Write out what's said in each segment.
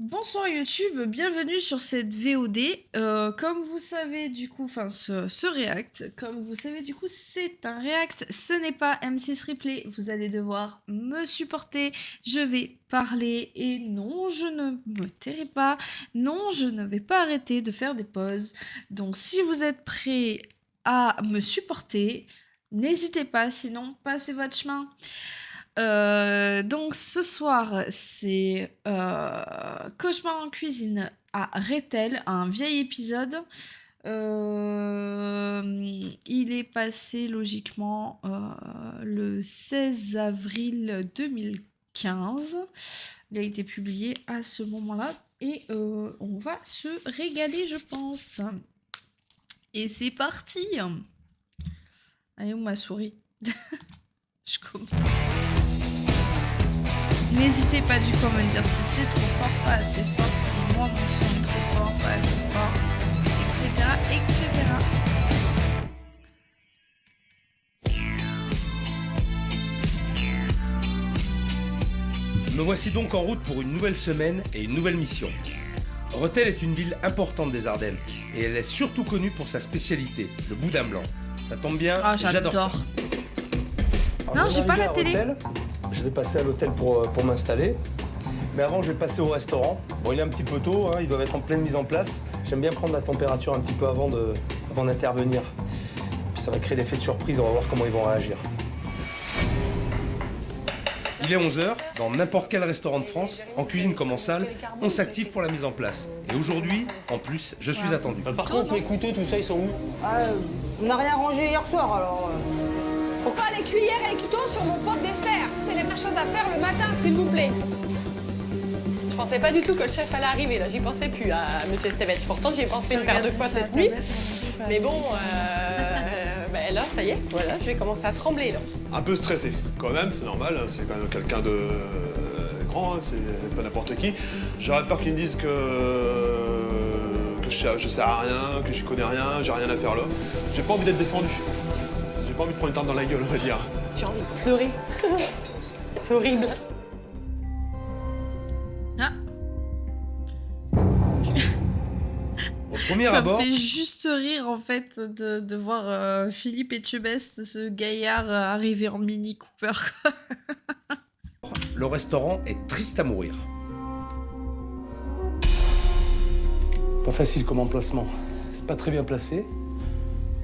Bonsoir YouTube, bienvenue sur cette VOD. Comme vous savez du coup, enfin ce react, comme vous savez du coup c'est un react, ce n'est pas M6 Replay, vous allez devoir me supporter, je vais parler et non je ne me tairai pas, non je ne vais pas arrêter de faire des pauses. Donc si vous êtes prêts à me supporter, n'hésitez pas, sinon passez votre chemin. Donc ce soir, c'est Cauchemar en cuisine à Rethel, un vieil épisode. Il est passé logiquement le 16 avril 2015. Il a été publié à ce moment-là et on va se régaler, je pense. Et c'est parti. Allez, où ma souris? Je commence. N'hésitez pas du coup à me dire si c'est trop fort, pas assez fort, si moi mon son est trop fort, pas assez fort, etc. etc. Me voici donc en route pour une nouvelle semaine et une nouvelle mission. Rethel est une ville importante des Ardennes et elle est surtout connue pour sa spécialité, le boudin blanc. Ça tombe bien, Ah, j'adore ça. Non, j'ai pas la télé. Je vais passer à l'hôtel pour m'installer. Mais avant, je vais passer au restaurant. Bon, il est un petit peu tôt, hein, ils doivent être en pleine mise en place. J'aime bien prendre la température un petit peu avant d'intervenir. Ça va créer l'effet de surprise, on va voir comment ils vont réagir. Il est 11h, dans n'importe quel restaurant de France, en cuisine comme en salle, on s'active pour la mise en place. Et aujourd'hui, en plus, je suis attendu. Par contre, mes couteaux, tout ça, ils sont où? On n'a rien rangé hier soir alors. Pourquoi les cuillères et les couteaux sur mon pot de dessert? C'est les premières choses à faire le matin, s'il vous plaît. Je pensais pas du tout que le chef allait arriver, là j'y pensais plus à Monsieur Stevens. Pourtant j'y ai pensé une paire de fois cette nuit. Mais bon, ben là ça y est, voilà, je vais commencer à trembler là. Un peu stressé, quand même, c'est normal, hein, c'est quand même quelqu'un de grand, hein, c'est pas n'importe qui. J'aurais peur qu'ils me disent que je sers à rien, que j'y connais rien, j'ai rien à faire là. J'ai pas envie d'être descendu. J'ai pas envie de prendre une tarte dans la gueule, on va dire. J'ai envie de pleurer. C'est horrible. Ah, Au premier ça me abord, fait juste rire en fait de voir Philippe Etchebest, ce gaillard arriver en Mini Cooper. le restaurant est triste à mourir. Pas facile comme emplacement. C'est pas très bien placé,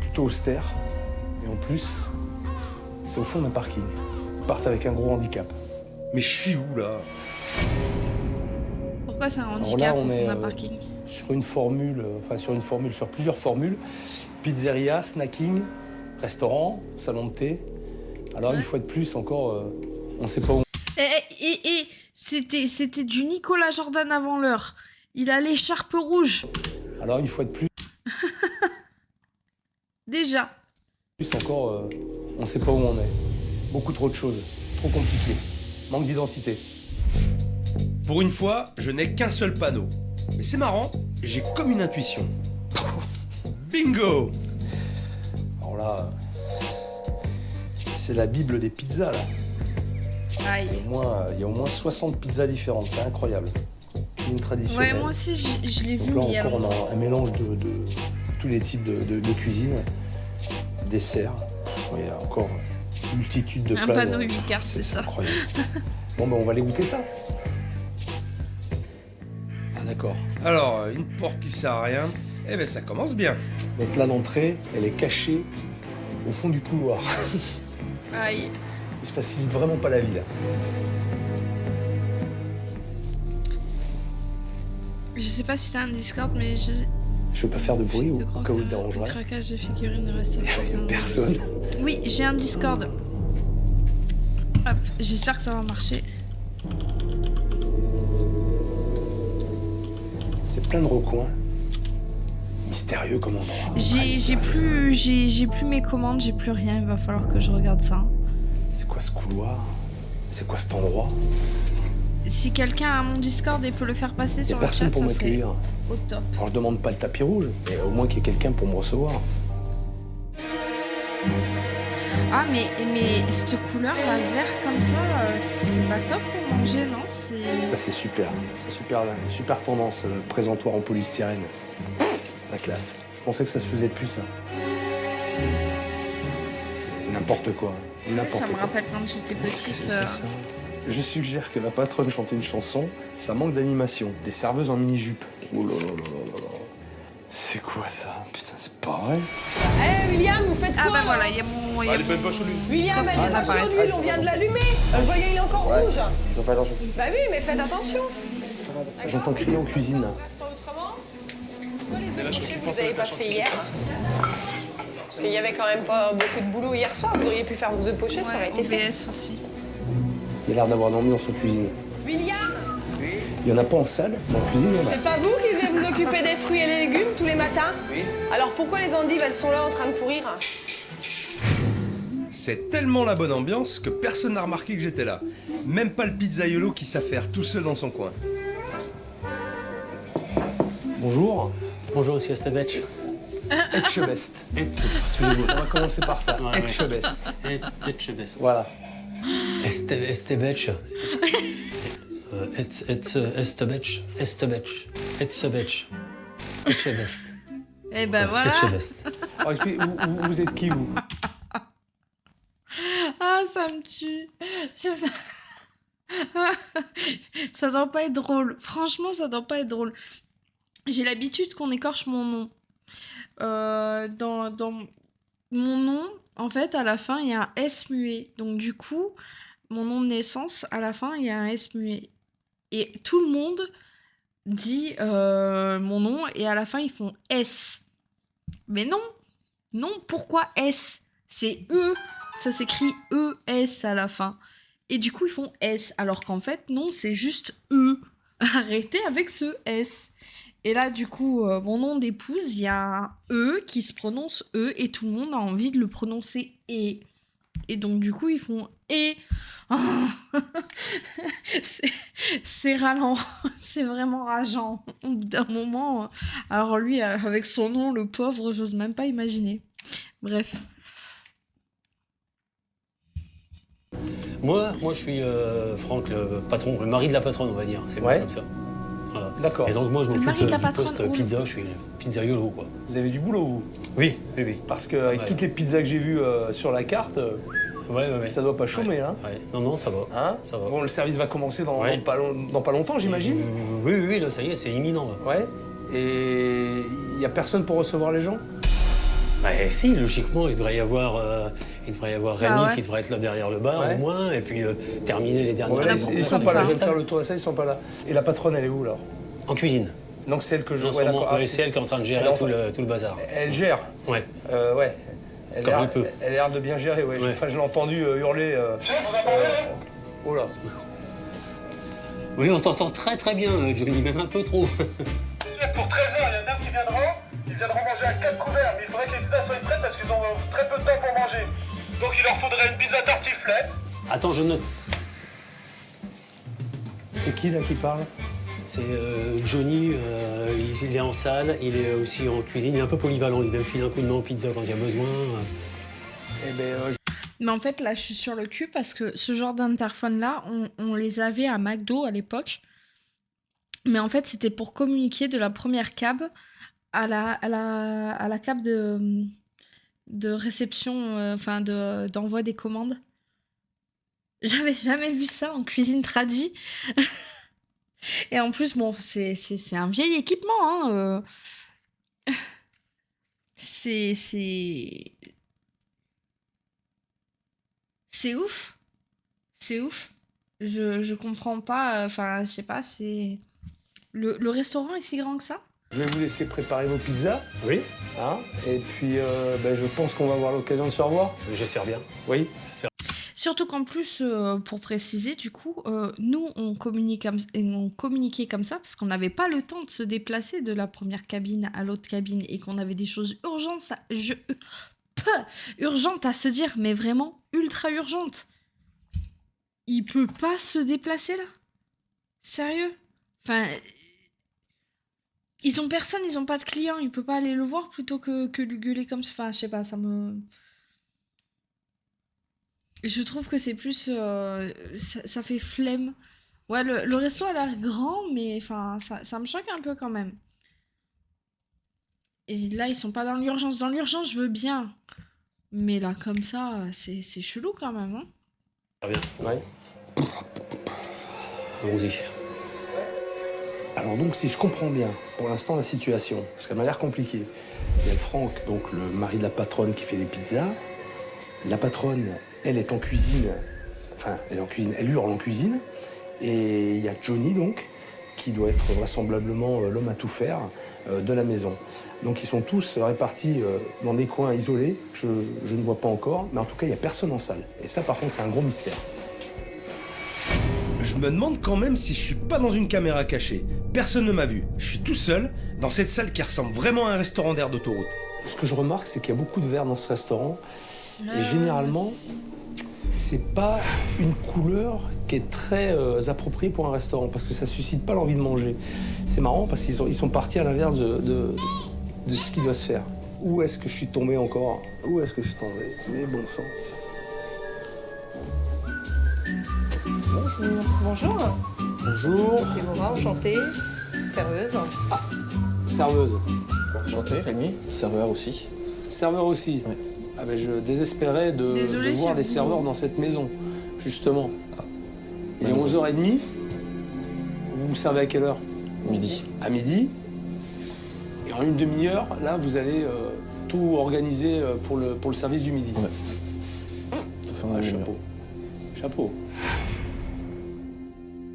plutôt austère. Et en plus, c'est au fond d'un parking. Ils partent avec un gros handicap. Mais je suis où là? Pourquoi c'est un Alors handicap là, au on fond est d'un parking? sur plusieurs formules. Pizzeria, snacking, restaurant, salon de thé. Alors une fois de plus, encore, on sait pas où. C'était du Nicolas Jordan avant l'heure. Il a l'écharpe rouge. Alors une fois de plus, Déjà. encore, on sait pas où on est. Beaucoup trop de choses, trop compliqué. Manque d'identité. Pour une fois, je n'ai qu'un seul panneau. Mais c'est marrant, j'ai comme une intuition. Bingo! Alors là, c'est la bible des pizzas là. Aïe. Il y a au moins 60 pizzas différentes, c'est incroyable. Une traditionnelle. Ouais, moi aussi, je l'ai vu, Donc là mais il y a encore, longtemps. on a un mélange de tous les types de cuisine, desserts. Il y a encore une multitude de Un plats. panneau 8 cartes, c'est ça. Incroyable. Bon, ben on va aller goûter ça. Ah d'accord. Alors, une porte qui sert à rien, eh ben ça commence bien. Donc là, l'entrée, elle est cachée au fond du couloir. Aïe. Il se facilite vraiment pas la vie là. Je sais pas si t'as un Discord, mais Je veux pas faire de bruit te au crois cas où je que le dérangerais. craquage de figurines ne reste pas. Personne. Oui, j'ai un Discord. Hop, j'espère que ça va marcher. C'est plein de recoins. Mystérieux comme endroit. J'ai plus mes commandes, j'ai plus rien, il va falloir que je regarde ça. C'est quoi ce couloir? C'est quoi cet endroit? Si quelqu'un a mon Discord et peut le faire passer Y a sur le personne chat, pour ça serait m'accueillir. au top. Alors je demande pas le tapis rouge, mais au moins qu'il y ait quelqu'un pour me recevoir. Ah, mais cette couleur, là, vert comme ça, c'est pas top pour manger, non? C'est... Ça, c'est super. C'est super tendance, présentoir en polystyrène. La classe. Je pensais que ça se faisait plus, ça. C'est n'importe quoi. N'importe Ça me quoi. rappelle quand j'étais Qu'est-ce que petite. c'est, ça? Je suggère que la patronne chante une chanson. Ça manque d'animation. Des serveuses en mini-jupe. Oh là là là là là. C'est quoi ça? Putain, c'est pas vrai. Eh William, vous faites quoi Ah bah là voilà, il y a mon... Ah, elle est même pas chaude, l'huile. William, elle Scorpion est pas apparaît. chaude, l'huile, on vient de l'allumer. Le voyant, il est encore rouge. Ils ont pas attention. Bah oui, mais faites attention. J'entends crier en cuisine, là. On reste pas autrement. Mais là, je Vous pense avez à pas la fait hier. Parce qu'il y avait quand même pas beaucoup de boulot hier soir. Vous auriez pu faire vos œufs pochés, ça aurait Ouais, été fait. OBS aussi. Il a l'air d'avoir dormi dans son cuisine. William, Il y en a pas en salle, mais en cuisine, il y en a. c'est pas vous qui devez vous occuper des fruits et des légumes tous les matins? Oui. Alors pourquoi les endives, elles sont là en train de pourrir? C'est tellement la bonne ambiance que personne n'a remarqué que j'étais là. Même pas le pizzaiolo qui s'affaire tout seul dans son coin. Bonjour. Bonjour, monsieur Estebetch. Etchebest. Excusez-moi. On va commencer par ça. Ouais, ouais. Etchebest. Etchebest. Voilà. Estebetch. Estebetch. Etchebest. Et ben voilà. Etchebest. Alors, vous êtes qui, vous? Ah, ça me tue. Ça doit pas être drôle. Franchement, ça doit pas être drôle. J'ai l'habitude qu'on écorche mon nom. Dans mon nom, en fait, à la fin, il y a un S muet. Donc, du coup, mon nom de naissance, à la fin, il y a un S muet. Et tout le monde dit mon nom et à la fin, ils font S. Mais non, non, pourquoi S? C'est E. Ça s'écrit E-S à la fin. Et du coup, ils font S. Alors qu'en fait, non, c'est juste E. Arrêtez avec ce S. Et là, du coup, mon nom d'épouse, il y a un E qui se prononce E et tout le monde a envie de le prononcer E. Et donc, du coup, ils font E. C'est ralent. C'est vraiment rageant. Au bout d'un moment. Alors, lui, avec son nom, le pauvre, j'ose même pas imaginer. Bref. Moi, je suis Franck, le patron, le mari de la patronne, on va dire. C'est Ouais. comme ça. Voilà. D'accord. Et donc, moi, je Le m'occupe mari de la du patronne, poste oh. pizza. Je suis pizzaiolo, quoi. Vous avez du boulot, vous? Oui, oui, oui. Parce qu'avec Ouais. toutes les pizzas que j'ai vues sur la carte, Ouais. ça doit pas chômer, hein? Ouais. Non, ça va. Hein? Ça va. Bon, le service va commencer dans, Ouais. dans pas longtemps, j'imagine? Oui, là, ça y est, c'est imminent. Là. Ouais. Et il n'y a personne pour recevoir les gens? Bah si, logiquement, il devrait y avoir Rémi ouais. qui devrait être là derrière le bar, Ouais. au moins, et puis terminer les dernières... Ouais, là, beaucoup ils sont comme pas là, ça. je viens de faire le tour de ça, ils sont pas là. Et la patronne, elle est où, alors? En cuisine. Donc c'est elle que je... En ce ouais, moment, d'accord. Ah, c'est elle qui est en train de gérer Alors, tout le bazar. Elle gère. Ouais. Ouais. Elle Comme a elle peut. elle a l'air de bien gérer, ouais. Ouais. Enfin, je l'ai entendu hurler. Oh là. Oui, on t'entend très très bien, Johnny, même un peu trop. Pour 13h, il y a un homme qui viendra manger à 4 couverts, mais il faudrait que les pizzas soient prêtes parce qu'ils ont très peu de temps pour manger. Donc il leur faudrait une pizza tartiflette. Attends, je note. C'est qui, là, qui parle? C'est Johnny, il est en salle, il est aussi en cuisine, il est un peu polyvalent, il va me filer un coup de main en pizza quand il y a besoin. Eh ben, Mais en fait, là, je suis sur le cul parce que ce genre d'interphone-là, on les avait à McDo à l'époque. Mais en fait, c'était pour communiquer de la première cab à la cab de réception, enfin, d'envoi des commandes. J'avais jamais vu ça en cuisine tradie. Et en plus, bon, c'est un vieil équipement, hein. C'est ouf. C'est ouf. Je comprends pas. Enfin, je sais pas, c'est. Le restaurant est si grand que ça? je vais vous laisser préparer vos pizzas. Oui, Hein, et puis, je pense qu'on va avoir l'occasion de se revoir. j'espère bien. Oui. Surtout qu'en plus, pour préciser, du coup, nous, on communiquait comme ça parce qu'on n'avait pas le temps de se déplacer de la première cabine à l'autre cabine et qu'on avait des choses urgentes à se dire, mais vraiment ultra urgentes. Il peut pas se déplacer là? Sérieux? Enfin, ils ont personne, ils ont pas de clients, il peut pas aller le voir plutôt que lui gueuler comme ça. Enfin, je sais pas, ça me... Je trouve que c'est plus... ça fait flemme. Ouais, le resto a l'air grand, mais enfin, ça me choque un peu quand même. Et là, ils sont pas dans l'urgence. Dans l'urgence, je veux bien. Mais là, comme ça, c'est chelou quand même. Hein. Très bien. Ouais. Allons-y. Alors donc, si je comprends bien, pour l'instant, la situation, parce qu'elle m'a l'air compliquée. Il y a le Franck, donc le mari de la patronne, qui fait des pizzas. La patronne, elle est en cuisine. Enfin, elle est en cuisine, elle hurle en cuisine. Et il y a Johnny, donc, qui doit être vraisemblablement l'homme à tout faire de la maison. Donc ils sont tous répartis dans des coins isolés, je ne vois pas encore, mais en tout cas, il n'y a personne en salle. Et ça, par contre, c'est un gros mystère. Je me demande quand même si je suis pas dans une caméra cachée. Personne ne m'a vu. Je suis tout seul dans cette salle qui ressemble vraiment à un restaurant d'air d'autoroute. Ce que je remarque, c'est qu'il y a beaucoup de verre dans ce restaurant. Et généralement, c'est pas une couleur qui est très appropriée pour un restaurant, parce que ça suscite pas l'envie de manger. C'est marrant, parce qu'ils sont partis à l'inverse de ce qui doit se faire. Où est-ce que je suis tombé encore? Où est-ce que je suis tombé? Mais bon sang. Bonjour. Bonjour. Bonjour. Déborah, enchantée. Serveuse. Serveuse. Enchanté, Rémi, serveur aussi. Serveur aussi. Oui. Ah ben je désespérais de Désolée, voir c'est des vous. serveurs dans cette maison, justement. Il est 11h30. Vous vous servez à quelle heure? Midi. À midi. Et en une demi-heure, là, vous allez tout organiser pour le service du midi. Ouais. Ça fait un Ah, demi-heure. chapeau. Chapeau.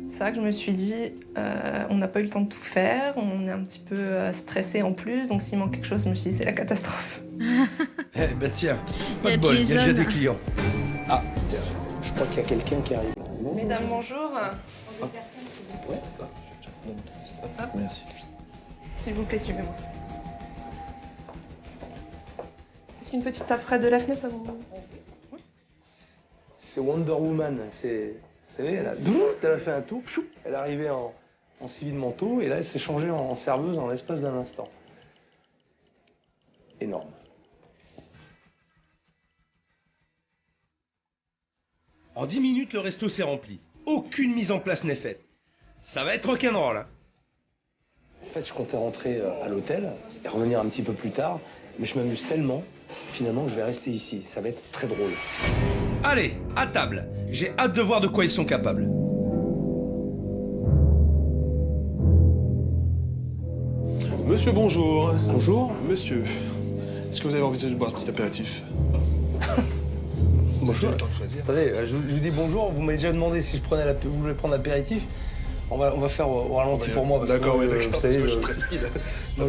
C'est vrai que je me suis dit, on n'a pas eu le temps de tout faire, on est un petit peu stressé en plus, donc s'il manque quelque chose, je me suis dit, c'est la catastrophe. Eh ben tiens, Il y pas a de bol, il y a Jason. déjà des clients. Ah, tiens, je crois qu'il y a quelqu'un qui arrive. Mesdames, bonjour. Ouais. Merci. S'il vous plaît, suivez-moi. Est-ce qu'une petite tape près de la fenêtre, ça vous... C'est Wonder Woman. Vous savez, elle a fait un tour, pfiou, elle est arrivée en civil manteau, et là, elle s'est changée en serveuse en l'espace d'un instant. Énorme. En 10 minutes, le resto s'est rempli. Aucune mise en place n'est faite. Ça va être rock'n'roll, hein. En fait, je comptais rentrer à l'hôtel et revenir un petit peu plus tard, mais je m'amuse tellement, finalement, que je vais rester ici. Ça va être très drôle. Allez, à table. J'ai hâte de voir de quoi ils sont capables. Monsieur, bonjour. Bonjour. Monsieur, est-ce que vous avez envie de boire un petit apéritif? Bonjour. Le temps de choisir. Attendez, je vous dis bonjour, vous m'avez déjà demandé si vous voulez prendre l'apéritif. On va faire au ralenti pour moi. Parce que D'accord, moi, oui, d'accord. vous Parce savez, que je suis très speed. moi,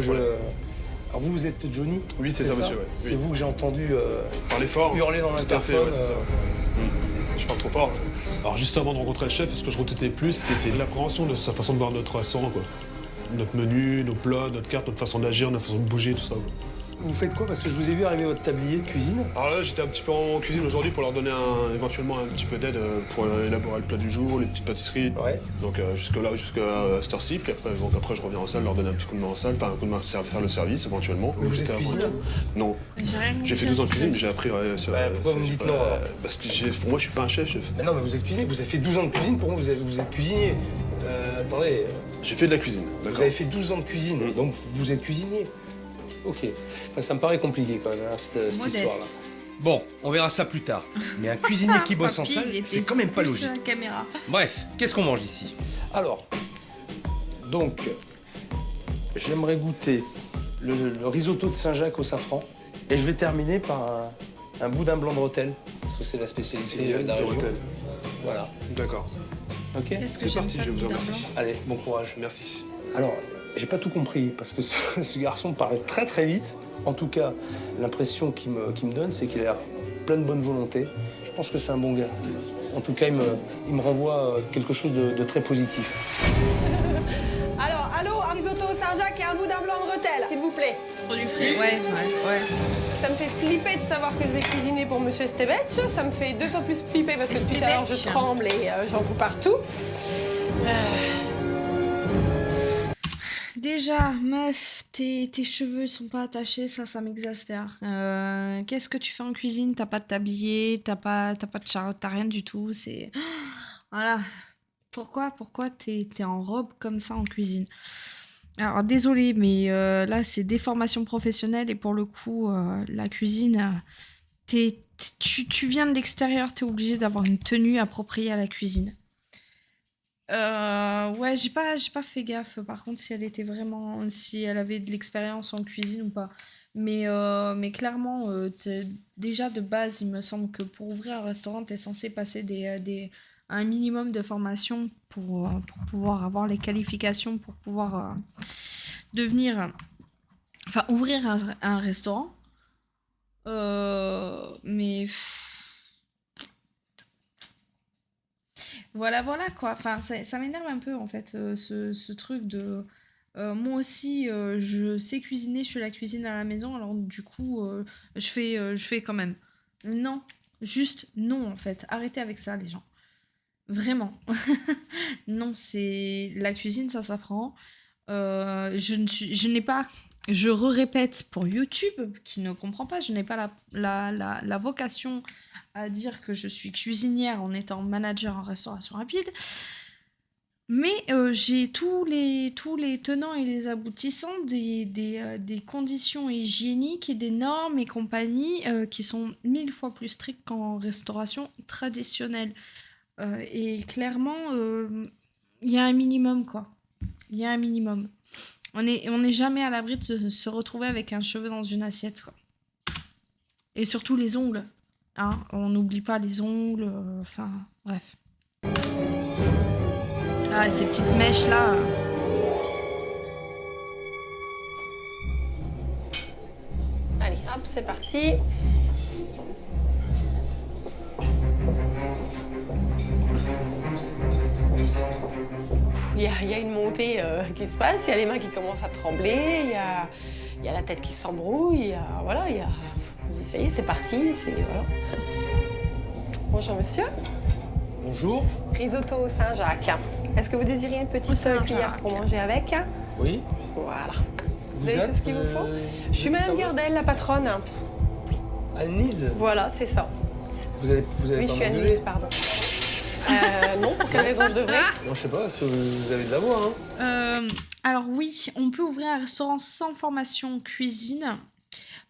Alors vous êtes Johnny? Oui, c'est ça, monsieur. Ouais. C'est Oui. vous que j'ai entendu Parlez fort. hurler dans Tout à fait, l'interphone. ouais, c'est ça. Je parle trop fort. Alors juste avant de rencontrer le chef, ce que je redoutais plus, c'était l'appréhension de sa façon de voir notre restaurant, quoi. Notre menu, nos plats, notre carte, notre façon d'agir, notre façon de bouger, tout ça, quoi. Vous faites quoi? Parce que je vous ai vu arriver votre tablier de cuisine. Alors là, j'étais un petit peu en cuisine aujourd'hui pour leur donner éventuellement un petit peu d'aide pour élaborer le plat du jour, les petites pâtisseries. Ouais. Donc jusqu'à cette heure-ci, puis après je reviens en salle, leur donner un petit coup de main en salle, enfin un coup de main faire le service éventuellement. Mais vous J'étais êtes avant- cuisinier? Non. J'ai rien J'ai fait compris 12 ans à de ce cuisine, mais que j'ai appris sur... pourquoi vous me dites non, alors Parce que pour moi, je suis pas un chef. Mais non, mais vous êtes cuisinier, vous avez fait 12 ans de cuisine, pour moi vous êtes cuisinier. Attendez, J'ai fait de la cuisine, vous d'accord. avez fait 12 ans de cuisine, donc vous êtes cuisinier. Ok. Enfin, ça me paraît compliqué quand même, hein, cette histoire-là. Modeste. Bon, on verra ça plus tard. Mais un cuisinier qui bosse en Papy, salle, il était c'est quand même pas plus logique. à la caméra. Bref, qu'est-ce qu'on mange ici? Alors, donc, j'aimerais goûter le risotto de Saint-Jacques au safran. Et je vais terminer par un boudin blanc de Rethel, parce que c'est la spécialité de la région. Hôtel. Voilà. D'accord. Ok. Qu'est-ce que C'est j'aime parti, ça, je vous boudin remercie. blanc. Allez, bon courage. Merci. Alors, j'ai pas tout compris, parce que ce garçon parle très très vite. En tout cas, l'impression qu'il me donne, c'est qu'il a plein de bonne volonté. Je pense que c'est un bon gars. En tout cas, il me renvoie quelque chose de très positif. Alors, allô, un risotto Saint-Jacques et un boudin blanc de Rethel. S'il vous plaît. Produit frais, ouais. Ça me fait flipper de savoir que je vais cuisiner pour Monsieur Stebetch. Ça me fait 2 fois plus flipper parce que depuis tout à l'heure je Stebetch. tremble et j'en fous partout. déjà, meuf, tes cheveux sont pas attachés, ça m'exaspère. Qu'est-ce que tu fais en cuisine? T'as pas de tablier, t'as pas de charlotte, t'as rien du tout. C'est voilà. Pourquoi t'es en robe comme ça en cuisine? Alors désolée, mais là c'est des formations professionnelles et pour le coup, la cuisine, tu viens de l'extérieur, t'es obligé d'avoir une tenue appropriée à la cuisine. Ouais, j'ai pas fait gaffe par contre si elle avait de l'expérience en cuisine ou pas. Mais clairement, déjà de base, il me semble que pour ouvrir un restaurant, t'es censé passer un minimum de formation pour pouvoir avoir les qualifications pour pouvoir ouvrir un restaurant. Mais voilà, quoi. Enfin, ça m'énerve un peu, en fait, ce truc de... moi aussi, je sais cuisiner, je fais la cuisine à la maison, alors du coup, je fais quand même. Non, juste non, en fait. Arrêtez avec ça, les gens. Vraiment. Non, c'est... La cuisine, ça s'apprend. Je n'ai pas... Je répète pour YouTube, qui ne comprend pas, je n'ai pas la vocation à dire que je suis cuisinière en étant manager en restauration rapide. Mais j'ai tous les tenants et les aboutissants des conditions hygiéniques et des normes et compagnie qui sont 1000 fois plus strictes qu'en restauration traditionnelle. Et clairement, il y a un minimum, quoi. Il y a un minimum. On est jamais à l'abri de se retrouver avec un cheveu dans une assiette, quoi. Et surtout les ongles. Hein, on n'oublie pas les ongles. Enfin, bref. Ah, et ces petites mèches là. Allez, hop, c'est parti. Il y a une montée qui se passe, il y a les mains qui commencent à trembler, il y a la tête qui s'embrouille, voilà, vous essayez, c'est parti, voilà. Bonjour monsieur. Bonjour. Risotto au Saint-Jacques. Est-ce que vous désirez une petite cuillère pour manger avec? Oui. Voilà. Vous avez tout ce qu'il vous faut? Je suis Madame Gardel, la patronne. Anne-Lise? Voilà, c'est ça. Vous allez oui, pas je suis m'engueuler? Anne-Lise, pardon. Non, pour quelle raison je devrais? Non, je sais pas, est-ce que vous avez de la voix, hein? Alors oui, on peut ouvrir un restaurant sans formation cuisine,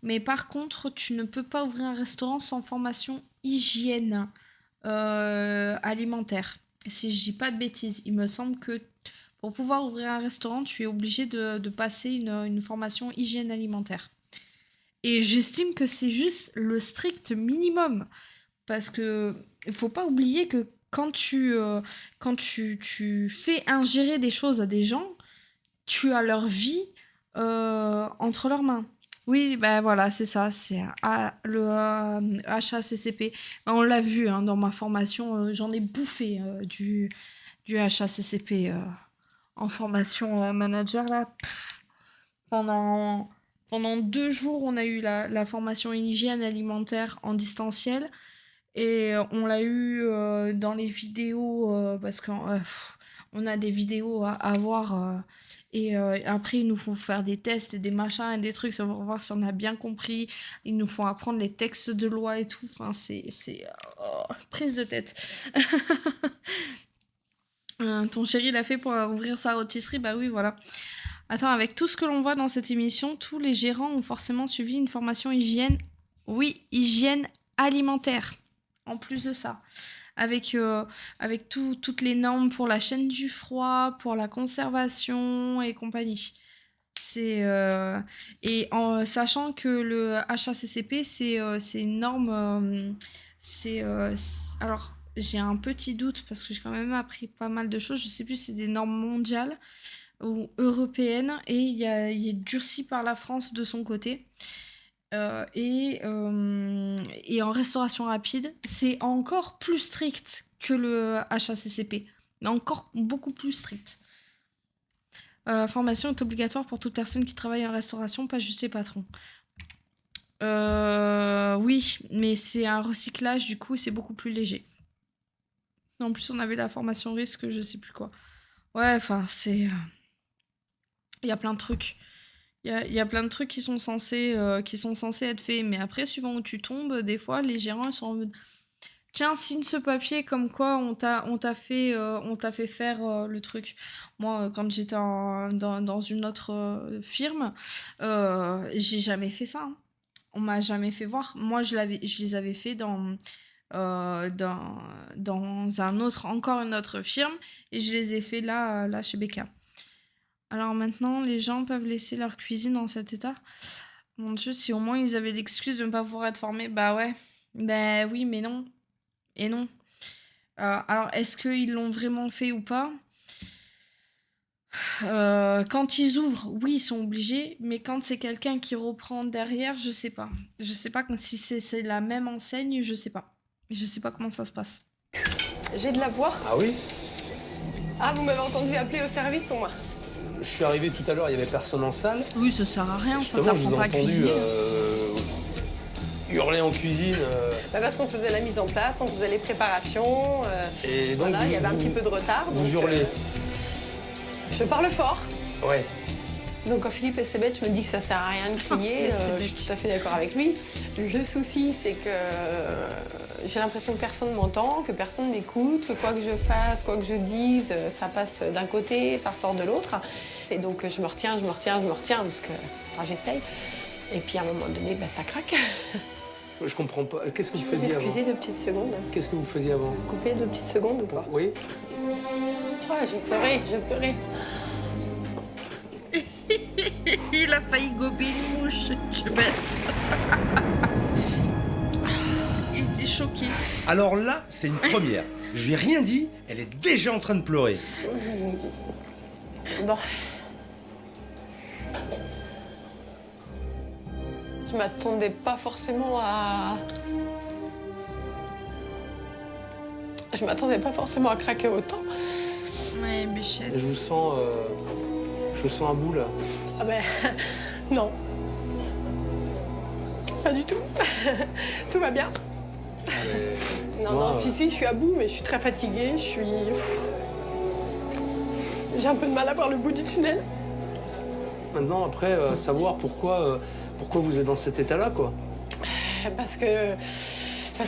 mais par contre, tu ne peux pas ouvrir un restaurant sans formation hygiène alimentaire. Si je dis pas de bêtises, il me semble que pour pouvoir ouvrir un restaurant, tu es obligé de passer une formation hygiène alimentaire. Et j'estime que c'est juste le strict minimum. Parce que il faut pas oublier que quand tu fais ingérer des choses à des gens, tu as leur vie entre leurs mains. Oui, ben voilà, c'est ça, c'est le HACCP. On l'a vu hein, dans ma formation, j'en ai bouffé du HACCP en formation manager là. Pendant 2 jours, on a eu la formation hygiène alimentaire en distanciel. Et on l'a eu dans les vidéos, parce qu'on a des vidéos à voir. Et après, ils nous font faire des tests et des machins et des trucs pour voir si on a bien compris. Ils nous font apprendre les textes de loi et tout. Enfin, c'est prise de tête. Ton chéri l'a fait pour ouvrir sa rôtisserie. Bah oui, voilà. Attends, avec tout ce que l'on voit dans cette émission, tous les gérants ont forcément suivi une formation hygiène. Oui, hygiène alimentaire. En plus de ça, avec toutes les normes pour la chaîne du froid, pour la conservation et compagnie. Et en sachant que le HACCP, c'est une norme... alors, j'ai un petit doute parce que j'ai quand même appris pas mal de choses. Je sais plus si c'est des normes mondiales ou européennes et il est durci par la France de son côté. Et en restauration rapide, c'est encore plus strict que le HACCP, mais encore beaucoup plus strict. Formation est obligatoire pour toute personne qui travaille en restauration, pas juste les patrons. Oui, mais c'est un recyclage du coup, c'est beaucoup plus léger. En plus, on avait la formation risque, je sais plus quoi. Ouais, enfin, c'est... Il y a plein de trucs. Il y a plein de trucs qui sont censés être faits. Mais après, suivant où tu tombes, des fois, les gérants ils sont en mode tiens, signe ce papier comme quoi on t'a fait faire le truc. Moi, quand j'étais dans une autre firme, j'ai jamais fait ça. Hein. On m'a jamais fait voir. Moi, je les avais fait dans encore une autre firme et je les ai fait là chez BK. Alors maintenant, les gens peuvent laisser leur cuisine dans cet état. Mon Dieu, si au moins ils avaient l'excuse de ne pas pouvoir être formés, bah ouais. Ben oui, mais non. Et non. Alors, est-ce qu'ils l'ont vraiment fait ou pas? Quand ils ouvrent, oui, ils sont obligés, mais quand c'est quelqu'un qui reprend derrière, je sais pas. Je sais pas si c'est la même enseigne, je sais pas. Je sais pas comment ça se passe. J'ai de la voix. Ah oui? Ah, vous m'avez entendu appeler au service au moins? Je suis arrivé tout à l'heure, il n'y avait personne en salle. Oui, ça sert à rien, ça Justement, je vous t'apprend ai pas à entendu cuisiner. hurler en cuisine. Bah parce qu'on faisait la mise en place, on faisait les préparations. Et donc voilà, il y avait un petit peu de retard. Vous donc, hurlez. Je parle fort. Ouais. Donc quand Philippe est bête, je me dis que ça sert à rien de crier. Je suis tout à fait d'accord avec lui. Le souci, c'est que j'ai l'impression que personne m'entend, que personne m'écoute, que quoi que je fasse, quoi que je dise, ça passe d'un côté, ça ressort de l'autre. Et donc je me retiens, parce que j'essaye. Et puis à un moment donné, bah, ça craque. Je comprends pas. Qu'est-ce que vous Je peux faisiez avant? m'excuser 2 petites secondes. Qu'est-ce que vous faisiez avant? Couper 2 petites secondes ou pas? Oui. Ouais, j'ai pleuré. Il a failli gober une mouche, tu bestes. Il était choqué. Alors là, c'est une première. Je lui ai rien dit, elle est déjà en train de pleurer. Bon. Je m'attendais pas forcément à... Je m'attendais pas forcément à craquer autant. Ouais, bichette. Je vous sens à bout là. Ah ben, non. Pas du tout. Tout va bien. Non, si, je suis à bout, mais je suis très fatiguée, j'ai un peu de mal à voir le bout du tunnel. Maintenant, après, savoir pourquoi vous êtes dans cet état-là, quoi. Parce que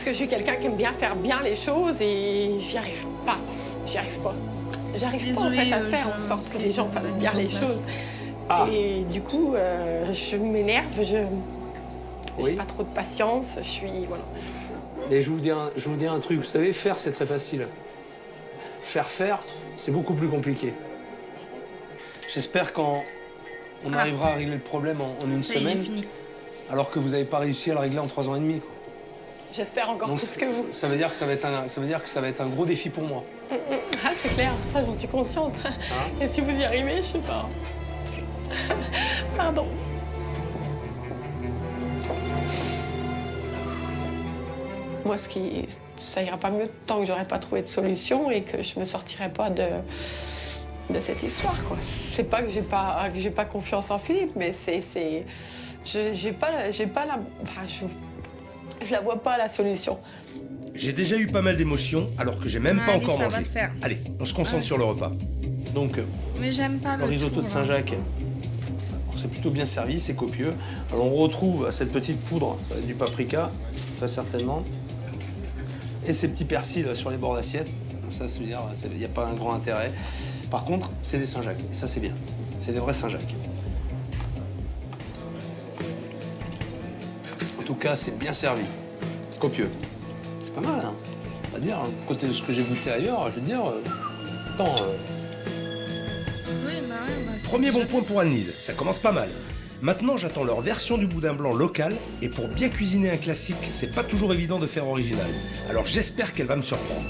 je suis quelqu'un qui aime bien faire bien les choses et j'y arrive pas. J'arrive pas en fait à faire en sorte que les gens fassent bien les choses. Et du coup, je m'énerve, j'ai pas trop de patience, voilà. Mais je vais vous dire un truc, vous savez, faire c'est très facile. Faire, c'est beaucoup plus compliqué. J'espère qu'on arrivera à régler le problème en une semaine, alors que vous n'avez pas réussi à le régler en 3 ans et demi. Quoi. J'espère encore plus que vous. Ça veut dire que ça va être un gros défi pour moi. Ah, c'est clair, ça j'en suis consciente. Et si vous y arrivez, je sais pas. Pardon. Moi, ça ira pas mieux tant que j'aurai pas trouvé de solution et que je me sortirai pas de cette histoire, quoi. C'est pas que j'ai pas confiance en Philippe, mais je la vois pas la solution. J'ai déjà eu pas mal d'émotions alors que j'ai même pas encore ça mangé. va le faire. Allez, on se concentre sur le repas. Donc, Mais j'aime pas le risotto de Saint-Jacques, c'est plutôt bien servi, c'est copieux. Alors on retrouve cette petite poudre, du paprika, très certainement. Et ces petits persils sur les bords d'assiette. Ça, ça veut dire il n'y a pas un grand intérêt. Par contre, c'est des Saint-Jacques, et ça c'est bien. C'est des vrais Saint-Jacques. En tout cas, c'est bien servi. Copieux. C'est pas mal, hein. On va dire, à côté de ce que j'ai goûté ailleurs, je veux dire... Attends... Premier bon point pour Annelise, ça commence pas mal. Maintenant, j'attends leur version du boudin blanc local, et pour bien cuisiner un classique, c'est pas toujours évident de faire original. Alors j'espère qu'elle va me surprendre.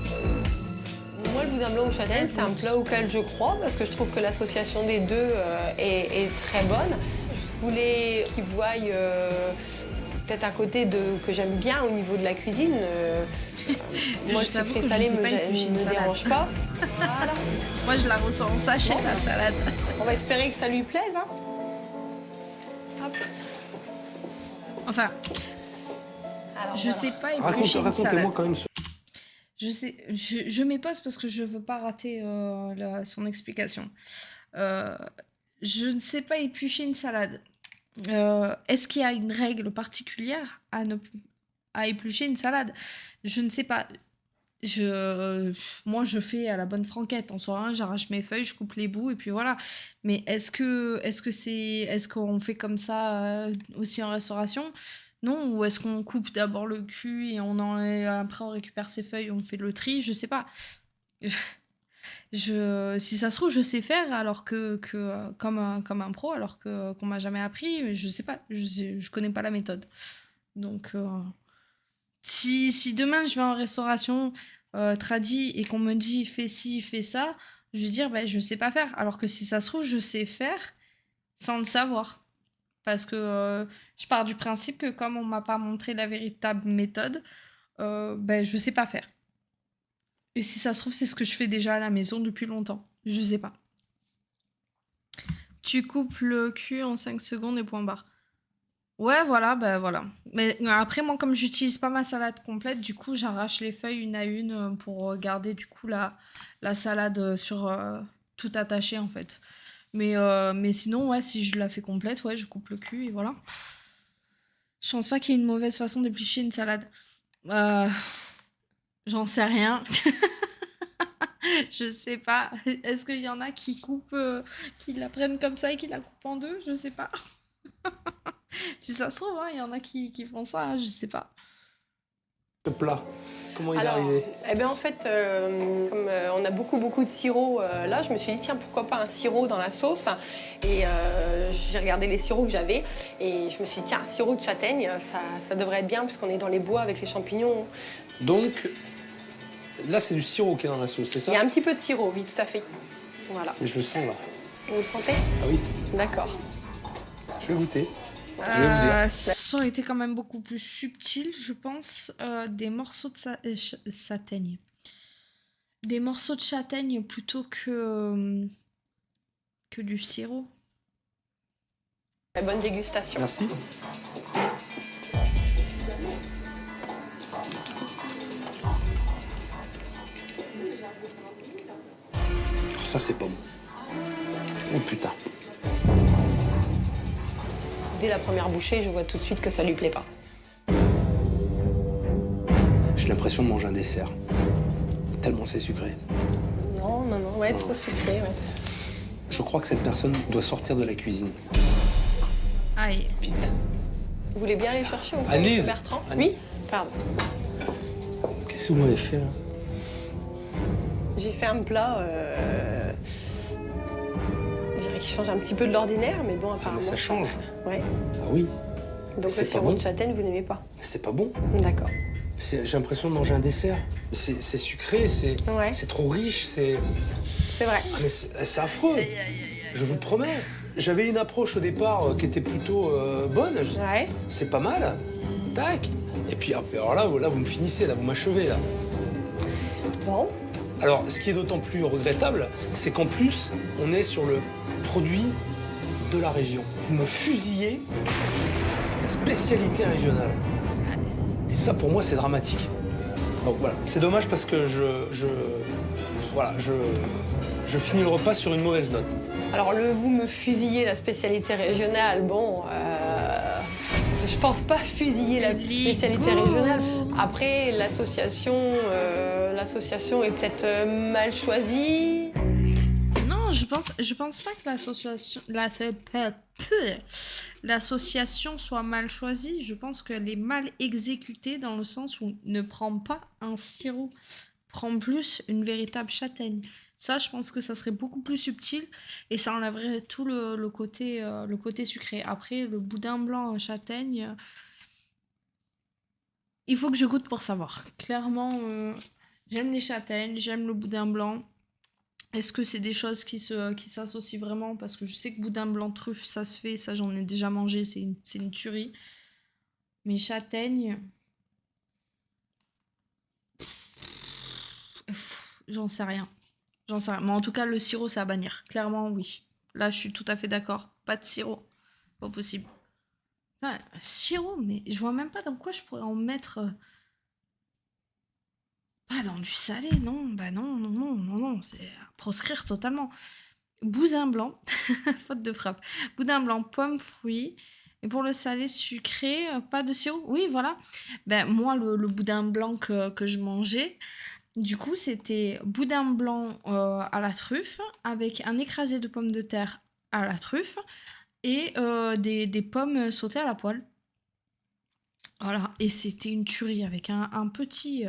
Moi, le boudin blanc aux châtaignes, c'est un plat auquel je crois, parce que je trouve que l'association des deux est très bonne. Je voulais qu'ils voient peut-être un côté que j'aime bien au niveau de la cuisine. Moi, le sucré salé me dérange pas. Voilà. Moi, je la reçois en sachet, la salade. On va espérer que ça lui plaise, hein. Hop. Enfin, alors, je sais pas éplucher une salade. Racontez-moi quand même ce... Je m'épose parce que je veux pas rater son explication. Je ne sais pas éplucher une salade. Est-ce qu'il y a une règle particulière à éplucher une salade? Je ne sais pas. Moi, je fais à la bonne franquette. En soi, hein, j'arrache mes feuilles, je coupe les bouts et puis voilà. Mais est-ce qu'on fait comme ça aussi en restauration? Non, ou est-ce qu'on coupe d'abord le cul et après on récupère ses feuilles, on fait le tri? Je sais pas. Si ça se trouve, je sais faire alors comme un pro, alors qu'on m'a jamais appris, mais je sais pas, je connais pas la méthode. Donc, si demain je vais en restauration tradi et qu'on me dit fais ci, fais ça, je vais dire je sais pas faire. Alors que si ça se trouve, je sais faire sans le savoir. Parce que je pars du principe que comme on m'a pas montré la véritable méthode, je sais pas faire. Et si ça se trouve, c'est ce que je fais déjà à la maison depuis longtemps. Je sais pas. Tu coupes le cul en 5 secondes et point barre. Ouais, voilà, voilà. Mais après, moi, comme j'utilise pas ma salade complète, du coup, j'arrache les feuilles une à une pour garder, du coup, la salade sur tout attaché, en fait. Mais sinon, ouais, si je la fais complète, ouais, je coupe le cul et voilà. Je pense pas qu'il y ait une mauvaise façon d'éplucher une salade. J'en sais rien. Je sais pas. Est-ce qu'il y en a qui coupent, qui la prennent comme ça et qui la coupent en deux? Je sais pas. Si ça se trouve, hein, il y en a qui font ça, hein, je sais pas. Ce plat, comment il est arrivé? En fait, comme on a beaucoup de sirop là, je me suis dit tiens, pourquoi pas un sirop dans la sauce? Et j'ai regardé les sirops que j'avais et je me suis dit tiens, un sirop de châtaigne, ça devrait être bien puisqu'on est dans les bois avec les champignons. Donc, là, c'est du sirop qui est dans la sauce, c'est ça? Il y a un petit peu de sirop, oui, tout à fait. Voilà. Mais je le sens là. Vous le sentez? Ah oui. D'accord. Je vais goûter. Je vais vous dire. Ça aurait été quand même beaucoup plus subtil, je pense. Des morceaux de châtaigne. Des morceaux de châtaigne plutôt que du sirop. Bonne dégustation. Merci. Ça, c'est pas bon. Oh putain. Dès la première bouchée, je vois tout de suite que ça lui plaît pas. J'ai l'impression de manger un dessert. Tellement c'est sucré. Non, ouais, trop sucré, ouais. Je crois que cette personne doit sortir de la cuisine. Aïe. Vite. Vous voulez bien aller chercher au fond, Anise. Bertrand? Anise. Oui, pardon. Qu'est-ce que vous m'avez fait là? J'ai fait un plat, je dirais qu'il change un petit peu de l'ordinaire, mais bon, apparemment... Mais ça change. Ouais. Ah oui. Donc le C'est pas sirop bon. de châtaigne, vous n'aimez pas? C'est pas bon. D'accord. J'ai l'impression de manger un dessert. C'est sucré, c'est trop riche, c'est... C'est vrai. Ah, mais c'est affreux. Je vous le promets. J'avais une approche au départ qui était plutôt bonne. Ouais. C'est pas mal. Tac. Et puis alors là, vous me finissez, là, vous m'achevez là. Bon. Alors, ce qui est d'autant plus regrettable, c'est qu'en plus, on est sur le produit de la région. Vous me fusillez la spécialité régionale. Et ça, pour moi, c'est dramatique. Donc voilà, c'est dommage parce que je finis le repas sur une mauvaise note. Alors vous me fusillez la spécialité régionale, bon, je pense pas fusiller la spécialité régionale. Après, l'association est peut-être mal choisie. Non, je pense pas que l'association soit mal choisie. Je pense qu'elle est mal exécutée dans le sens où ne prend pas un sirop, prend plus une véritable châtaigne. Ça, je pense que ça serait beaucoup plus subtil et ça enlèverait tout le côté sucré. Après, le boudin blanc en châtaigne, il faut que je goûte pour savoir. Clairement, j'aime les châtaignes, j'aime le boudin blanc. Est-ce que c'est des choses qui s'associent vraiment? Parce que je sais que boudin blanc truffe, ça se fait, ça j'en ai déjà mangé, c'est une tuerie. Mais châtaigne... J'en sais rien. Mais en tout cas, le sirop, c'est à bannir. Clairement, oui. Là, je suis tout à fait d'accord. Pas de sirop. Pas possible. Putain, sirop, mais je vois même pas dans quoi je pourrais en mettre... Pas dans du salé, non. Bah non. C'est à proscrire totalement. Bousin blanc, faute de frappe. Boudin blanc, pomme, fruits. Et pour le salé sucré, pas de sirop. Oui, voilà. Ben, moi, le boudin blanc que je mangeais, du coup, c'était boudin blanc à la truffe, avec un écrasé de pommes de terre à la truffe, et des pommes sautées à la poêle. Voilà, et c'était une tuerie avec un petit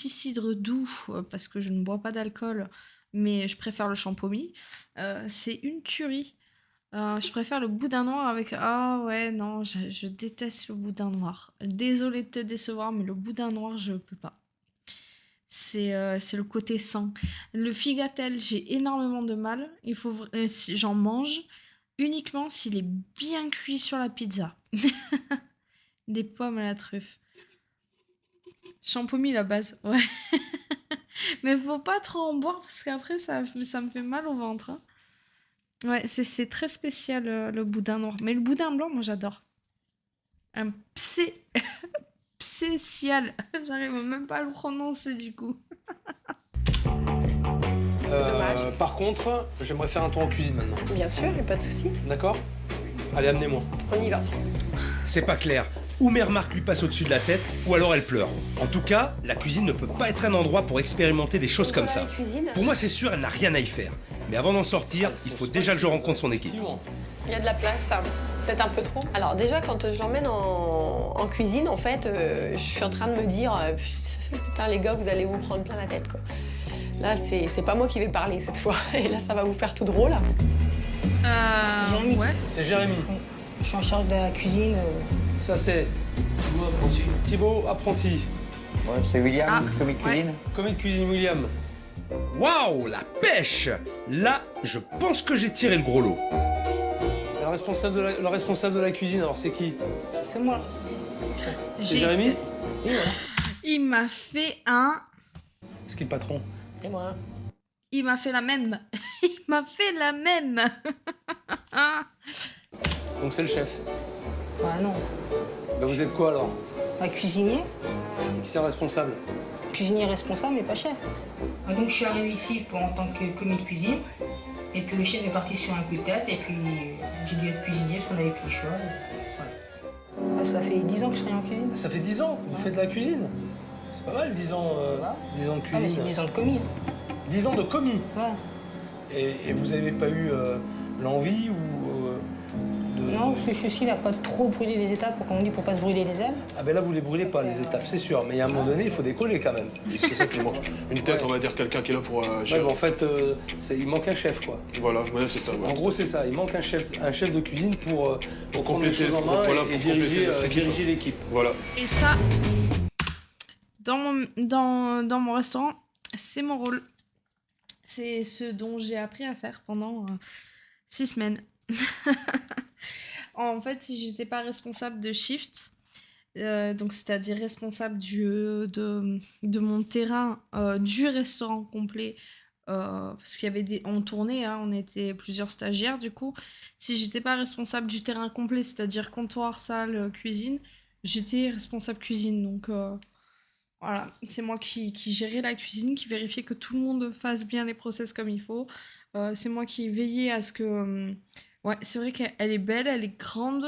cidre doux, parce que je ne bois pas d'alcool, mais je préfère le champomis. C'est une tuerie. Je préfère le boudin noir avec... Ah ouais, non, je déteste le boudin noir. Désolée de te décevoir, mais le boudin noir, je peux pas. C'est le côté sang. Le figatel, j'ai énormément de mal. J'en mange uniquement s'il est bien cuit sur la pizza. Des pommes à la truffe. Champomis, la base, ouais. Mais faut pas trop en boire parce qu'après, ça me fait mal au ventre. Hein. Ouais, c'est très spécial le boudin noir. Mais le boudin blanc, moi, j'adore. Un spécial. J'arrive même pas à le prononcer, du coup. C'est dommage. Par contre, j'aimerais faire un tour en cuisine maintenant. Bien sûr, y a pas de souci. D'accord? Allez, amenez-moi. On y va. C'est pas clair. Ou mes remarques lui passent au-dessus de la tête, ou alors elle pleure. En tout cas, la cuisine ne peut pas être un endroit pour expérimenter des choses comme ça. Pour moi, c'est sûr, elle n'a rien à y faire. Mais avant d'en sortir, il faut déjà que je rencontre son équipe. Il y a de la place, peut-être un peu trop. Alors déjà, quand je l'emmène en cuisine, en fait, je suis en train de me dire putain les gars, vous allez vous prendre plein la tête, quoi. Là, c'est pas moi qui vais parler cette fois. Et là, ça va vous faire tout drôle. Jérémy. Ouais. C'est Jérémy. Je suis en charge de la cuisine. Ça, c'est Thibaut, apprenti. Thibaut, apprenti. Ouais, c'est William, commis de cuisine. Commis de cuisine, William. Waouh, la pêche! Là, je pense que j'ai tiré le gros lot. Le responsable de la cuisine, alors c'est qui? C'est moi. C'est Jérémy? Oui, voilà. Il m'a fait un... C'est qui le patron? Et moi. Il m'a fait la même. Il m'a fait la même. Donc c'est le chef. Ah non. Bah vous êtes quoi alors? Un cuisinier. Qui c'est le responsable? Cuisinier responsable, mais pas chef. Donc je suis arrivé ici en tant que commis de cuisine. Et puis le chef est parti sur un coup de tête. Et puis j'ai dû être cuisinier parce qu'on avait plus le choix. Voilà. Ah, ça fait 10 ans que je travaille en cuisine. Ça fait 10 ans que vous faites de la cuisine? C'est pas mal, 10 ans, 10 ans de Ah, mais cuisine. c'est 10 ans de commis. 10 ans de commis? Ouais. Et vous n'avez pas eu l'envie ou de... Non, parce que je suis aussi, il n'a pas trop brûlé les étapes, comme on dit, pour pas se brûler les ailes. Ah ben là, vous les brûlez pas, les étapes, c'est sûr. Mais à un moment donné, il faut décoller quand même. C'est ça qui manque. Une tête, on va dire, quelqu'un qui est là pour gérer. Ouais, mais en fait, il manque un chef, quoi. Voilà, c'est ça. Ouais. En gros, c'est ça. Il manque un chef de cuisine pour prendre les choses en main voilà, et pour compléter notre équipe. diriger l'équipe. Voilà. Et ça, dans mon restaurant, c'est mon rôle. C'est ce dont j'ai appris à faire pendant 6 semaines. En fait, si j'étais pas responsable de shift, donc c'est-à-dire responsable de mon terrain, du restaurant complet, parce qu'il y avait on tournait, hein, on était plusieurs stagiaires du coup. Si j'étais pas responsable du terrain complet, c'est-à-dire comptoir, salle, cuisine, j'étais responsable cuisine. Donc voilà, c'est moi qui gérais la cuisine, qui vérifiait que tout le monde fasse bien les process comme il faut. C'est moi qui veillais à ce que... ouais, c'est vrai qu'elle est belle, elle est grande.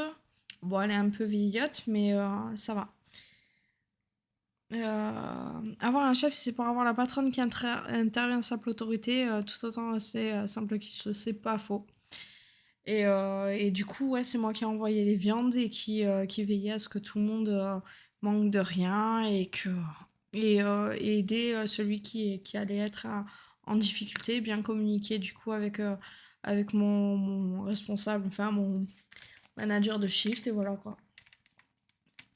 Bon, elle est un peu vieillotte, mais ça va. Avoir un chef, c'est pour avoir la patronne qui intervient simple autorité, tout autant assez simple qu'il soit, c'est pas faux. Et du coup, ouais, c'est moi qui ai envoyé les viandes et qui veillait à ce que tout le monde manque de rien et aider celui qui allait être en difficulté, bien communiquer du coup avec mon responsable, enfin mon manager de shift, et voilà quoi.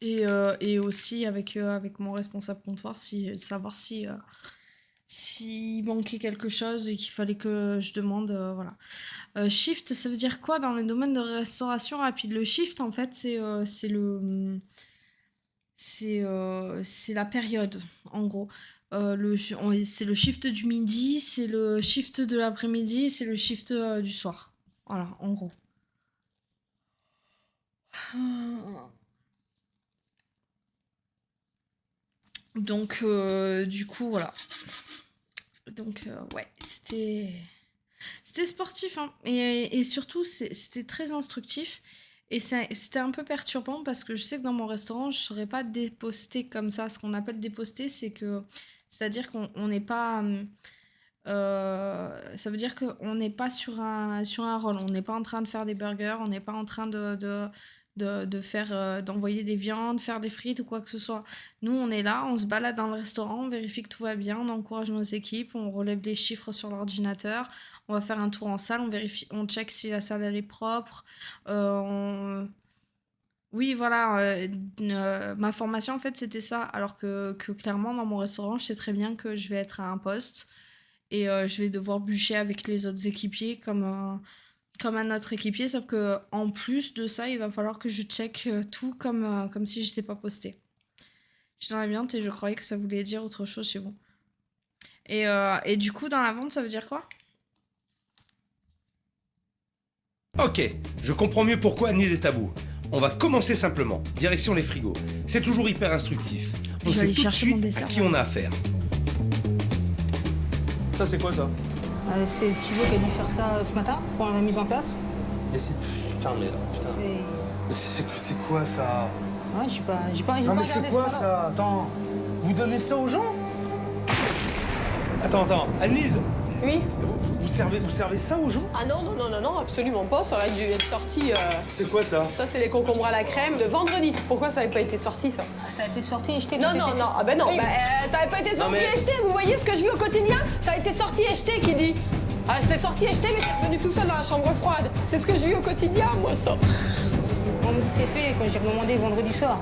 Et aussi avec mon responsable comptoir, savoir s'il manquait quelque chose et qu'il fallait que je demande, voilà. Shift, ça veut dire quoi dans le domaine de restauration rapide? Le shift, en fait, c'est la période, en gros. C'est le shift du midi, c'est le shift de l'après-midi, c'est le shift du soir. Voilà, en gros. Donc, du coup, voilà. Donc, ouais, c'était... C'était sportif, hein. Et surtout, c'était très instructif. Et c'était un peu perturbant parce que je sais que dans mon restaurant, je ne saurais pas déposter comme ça. Ce qu'on appelle déposter, c'est-à-dire qu'on n'est pas... ça veut dire qu'on n'est pas sur un rôle. On n'est pas en train de faire des burgers, on n'est pas en train d'envoyer des viandes, faire des frites ou quoi que ce soit. Nous, on est là, on se balade dans le restaurant, on vérifie que tout va bien, on encourage nos équipes, on relève les chiffres sur l'ordinateur, on va faire un tour en salle, on check si la salle elle est propre. Oui, voilà, ma formation en fait c'était ça, alors que clairement dans mon restaurant, je sais très bien que je vais être à un poste et je vais devoir bûcher avec les autres équipiers comme un autre équipier, sauf que en plus de ça, il va falloir que je check tout comme si j'étais pas postée. Je suis dans la viande et je croyais que ça voulait dire autre chose chez vous. Et du coup, dans la vente, ça veut dire quoi? Ok, je comprends mieux pourquoi Agnès est à bout. On va commencer simplement, direction les frigos. C'est toujours hyper instructif. On Je vais sait aller tout de chercher mon suite à dessert, qui ouais. on a affaire. Ça, c'est quoi ça? C'est Thibaut qui a dû faire ça ce matin pour la mise en place. Mais c'est. Putain, mais. Putain. Mais c'est quoi ça? Ouais, j'ai pas Non, mais regardé c'est ce quoi matin. ça? Attends. Vous donnez ça aux gens? Attends. Annelise, Oui. vous servez ça aux gens? Ah non, absolument pas. Ça aurait dû être sorti. C'est quoi ça? Ça, c'est les concombres à la crème de vendredi. Pourquoi ça n'avait pas été sorti, ça? Ça a été sorti et jeté. Non. Ah ben non. Oui. Ça n'avait pas été sorti mais- et jeté. Vous voyez ce que je vis au quotidien? Ça a été sorti et jeté, qui dit? Ah, c'est sorti et jeté, mais c'est revenu tout seul dans la chambre froide. C'est ce que je vis au quotidien, moi, ça. Quand c'est fait, quand j'ai demandé vendredi soir.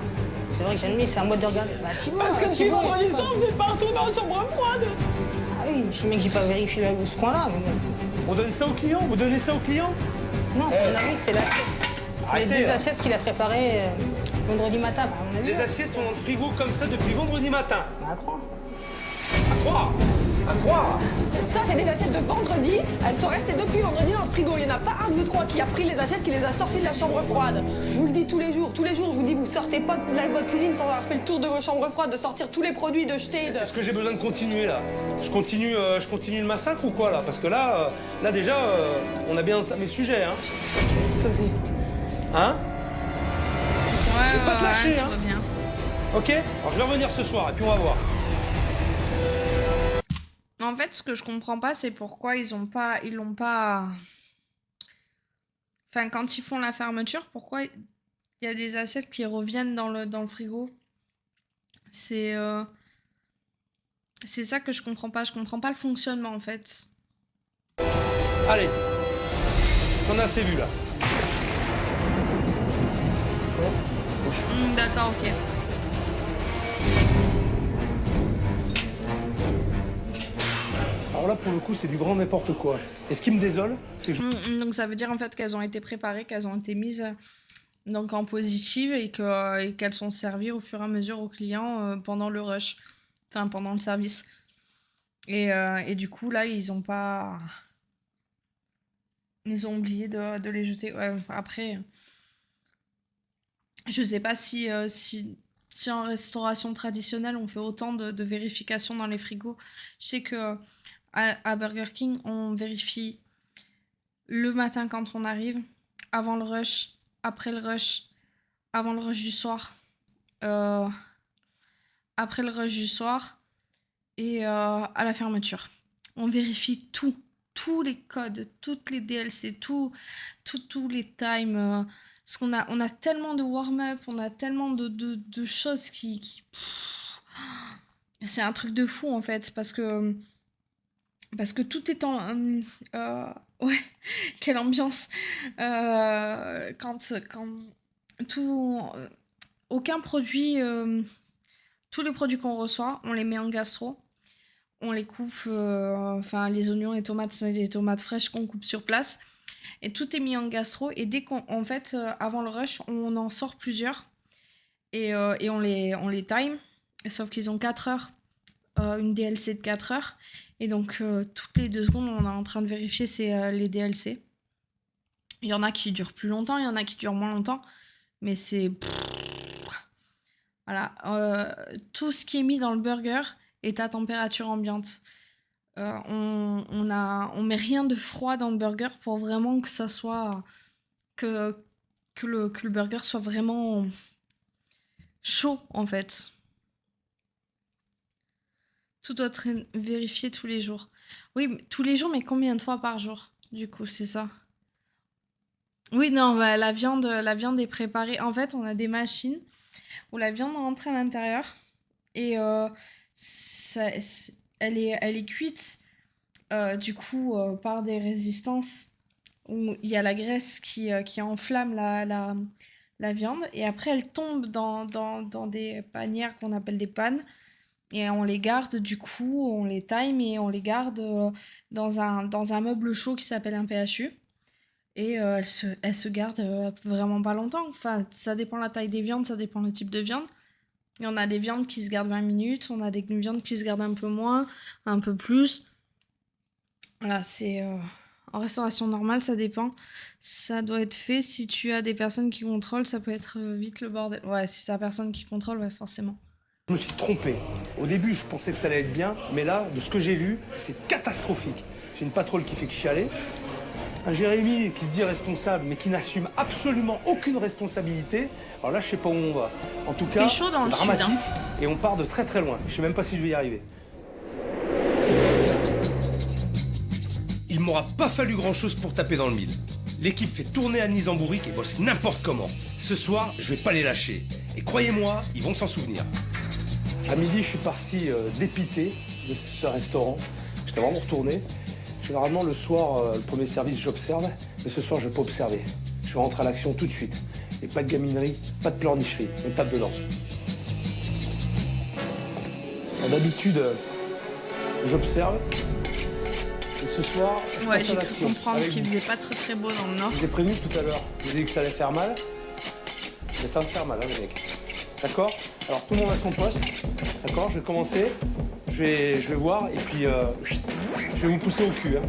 C'est vrai que j'ai admis, c'est un mode de regarder. Bah, Thibaut, Parce que depuis Thibaut, vendredi c'est soir, pas- vous êtes pas retourné dans la chambre froide. Ah oui, je sais bien que j'ai pas vérifié ce coin-là, mais bon. On donne ça aux clients? Vous donnez ça aux clients? Non, à mon avis, c'est l'assiette. C'est les Arrêtez, deux là. assiettes qu'il a préparées vendredi matin. Bah, à mon avis, Les là. assiettes sont dans le frigo comme ça depuis vendredi matin. Bah, à croire. À croire! À croire! Ça, c'est des assiettes de vendredi. Elles sont restées depuis vendredi dans le frigo. Il n'y en a pas un de vous trois qui a pris les assiettes, qui les a sorties de la chambre froide. Je vous le dis tous les jours. Tous les jours, je vous dis, vous sortez pas de votre cuisine sans avoir fait le tour de vos chambres froides, de sortir tous les produits, de jeter. Est-ce que j'ai besoin de continuer là? Je continue le massacre ou quoi là? Parce que là déjà, on a bien entamé le sujet, hein? Exploser. Hein? Ouais, Je vais pas te lâcher, tout hein. va bien. Ok? Alors je vais revenir ce soir et puis on va voir. En fait, ce que je comprends pas, c'est pourquoi ils l'ont pas. Enfin, quand ils font la fermeture, pourquoi il y a des assiettes qui reviennent dans le frigo? C'est ça que je comprends pas. Je comprends pas le fonctionnement en fait. Allez, on a assez vu là. D'accord, ok. Alors là pour le coup c'est du grand n'importe quoi. Et ce qui me désole, c'est que Donc ça veut dire en fait qu'elles ont été préparées, qu'elles ont été mises donc en positive et qu'elles sont servies au fur et à mesure aux clients pendant le rush, enfin pendant le service. Et du coup là ils ont oublié de les jeter. Ouais, après, je sais pas si en restauration traditionnelle on fait autant de vérifications dans les frigos. Je sais que à Burger King, on vérifie le matin quand on arrive, avant le rush, après le rush, avant le rush du soir, après le rush du soir et à la fermeture. On vérifie tout, tous les codes, toutes les DLC, tous les times. Parce qu'on a tellement de warm-up, on a tellement de choses qui... C'est un truc de fou en fait, parce que tout est en... ouais, quelle ambiance. Quand tout... aucun produit... tous les produits qu'on reçoit, on les met en gastro. On les coupe, enfin les oignons, les tomates fraîches qu'on coupe sur place. Et tout est mis en gastro. Et dès qu'en fait, avant le rush, on en sort plusieurs. Et on les time. Sauf qu'ils ont 4 heures. Une DLC de 4 heures. Et donc, toutes les 2 secondes, on est en train de vérifier les DLC. Il y en a qui durent plus longtemps, il y en a qui durent moins longtemps. Mais c'est... Voilà. Tout ce qui est mis dans le burger est à température ambiante. on met rien de froid dans le burger pour vraiment que ça soit... que le burger soit vraiment chaud, en fait. Tout doit être vérifié tous les jours. Oui, tous les jours, mais combien de fois par jour? Du coup, c'est ça. Oui, non, bah, la viande est préparée. En fait, on a des machines où la viande rentre à l'intérieur et elle est cuite du coup par des résistances où il y a la graisse qui enflamme la viande et après elle tombe dans des panières qu'on appelle des pannes et on les garde du coup, on les time et on les garde dans un meuble chaud qui s'appelle un PHU. Et elle se garde vraiment pas longtemps. Enfin, ça dépend la taille des viandes, ça dépend le type de viande. Et on a des viandes qui se gardent 20 minutes, on a des viandes qui se gardent un peu moins, un peu plus. Voilà, c'est... en restauration normale, ça dépend. Ça doit être fait. Si tu as des personnes qui contrôlent, ça peut être vite le bordel. Ouais, si t'as personne qui contrôle, ouais, forcément. Je me suis trompé. Au début, je pensais que ça allait être bien, mais là, de ce que j'ai vu, c'est catastrophique. J'ai une patronne qui fait que chialer. Un Jérémy qui se dit responsable, mais qui n'assume absolument aucune responsabilité. Alors là, je sais pas où on va. En tout cas, c'est dramatique et on part de très très loin. Je sais même pas si je vais y arriver. Il m'aura pas fallu grand-chose pour taper dans le mille. L'équipe fait tourner Anne Zambouric et bosse n'importe comment. Ce soir, je vais pas les lâcher. Et croyez-moi, ils vont s'en souvenir. À midi, je suis parti dépité de ce restaurant. J'étais vraiment retourné. Généralement, le soir, le premier service, j'observe. Mais ce soir, je vais pas observer. Je vais rentrer à l'action tout de suite. Et pas de gaminerie, pas de pleurnicherie. On tape dedans. D'habitude, j'observe. Et ce soir, je passe à l'action. Ouais, j'ai cru comprendre qu'il faisait pas très très beau dans le nord. Je vous ai prévenu tout à l'heure. Je vous ai dit que ça allait faire mal. Mais ça va me faire mal, hein, les mecs. D'accord? Alors, tout le monde à son poste. D'accord? Je vais commencer. Je vais voir et puis je vais vous pousser au cul. Hein.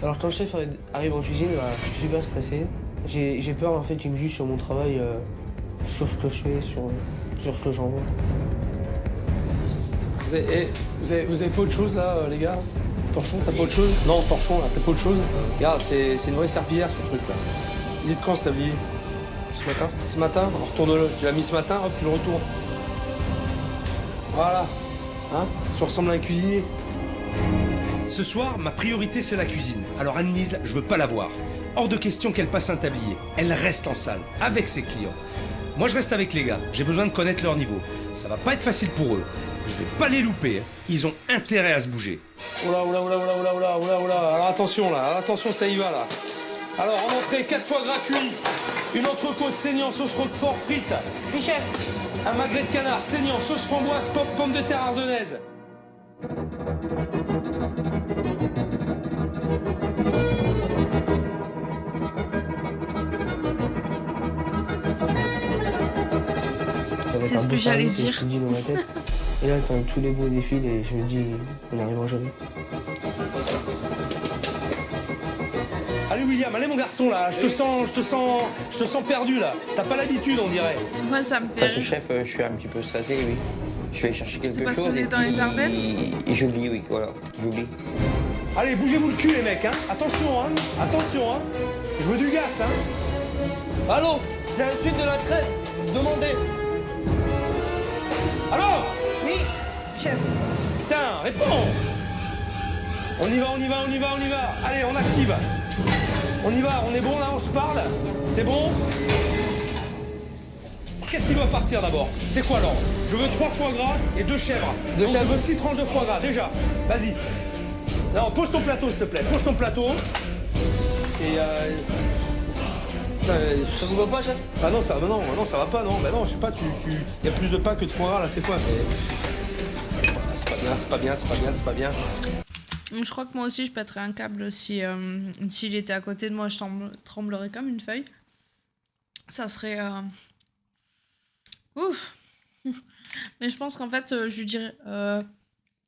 Alors quand le chef arrive en cuisine, bah, je suis super stressé. J'ai peur en fait qu'il me juge sur mon travail, sur ce que je fais, sur ce que j'envoie. Vous avez pas autre chose là, les gars? Torchon, t'as pas autre chose? Non, torchon là, t'as pas autre chose? Regarde, c'est une vraie serpillière ce truc là. Dites quand cet tablier? Ce matin? Ce matin? Alors retourne-le. Tu l'as mis ce matin, hop, tu le retournes. Voilà. Hein? Tu ressembles à un cuisinier. Ce soir, ma priorité c'est la cuisine. Alors Anne-Lise, je veux pas la voir. Hors de question qu'elle passe un tablier. Elle reste en salle, avec ses clients. Moi je reste avec les gars, j'ai besoin de connaître leur niveau. Ça va pas être facile pour eux. Je vais pas les louper, hein. Ils ont intérêt à se bouger. Oula. Alors attention là, attention, ça y va là. Alors en entrée, 4 foie gras cuits, une entrecôte saignant, sauce roquefort frite. Oui, chef. Un magret de canard saignant, sauce framboise, pomme de terre ardennaise. C'est ce que j'allais dire. Je me dis dans ma tête. Et là, quand tous les mots défilent et je me dis, on n'arrivera jamais. Allez William, allez mon garçon là, je te sens perdu là. T'as pas l'habitude on dirait. Moi ça me fait Parce que rire. chef, je suis un petit peu stressé, oui. Je vais chercher quelque parce chose qu'on est dans les Ardennes et j'oublie, oui, voilà, j'oublie. Allez, bougez-vous le cul les mecs, hein. Attention, hein. Je veux du gaz, hein. Allô, c'est la suite de la traite. Demandez. Alors? Oui, chef. Putain, réponds. On y va. Allez, on active. On y va, on est bon là, on se parle. C'est bon? Qu'est-ce qui doit partir d'abord? C'est quoi l'ordre? Je veux 3 foie gras et 2 chèvres. Donc je veux 6 tranches de foie gras, déjà. Vas-y. Non, pose ton plateau, s'il te plaît. Pose ton plateau. Et Ça vous va pas, chef? Ah non, ça va pas, non. Bah non, je sais pas, y a plus de pain que de foie gras là, c'est quoi? C'est pas bien. Je crois que moi aussi je pèterais un câble si s'il était à côté de moi, je tremblerais comme une feuille. Ça serait ouf. Mais je pense qu'en fait je lui dirais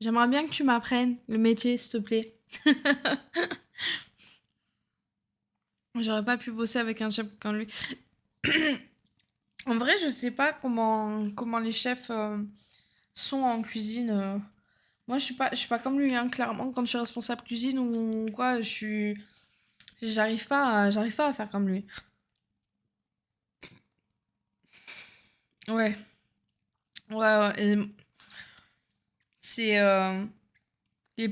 j'aimerais bien que tu m'apprennes le métier s'il te plaît. J'aurais pas pu bosser avec un chef comme lui. En vrai, je sais pas comment les chefs sont en cuisine. Moi, je suis pas comme lui, hein, clairement. Quand je suis responsable cuisine ou quoi, j'arrive pas à faire comme lui. Ouais. Ouais. Et c'est... il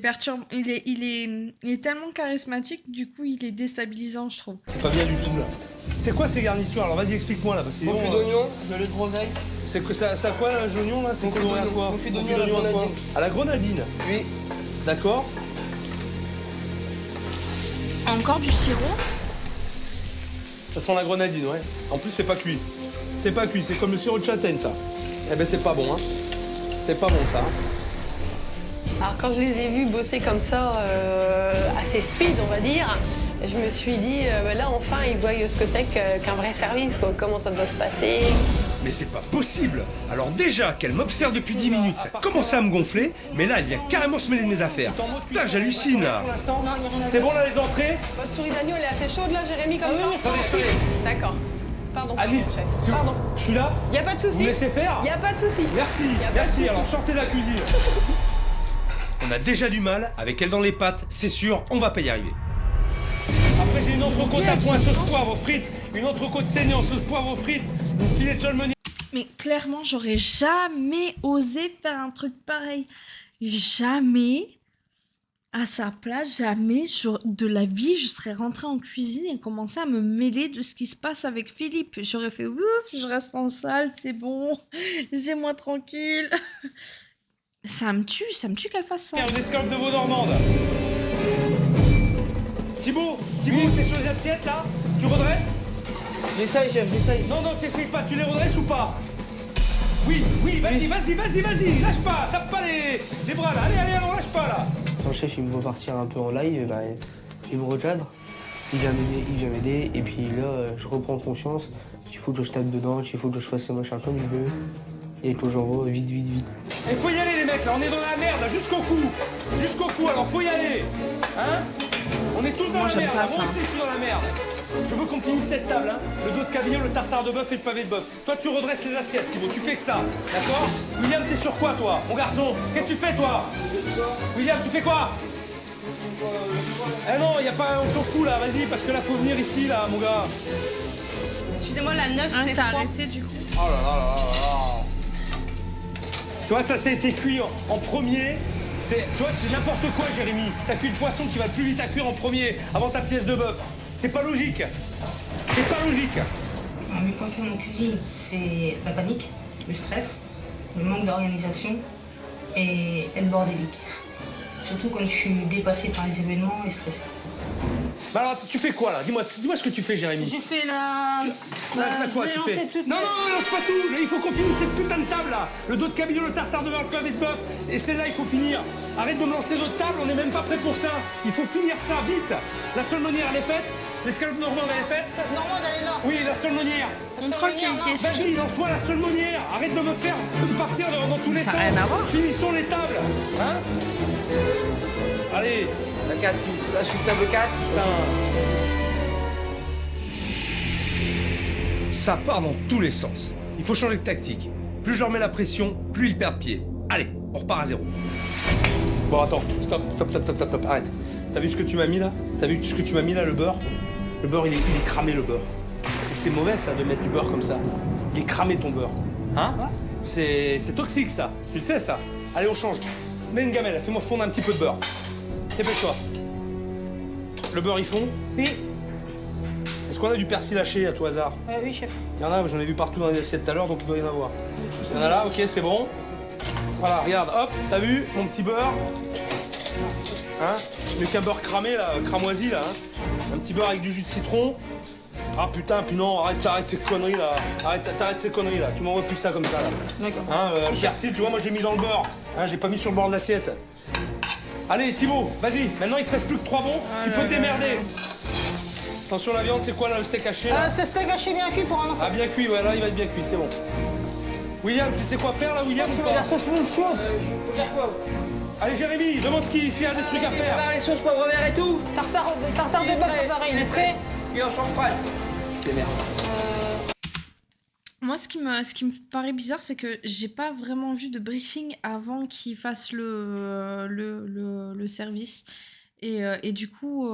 est tellement charismatique, du coup, il est déstabilisant, je trouve. C'est pas bien du tout là. C'est quoi ces garnitures? Alors vas-y, explique-moi là. Parce que Confit d'oignon, violet de groseille. C'est que ça a quoi là, l'oignon là? C'est coloré à quoi? Confit d'oignon à la grenadine. À la grenadine? Oui. D'accord. Encore du sirop? Ça sent la grenadine, ouais. En plus, c'est pas cuit. C'est pas cuit, c'est comme le sirop de châtaigne ça. Eh ben c'est pas bon, hein. C'est pas bon ça. Alors quand je les ai vus bosser comme ça, assez speed on va dire, je me suis dit, là enfin ils voient ce que c'est qu'un vrai service, quoi, comment ça doit se passer. Mais c'est pas possible. Alors déjà qu'elle m'observe depuis 10 minutes, ça commence à me gonfler, mais là elle vient carrément se mêler de mes affaires. Putain, j'hallucine là. C'est bon là les entrées? Votre souris d'agneau elle est assez chaude là, Jérémy, comme ça? Attendez. D'accord. Pardon. Alice, pardon. Je suis là? Y a pas de souci. Vous me laissez faire? Y a pas de souci. Merci, Y a pas de merci. souci. Alors sortez de la cuisine. On a déjà du mal, avec elle dans les pattes, c'est sûr, on va pas y arriver. Après j'ai une entrecôte à point sauce poivre frites, une entrecôte saignée en sauce poivre frites, une filet de solmonier. Mais clairement, j'aurais jamais osé faire un truc pareil. Jamais, à sa place, jamais de la vie, je serais rentrée en cuisine et commencé à me mêler de ce qui se passe avec Philippe. J'aurais fait, ouf, je reste en salle, c'est bon, laissez-moi tranquille. Ça me tue qu'elle fasse ça. Une escalope de veau normande. Thibaut, t'es sur les assiettes là? Tu redresses? J'essaye, chef, j'essaye. Non, t'essayes pas, tu les redresses ou pas? Oui, vas-y, lâche pas, tape pas les bras là, allez, alors lâche pas là. Quand le chef il me voit partir un peu en live, bah, il me recadre, il vient m'aider, et puis là, je reprends conscience qu'il faut que je tape dedans, qu'il faut que je fasse ce machin comme il veut, et que j'envoie vite. Il faut y aller les mecs, là, on est dans la merde, là, jusqu'au cou, alors faut y aller, hein? On est tous dans la merde, là. Moi aussi je suis dans la merde. Je veux qu'on finisse cette table, hein. Le dos de cabillaud, le tartare de bœuf et le pavé de bœuf. Toi tu redresses les assiettes, Thibaut, tu fais que ça, d'accord? William, t'es sur quoi toi, mon garçon? Qu'est-ce que tu fais toi? William, tu fais quoi? Eh non, y a pas, on s'en fout là, vas-y, parce que là faut venir ici là, mon gars. Excusez-moi, la 9, c'est t'as froid. arrêté du coup. Oh là là. Tu vois, ça a été cuit en premier. Tu vois, c'est n'importe quoi, Jérémy. T'as cuit le poisson qui va plus vite à cuire en premier, avant ta pièce de bœuf. C'est pas logique. Mes points faibles en cuisine, c'est la panique, le stress, le manque d'organisation et être bordélique. Surtout quand je suis dépassée par les événements et stressée. Bah alors, tu fais quoi là? Dis-moi ce que tu fais, Jérémy. J'ai fait la... Quoi tu fais? Non, lance pas tout. Il faut qu'on finisse cette putain de table là. Le dos de cabillaud, le tartare de bœuf, le pavé de bœuf. Et celle-là, il faut finir. Arrête de me lancer d'autres tables, on n'est même pas prêt pour ça. Il faut finir ça vite. La solmonière, elle est faite. L'escalope normande, elle est faite. Normande, elle est là. Oui, la solmonière. Contrôle qualité. Vas-y, lance-moi la solmonière. Arrête de me faire partir dans tous les sens. Ça n'a rien à voir. Finissons les tables. Hein? Allez. La 4, là je suis table 4. Ça part dans tous les sens. Il faut changer de tactique. Plus je leur mets la pression, plus ils perdent pied. Allez, on repart à zéro. Bon, attends, stop, arrête. T'as vu ce que tu m'as mis là? Le beurre? Le beurre, il est cramé, le beurre. C'est que c'est mauvais, ça, de mettre du beurre comme ça. Il est cramé, ton beurre. Hein? C'est toxique, ça. Tu le sais, ça. Allez, on change. Mets une gamelle, fais-moi fondre un petit peu de beurre. Dépêche-toi. Le beurre, il fond? Oui. Est-ce qu'on a du persil haché, à tout hasard? Oui, chef. Il y en a, j'en ai vu partout dans les assiettes tout à l'heure, donc il doit y en avoir. Il y en a là, ok, c'est bon. Voilà, regarde, hop, t'as vu, mon petit beurre? Hein? Mieux qu'un beurre cramé, là, cramoisi, là. Hein? Un petit beurre avec du jus de citron. Ah putain, puis non, arrête ces conneries, là. T'arrêtes ces conneries, là. Tu m'envoies plus ça comme ça, là. D'accord. Hein, le persil, tu vois, moi, je l'ai mis dans le beurre. Hein, j'ai pas mis sur le bord de l'assiette. Allez, Thibaut, vas-y. Maintenant, il te reste plus que 3 bons. Tu peux te démerder. Attention, la viande, c'est quoi, là, le steak haché, là? C'est steak haché bien cuit pour un enfant. Ah, bien cuit, ouais, là, il va être bien cuit, c'est bon. William, tu sais quoi faire, là, William, ou pas? La sauce mouche chaude. Allez, Jérémy, demande s'il y a des trucs à faire. Les sauces poivre vert et tout. Tartare de bœuf, pareil, il est prêt. Et en champagne. C'est merde. Moi, ce qui me paraît bizarre, c'est que j'ai pas vraiment vu de briefing avant qu'il fasse le service. Et du coup,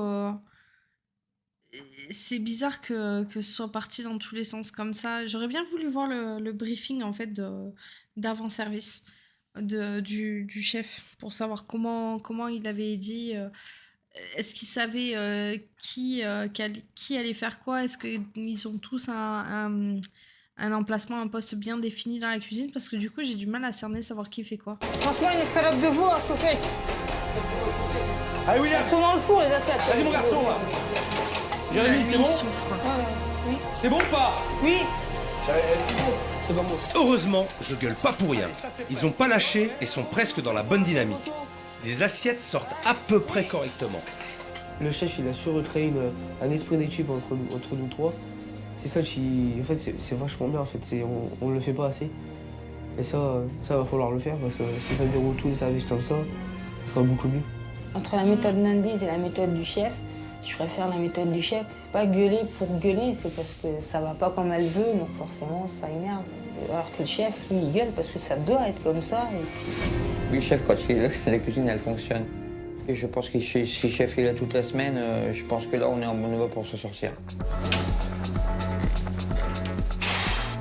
c'est bizarre que ce soit parti dans tous les sens comme ça. J'aurais bien voulu voir le briefing en fait d'avant-service du chef pour savoir comment il avait dit. Est-ce qu'ils savaient qui allait faire quoi? Est-ce qu'ils ont tous un emplacement, un poste bien défini dans la cuisine? Parce que du coup, j'ai du mal à cerner, savoir qui fait quoi. Franchement, une escalope de veau à chauffer. Allez, William! Elles sont dans le four, les assiettes. Vas-y, mon garçon, là. Jérémy, c'est bon? Oui. C'est bon ou pas? Oui. C'est bon. Heureusement, je gueule pas pour rien. Ils ont pas lâché et sont presque dans la bonne dynamique. Les assiettes sortent à peu près correctement. Le chef, il a su recréer un esprit d'équipe entre nous trois. C'est ça qui... En fait, c'est vachement bien, en fait. On le fait pas assez. Et ça va falloir le faire, parce que si ça se déroule tous les services comme ça sera beaucoup mieux. Entre la méthode Nandiz et la méthode du chef, je préfère la méthode du chef. C'est pas gueuler pour gueuler, c'est parce que ça va pas comme elle veut, donc forcément ça énerve. Alors que le chef, lui, il gueule parce que ça doit être comme ça. Et puis... Oui, le chef, quand la cuisine, elle fonctionne. Et je pense que si le chef est là toute la semaine, je pense que là, on est en bonne voie pour se sortir.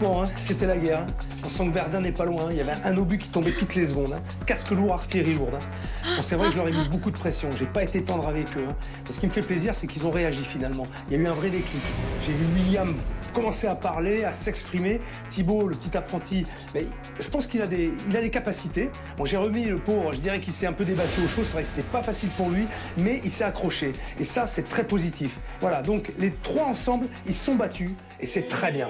Bon, hein, c'était la guerre. Hein. On sent que Verdun n'est pas loin. Il y avait un obus qui tombait toutes les secondes. Hein. Casque lourd, artillerie lourde. Hein. Bon, c'est vrai que je leur ai mis beaucoup de pression. J'ai pas été tendre avec eux. Hein. Mais ce qui me fait plaisir, c'est qu'ils ont réagi finalement. Il y a eu un vrai déclic. J'ai vu William commencer à parler, à s'exprimer. Thibaut, le petit apprenti, mais je pense qu'il a des capacités. Bon, j'ai remis le pauvre, je dirais qu'il s'est un peu débattu au chaud. C'est vrai que c'était pas facile pour lui, mais il s'est accroché. Et ça, c'est très positif. Voilà, donc les trois ensemble, ils se sont battus et c'est très bien.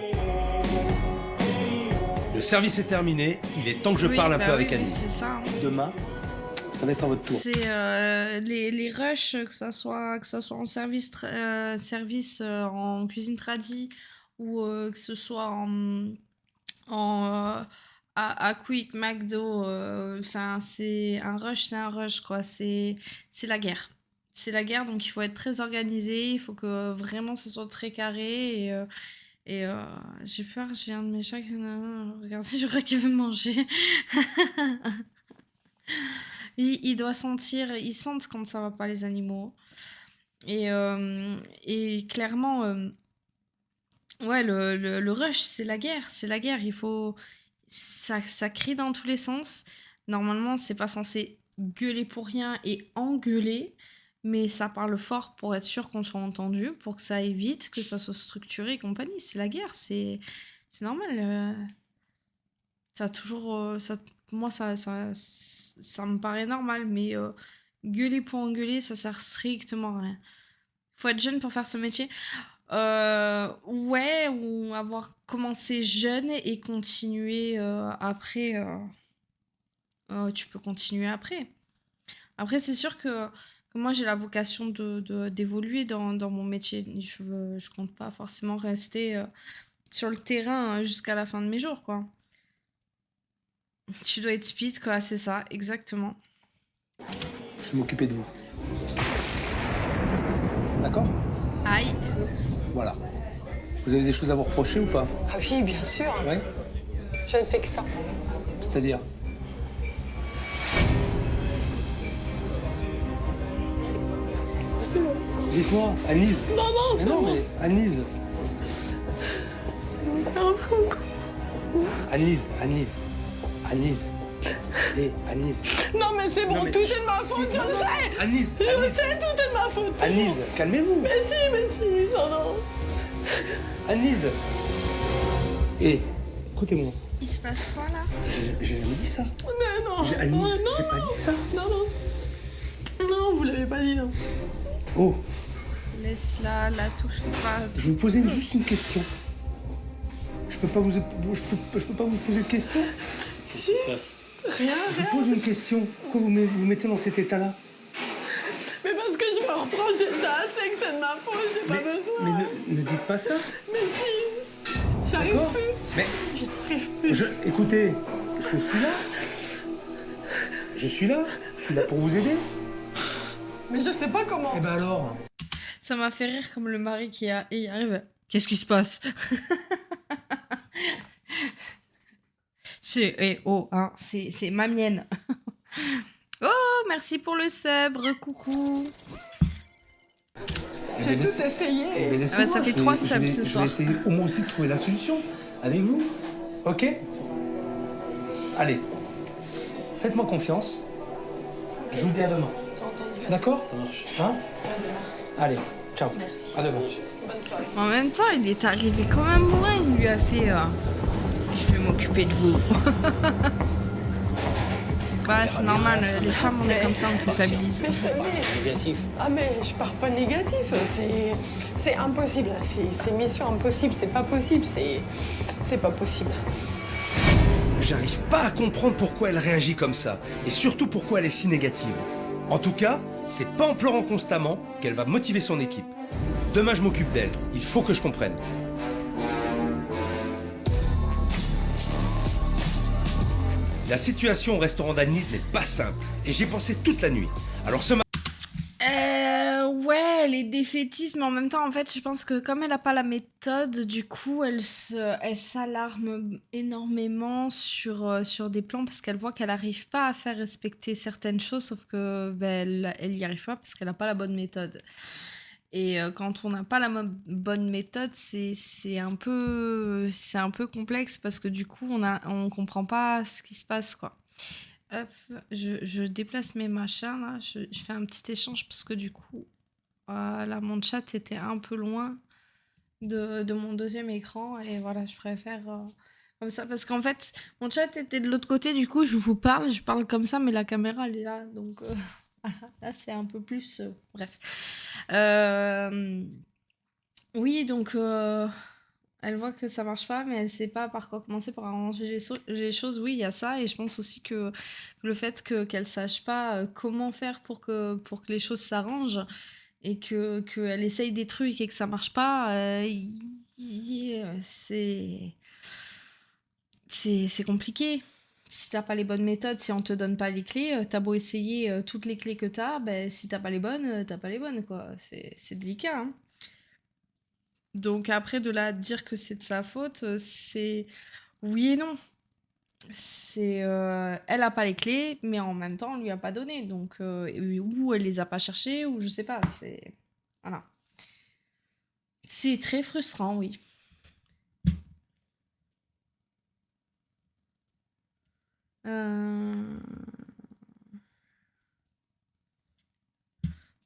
Le service est terminé, il est temps que je parle un peu avec Annie. C'est ça. Hein. Demain, ça va être à votre tour. C'est les rushs, que ça soit en service en cuisine tradi ou que ce soit à Quick, McDo, enfin c'est un rush quoi. C'est la guerre. C'est la guerre, donc il faut être très organisé, il faut que vraiment ça soit très carré et j'ai peur, j'ai un de mes chats qui... Regardez, je crois qu'il veut manger. Il doit sentir, ils sentent quand ça va pas les animaux. Et clairement, ouais, le rush, c'est la guerre. C'est la guerre, il faut... Ça crie dans tous les sens. Normalement, c'est pas censé gueuler pour rien et engueuler. Mais ça parle fort pour être sûr qu'on soit entendu, pour que ça aille vite, que ça soit structuré et compagnie. C'est la guerre, c'est normal. Ça a toujours... moi, ça me paraît normal, mais gueuler pour engueuler, ça sert strictement à rien. Faut être jeune pour faire ce métier. Ouais, ou avoir commencé jeune et continuer après. Tu peux continuer après. Après, c'est sûr que moi, j'ai la vocation d'évoluer dans mon métier. Je compte pas forcément rester sur le terrain jusqu'à la fin de mes jours, quoi. Tu dois être speed, quoi, c'est ça, exactement. Je vais m'occuper de vous. D'accord? Aïe. Voilà. Vous avez des choses à vous reprocher ou pas? Ah oui, bien sûr. Ouais? Je ne fais que ça. C'est-à-dire? C'est bon. Dites-moi, Annelise. Non, c'est bon. Mais Annelise. T'es un fou, quoi. Annelise. Hé, Annelise. Non, mais c'est bon, tout est de ma faute, je le sais. Annelise. Je le sais, tout est de ma faute. Annelise, calmez-vous. Mais si, non. Annelise. Hé, écoutez-moi. Il se passe quoi, là? J'ai jamais dit ça. Mais non. Annelise, non, j'ai pas dit ça. Non, vous l'avez pas dit, non. Oh. Laisse-la, la touche pas. Je vais vous poser juste une question. Je peux pas vous poser de question? Qu'est-ce qui se passe? Rien. Je vous pose une question. Pourquoi vous mettez dans cet état-là? Mais parce que je me reproche déjà assez que c'est de ma faute, j'ai pas besoin. Mais ne dites pas ça. Mais si. J'arrive plus. Mais J'arrive plus. Écoutez, je suis là pour vous aider. Mais je sais pas comment. Eh ben alors. Ça m'a fait rire comme le mari qui y arrive. Qu'est-ce qui se passe? hein, c'est ma mienne. Oh, merci pour le sub, coucou. J'ai tout essayé. Eh ben, Ah bah, ça fait 3 subs ce soir. Je vais essayer au moins aussi de trouver la solution avec vous. Ok? Allez, faites-moi confiance. Je vous dis à demain. D'accord? Ça marche. Hein? Allez, ciao. Merci. À demain. Bonne soirée. En même temps, il est arrivé quand même loin, il lui a fait je vais m'occuper de vous. Bah, c'est normal, les femmes, on est comme ça, on culpabilise. Mais je te dis. Négatif. Ah mais je pars pas négatif, c'est impossible, c'est mission impossible, c'est pas possible, c'est pas possible. J'arrive pas à comprendre pourquoi elle réagit comme ça, et surtout pourquoi elle est si négative. En tout cas, c'est pas en pleurant constamment qu'elle va motiver son équipe. Demain, je m'occupe d'elle, il faut que je comprenne. La situation au restaurant d'Annelise n'est pas simple, et j'y ai pensé toute la nuit. Alors ce matin... Ouais, elle est défaitiste, mais en même temps, en fait, je pense que comme elle a pas la méthode, du coup, elle s'alarme énormément sur des plans parce qu'elle voit qu'elle n'arrive pas à faire respecter certaines choses, sauf que elle y arrive pas parce qu'elle n'a pas la bonne méthode. Et quand on n'a pas la bonne méthode, c'est un peu complexe parce que du coup, on comprend pas ce qui se passe, quoi. Hop, je déplace mes machins, là. Je fais un petit échange parce que du coup, là, mon chat était un peu loin de mon deuxième écran. Et voilà, je préfère comme ça. Parce qu'en fait, mon chat était de l'autre côté. Du coup, je parle comme ça, mais la caméra, elle est là. Donc, là, c'est un peu plus... bref. Oui, donc... elle voit que ça marche pas, mais elle sait pas par quoi commencer pour arranger les choses. Oui, il y a ça, et je pense aussi que le fait qu'elle sache pas comment faire pour que les choses s'arrangent et qu'elle essaye des trucs et que ça marche pas, c'est compliqué. Si t'as pas les bonnes méthodes, si on te donne pas les clés, t'as beau essayer toutes les clés que t'as, si t'as pas les bonnes, t'as pas les bonnes, quoi. C'est délicat, hein. Donc après, de là à dire que c'est de sa faute, c'est oui et non. Elle a pas les clés, mais en même temps, on lui a pas donné. Donc, ou elle les a pas cherchées, ou je sais pas. Voilà. C'est très frustrant, oui.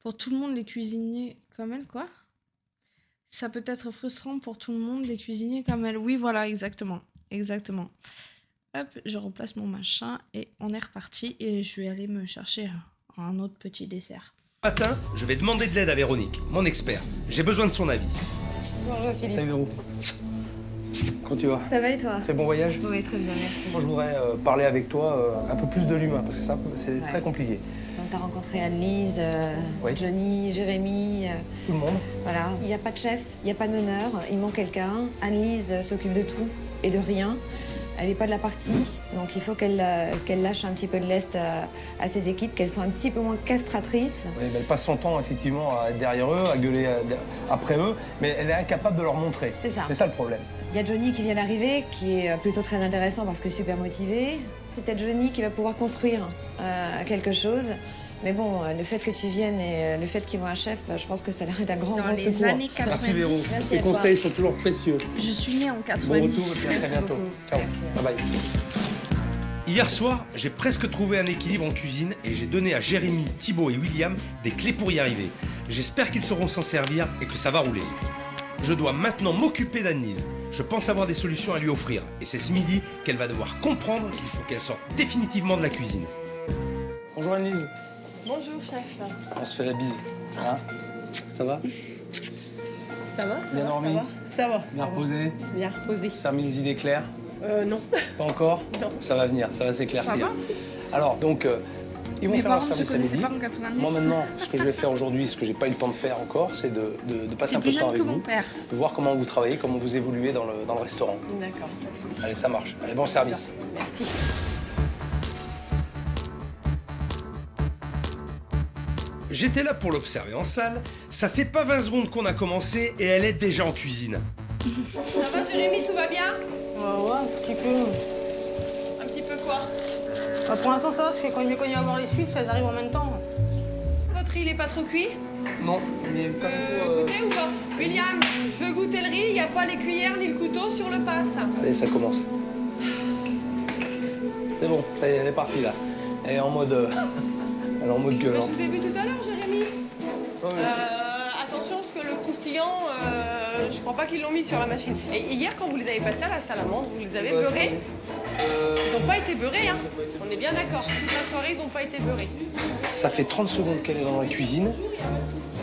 Pour tout le monde, les cuisiniers comme elle, quoi? Ça peut être frustrant pour tout le monde, les cuisiniers comme elle. Oui, voilà, exactement. Exactement. Hop, je replace mon machin et on est reparti. Et je vais aller me chercher un autre petit dessert. Ce matin, je vais demander de l'aide à Véronique, mon expert. J'ai besoin de son avis. Bonjour Philippe. Salut Véro. Comment tu vas? Ça va et toi? Très bon voyage? Oui, très bien, merci. Moi, je voudrais parler avec toi un peu plus de l'humain, parce que c'est très compliqué. Donc tu as rencontré Annelise, Oui. Johnny, Jérémy. Tout le monde. Voilà. Il n'y a pas de chef, il n'y a pas de meneur, il manque quelqu'un. Annelise s'occupe de tout et de rien. Elle n'est pas de la partie, donc il faut qu'elle lâche un petit peu de lest à ses équipes, qu'elles soient un petit peu moins castratrices. Oui, elle passe son temps effectivement à être derrière eux, à gueuler après eux, mais elle est incapable de leur montrer. C'est ça. C'est ça le problème. Il y a Johnny qui vient d'arriver, qui est plutôt très intéressant parce que super motivé. C'est peut-être Johnny qui va pouvoir construire quelque chose. Mais bon, le fait que tu viennes et le fait qu'ils voient un chef, je pense que ça leur est d'un grand secours. Dans les années 90. Merci Véro. Merci Tes à toi. conseils sont toujours précieux. Je suis née en 90. Bon retour et à très bientôt. Ciao. Bye bye. Hier soir, j'ai presque trouvé un équilibre en cuisine et j'ai donné à Jérémy, Thibaut et William des clés pour y arriver. J'espère qu'ils sauront s'en servir et que ça va rouler. Je dois maintenant m'occuper d'Annelise. Je pense avoir des solutions à lui offrir et c'est ce midi qu'elle va devoir comprendre qu'il faut qu'elle sorte définitivement de la cuisine. Bonjour Annelise. Bonjour chef. On se fait la bise. Hein? Ça va? Ça va? Bien dormi? Ça va. Bien reposé? Bien reposé. Ça a mis les idées claires? Non. Pas encore? Non. Ça va venir, ça va s'éclaircir. Ça va? Alors, donc, ils vont Mes faire leur parents se service à connaissaient midi. pas en 90. Moi, maintenant, ce que je vais faire aujourd'hui, ce que j'ai pas eu le temps de faire encore, c'est de passer T'es un peu de plus temps jeune avec que mon vous, père. de voir comment vous travaillez, comment vous évoluez dans le restaurant. D'accord, pas de soucis. Allez, ça marche. Allez, bon service. Merci. J'étais là pour l'observer en salle, ça fait pas 20 secondes qu'on a commencé et elle est déjà en cuisine. Ça va Jérémy, tout va bien? Ouais, un petit peu. Un petit peu quoi? Bah, pour l'instant, ça va, parce que quand il va y avoir les suites, elles arrivent en même temps. Votre riz, il est pas trop cuit? Non, mais comme vous... Goûter ou pas? William, je veux goûter le riz, il n'y a pas les cuillères ni le couteau sur le pass. Ça y est, ça commence. C'est bon, ça y est, elle est partie là. Elle est en mode... elle est en mode gueule. Je vous ai vu tout à l'heure, Jérémy. Attention, parce que le croustillant, je crois pas qu'ils l'ont mis sur la machine. Et hier, quand vous les avez passés à la salamandre, vous les avez beurrés? Ils n'ont pas été beurrés, hein. On est bien d'accord. Toute la soirée, ils n'ont pas été beurrés. Ça fait 30 secondes qu'elle est dans la cuisine.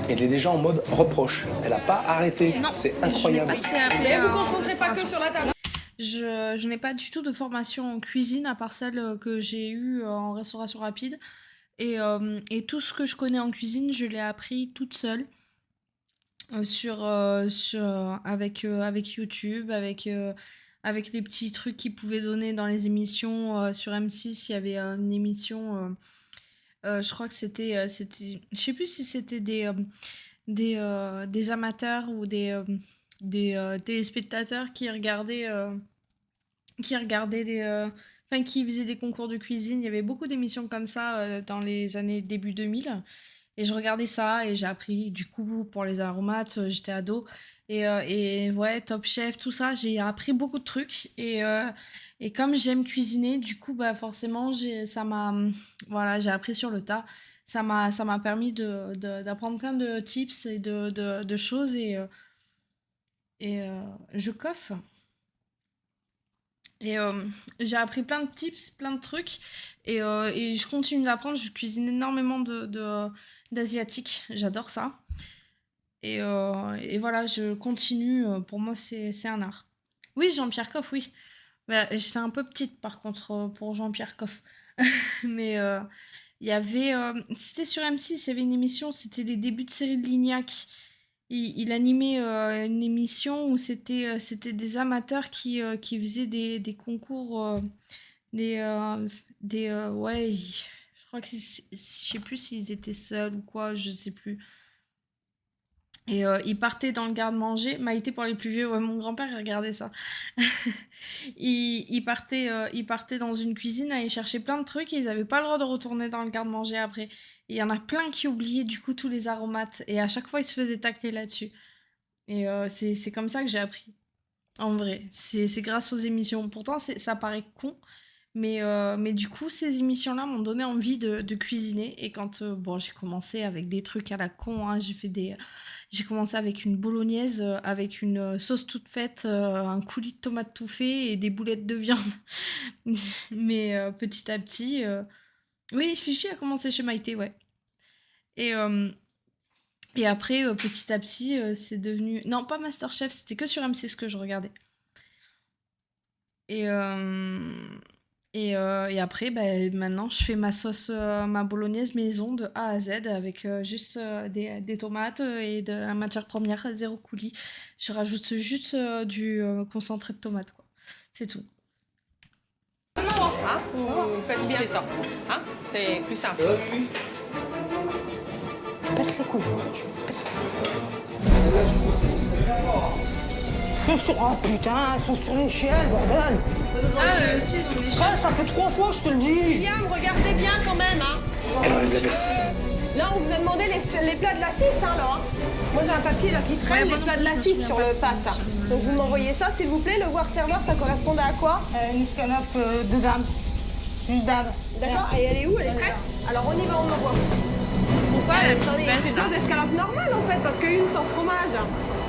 Elle est déjà en mode reproche. Elle a pas arrêté. Non, c'est incroyable. Mais vous ne concentrez pas que sur la table. Je n'ai pas du tout de formation en cuisine à part celle que j'ai eue en restauration rapide. Et tout ce que je connais en cuisine, je l'ai appris toute seule. Avec YouTube, avec les petits trucs qu'ils pouvaient donner dans les émissions. Sur M6, il y avait une émission, je crois que c'était, je sais plus si c'était des amateurs ou des téléspectateurs qui regardaient qui faisaient des concours de cuisine. Il y avait beaucoup d'émissions comme ça dans les années début 2000. Et je regardais ça et j'ai appris du coup pour les aromates, j'étais ado. Et ouais, Top Chef, tout ça, j'ai appris beaucoup de trucs. Et comme j'aime cuisiner, du coup, bah forcément, j'ai appris sur le tas. Ça m'a permis d'apprendre plein de tips et de choses. Et je coffe. Et j'ai appris plein de tips, plein de trucs. Et je continue d'apprendre. Je cuisine énormément d'asiatique. J'adore ça. Et voilà, je continue. Pour moi, c'est un art. Oui, Jean-Pierre Coff, oui. Bah, j'étais un peu petite, par contre, pour Jean-Pierre Coff. Mais il y avait... c'était sur M6, il y avait une émission, c'était les débuts de Cyril Lignac. Il animait une émission où c'était des amateurs qui faisaient des concours, ouais, je crois que je sais plus s'ils étaient seuls ou quoi, je sais plus. Et ils partaient dans le garde-manger. Maïté pour les plus vieux, ouais, mon grand-père il regardait ça. Ils partaient dans une cuisine, aller chercher plein de trucs et ils n'avaient pas le droit de retourner dans le garde-manger après. Et il y en a plein qui oubliaient du coup tous les aromates. Et à chaque fois, ils se faisaient tacler là-dessus. Et c'est comme ça que j'ai appris. En vrai, c'est grâce aux émissions. Pourtant, ça paraît con. Mais du coup, ces émissions-là m'ont donné envie de cuisiner. Et quand j'ai commencé avec des trucs à la con, hein, j'ai commencé avec une bolognaise, avec une sauce toute faite, un coulis de tomates tout fait et des boulettes de viande. Mais petit à petit... Oui, Fifi a commencé chez Maïté, ouais. Et après, petit à petit, c'est devenu... Non, pas Masterchef, c'était que sur M6 que je regardais. Et après, maintenant, je fais ma sauce, ma bolognaise maison de A à Z avec juste des tomates et de la matière première, 0 coulis. Je rajoute juste du concentré de tomate, quoi. C'est tout. Hein, vous faites bien ça. Hein, c'est plus simple. Pète les couilles. Oh putain, ils sont sur l'échelle, bordel. Ah, aussi, ils ont l'échelle. Ça fait 3 fois, je te le dis. William, regardez bien quand même, hein. Elle enlève la veste. Là, on vous a demandé les plats de la 6, hein, là. Hein. Moi, j'ai un papier là qui traîne, les plats de la 6 sur le pass. Hein. Donc, vous m'envoyez ça, s'il vous plaît. Le voir serveur, ça correspondait à quoi? Une escalope de dinde. Juste dinde. D'accord, et elle est où? Elle est prête? Alors, on y va, on l'envoie. Pourquoi? Attendez, c'est 2 escalopes normales, en fait, parce qu'une sans fromage.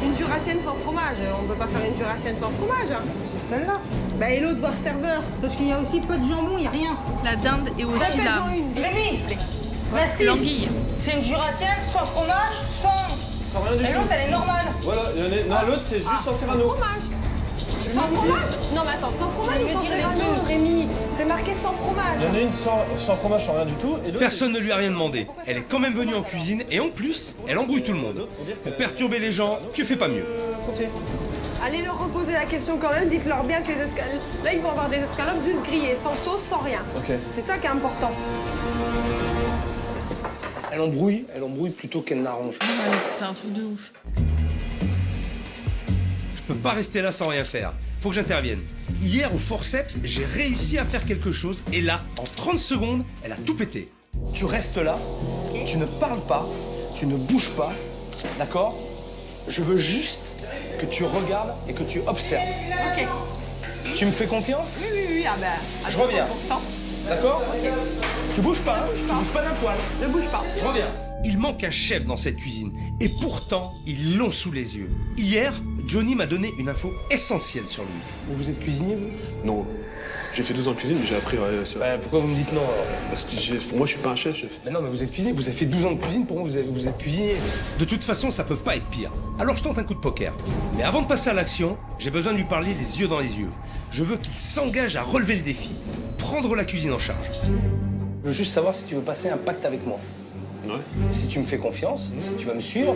Une jurassienne sans fromage. On peut pas faire une jurassienne sans fromage. C'est celle-là. Bah, et l'autre voir serveur? Parce qu'il y a aussi pas de jambon, il y a rien. La dinde et aussi la... Rémi, la 6, l'anguille. c'est une jurassienne sans fromage, Sans rien du Et tout. l'autre, elle est normale. Voilà, non, l'autre c'est juste sans serrano. Sans fromage. Sans fromage? Non, mais attends, sans fromage ou sans serrano, Rémi? C'est marqué sans fromage. Il y en a une sans fromage, sans rien du tout. Et l'autre, Personne ne lui a rien demandé. Elle est quand même venue en cuisine et en plus, elle embrouille tout le monde. Pour perturber les gens, tu fais pas mieux. Allez leur reposer la question quand même, dites-leur bien que les escalopes... Là, ils vont avoir des escalopes juste grillées, sans sauce, sans rien. Ok. C'est ça qui est important. Elle embrouille plutôt qu'elle n'arrange. Ouais, c'était un truc de ouf. Je peux pas rester là sans rien faire. faut que j'intervienne. Hier, au forceps, j'ai réussi à faire quelque chose et là, en 30 secondes, elle a tout pété. Tu restes là, tu ne parles pas, tu ne bouges pas, d'accord? Je veux juste que tu regardes et que tu observes. Ok. Tu me fais confiance? Oui, ah ben, à Je reviens. 100%. D'accord? Tu bouges pas, hein? Tu bouges pas d'un poil. Ne bouge pas. Je reviens. Il manque un chef dans cette cuisine et pourtant, ils l'ont sous les yeux. Hier, Johnny m'a donné une info essentielle sur lui. Vous êtes cuisinier, vous? Non. J'ai fait 12 ans de cuisine, mais j'ai appris sur... Pourquoi vous me dites non alors? Parce que pour moi, je suis pas un chef, chef. Mais non, mais vous êtes cuisinier, vous avez fait 12 ans de cuisine, pour moi, vous êtes cuisinier. De toute façon, ça peut pas être pire. Alors je tente un coup de poker. Mais avant de passer à l'action, j'ai besoin de lui parler les yeux dans les yeux. Je veux qu'il s'engage à relever le défi, prendre la cuisine en charge. Je veux juste savoir si tu veux passer un pacte avec moi. Ouais. Si tu me fais confiance, si tu vas me suivre,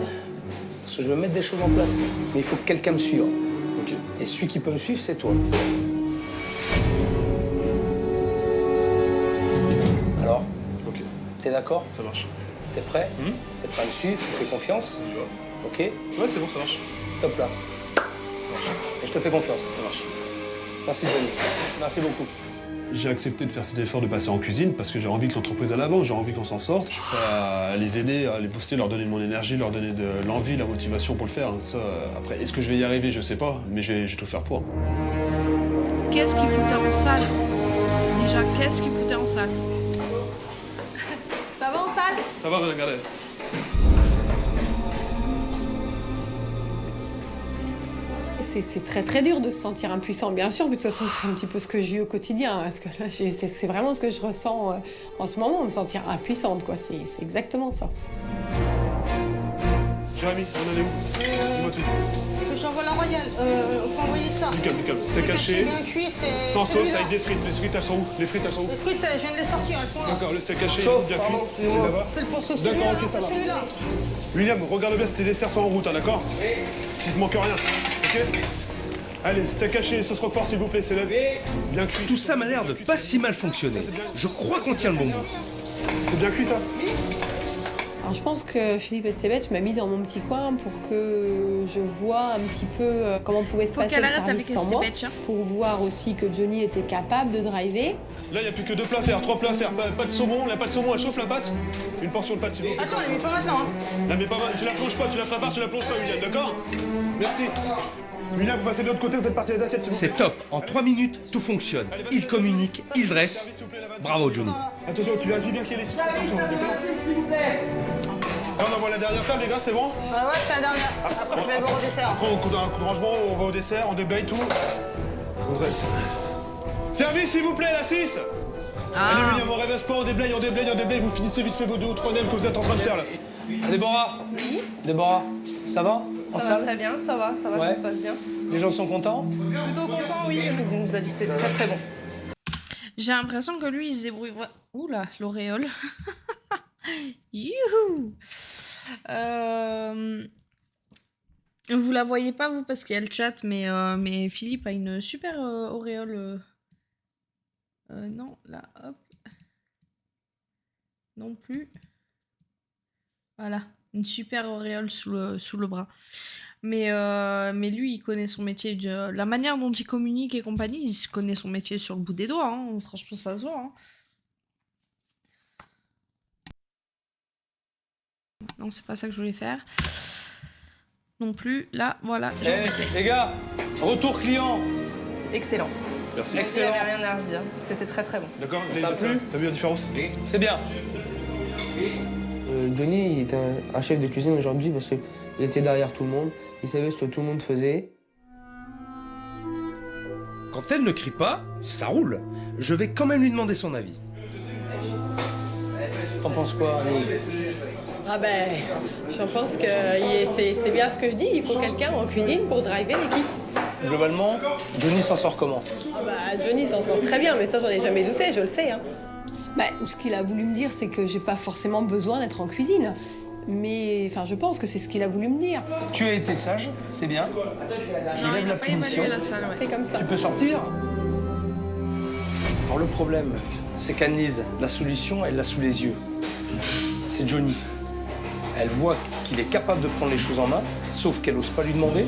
parce que je veux mettre des choses en place. Mais il faut que quelqu'un me suive. Ok. Et celui qui peut me suivre, c'est toi. Alors? Ok. T'es d'accord? Ça marche. T'es prêt? T'es prêt à me suivre? Tu me fais confiance? Ok? Ouais, c'est bon, ça marche. Top là. Ça marche. Et je te fais confiance. Ça marche. Merci Johnny. Merci beaucoup. J'ai accepté de faire cet effort de passer en cuisine parce que j'ai envie que l'entreprise aille avant, j'ai envie qu'on s'en sorte. Je suis prêt à les aider, à les booster, leur donner de mon énergie, leur donner de l'envie, la motivation pour le faire. Ça, après, est-ce que je vais y arriver? Je sais pas, mais je vais tout faire pour. Qu'est-ce qu'il foutait en salle? Déjà, qu'est-ce qu'il foutait en salle? Ça va en salle? Ça va, regardez. C'est très très dur de se sentir impuissant, bien sûr, mais de toute façon c'est un petit peu ce que je vis au quotidien, parce que là c'est vraiment ce que je ressens en ce moment, me sentir impuissante, quoi, c'est exactement ça. Jérémy, on en est où? Dis-moi tout. J'envoie la royale. Faut envoyer ça. Nickel. C'est caché. Bien cuit, c'est. Sans sauce, celui-là. avec des frites. Les frites, elles sont où? Les frites, elles sont où? Les frites, je viens de les sortir, elles sont là. D'accord, le steak caché, Chauffe, bien pardon, cuit. excusez-moi. Là-bas. C'est le pour ce D'accord, celui-là, ok, ça c'est va. celui-là. William, regarde bien si tes desserts sont en route, hein, d'accord? Oui. S'il te manque rien, ok? Allez, steak caché, sauce roquefort, s'il vous plaît, c'est là. Bien cuit. Tout ça m'a l'air de pas si mal fonctionner. Je crois qu'on tient le bon bout. C'est bien cuit, ça? Alors je pense que Philippe Estevech m'a mis dans mon petit coin pour que je vois un petit peu comment pouvait se Faut passer qu'elle le arrête service avec sans moi, Estevech, hein. pour voir aussi que Johnny était capable de driver. Là, il n'y a plus que 2 plats à faire, 3 plats à faire. Pas de saumon, la pâte saumon, elle chauffe la pâte. Une portion de pâte, s'il vous plaît. Attends, mais pas maintenant. Non, mais pas mal. Tu la plonges pas, tu la prépares, tu la plonges pas, William, d'accord? Merci. William, vous passez de l'autre côté, vous faites partie des assiettes, s'il vous plaît. C'est top. En 3 minutes, tout fonctionne. Il communique, il dresse. Bravo Johnny. Attention, tu vérifies bien qu'il y ait les citrons, s'il vous plaît. Là, on envoie la dernière table, les gars, c'est bon? Ouais, c'est la dernière. Après, je vais voir au dessert. Après, on coupe un coup de rangement, on va au dessert, on déblaye tout. On dresse. Service, s'il vous plaît, la 6. Allez, William, on rêve pas, on déblaye, vous finissez vite fait vos 2 ou 3 nems que vous êtes en train de faire, là. Déborah? Oui. Déborah, ça va? En Ça va salle? très bien, ça va, Ouais. ça se passe bien. Les gens sont contents? Plutôt content, oui. Il nous a dit que c'était très très bon. J'ai l'impression que lui, il se débrouille. Oula, l'auréole. Youhou. Vous la voyez pas, vous, parce qu'il y a le chat, mais Philippe a une super auréole. Non, là, hop. Non plus. Voilà, une super auréole sous le bras. Mais lui, il connaît son métier. La manière dont il communique et compagnie, il se connaît son métier sur le bout des doigts. Hein. Franchement, ça se voit. Hein. Non, c'est pas ça que je voulais faire. Non plus. Là, voilà. Les gars, retour client. Excellent. Merci. Excellent. Il n'y avait rien à redire. C'était très très bon. D'accord? Ça a plu? T'as vu la différence? C'est bien. Denis, il était un chef de cuisine aujourd'hui parce qu'il était derrière tout le monde. Il savait ce que tout le monde faisait. Quand elle ne crie pas, ça roule. Je vais quand même lui demander son avis. T'en penses quoi, Annelise? Ah ben, je pense que c'est bien ce que je dis, il faut quelqu'un en cuisine pour driver l'équipe. Globalement, Johnny s'en sort comment? Ah bah, Johnny s'en sort très bien, mais ça j'en ai jamais douté, je le sais. Hein. Bah, ce qu'il a voulu me dire, c'est que j'ai pas forcément besoin d'être en cuisine. Mais enfin, je pense que c'est ce qu'il a voulu me dire. Tu as été sage, c'est bien. Je lève la punition. C'est comme ça. Tu peux sortir. Alors le problème, c'est qu'Annelise, la solution, elle l'a sous les yeux. C'est Johnny. Elle voit qu'il est capable de prendre les choses en main, sauf qu'elle n'ose pas lui demander.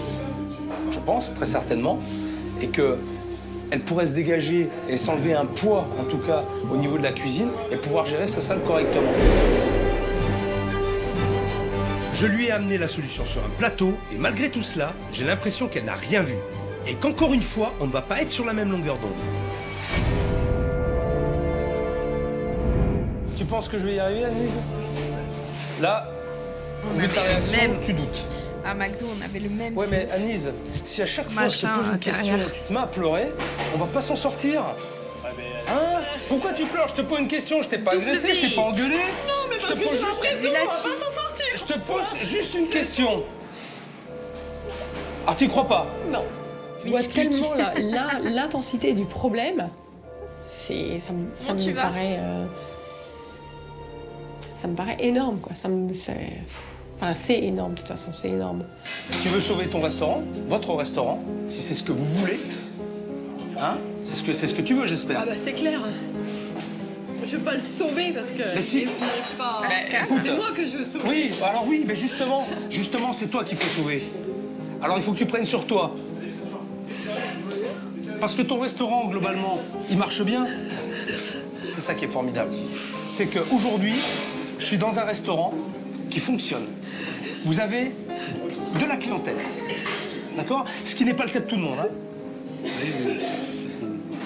Je pense, très certainement. et qu'elle pourrait se dégager et s'enlever un poids, en tout cas au niveau de la cuisine, et pouvoir gérer sa salle correctement. Je lui ai amené la solution sur un plateau et malgré tout cela, j'ai l'impression qu'elle n'a rien vu. Et qu'encore une fois, on ne va pas être sur la même longueur d'onde. Tu penses que je vais y arriver, Annelise? Là, vu ta réaction, tu doutes. À McDo, on avait le même. Ouais, mais Annelise, si à chaque fois je te pose une question et tu te mets à pleurer, on va pas s'en sortir. Hein? Pourquoi tu pleures? Je te pose une question, je t'ai pas agressé, je t'ai pas engueulé. Non, mais je te parce que pose j'ai juste... l'impression qu'on va pas s'en sortir. Je te pose juste une question. Ah, tu y crois pas? Non. Je vois tellement l'intensité du problème. Ça me paraît... ça me paraît énorme, quoi. C'est énorme, de toute façon, c'est énorme. Si tu veux sauver ton restaurant, votre restaurant, si c'est ce que vous voulez, hein, c'est ce que tu veux, j'espère. Ah bah c'est clair. Je veux pas le sauver parce que... Mais si. C'est moi que je veux sauver. Oui, alors oui, mais justement, c'est toi qu'il faut sauver. Alors il faut que tu prennes sur toi. Parce que ton restaurant, globalement, il marche bien. C'est ça qui est formidable. C'est qu'aujourd'hui, je suis dans un restaurant qui fonctionne. Vous avez de la clientèle. D'accord? Ce qui n'est pas le cas de tout le monde. Hein.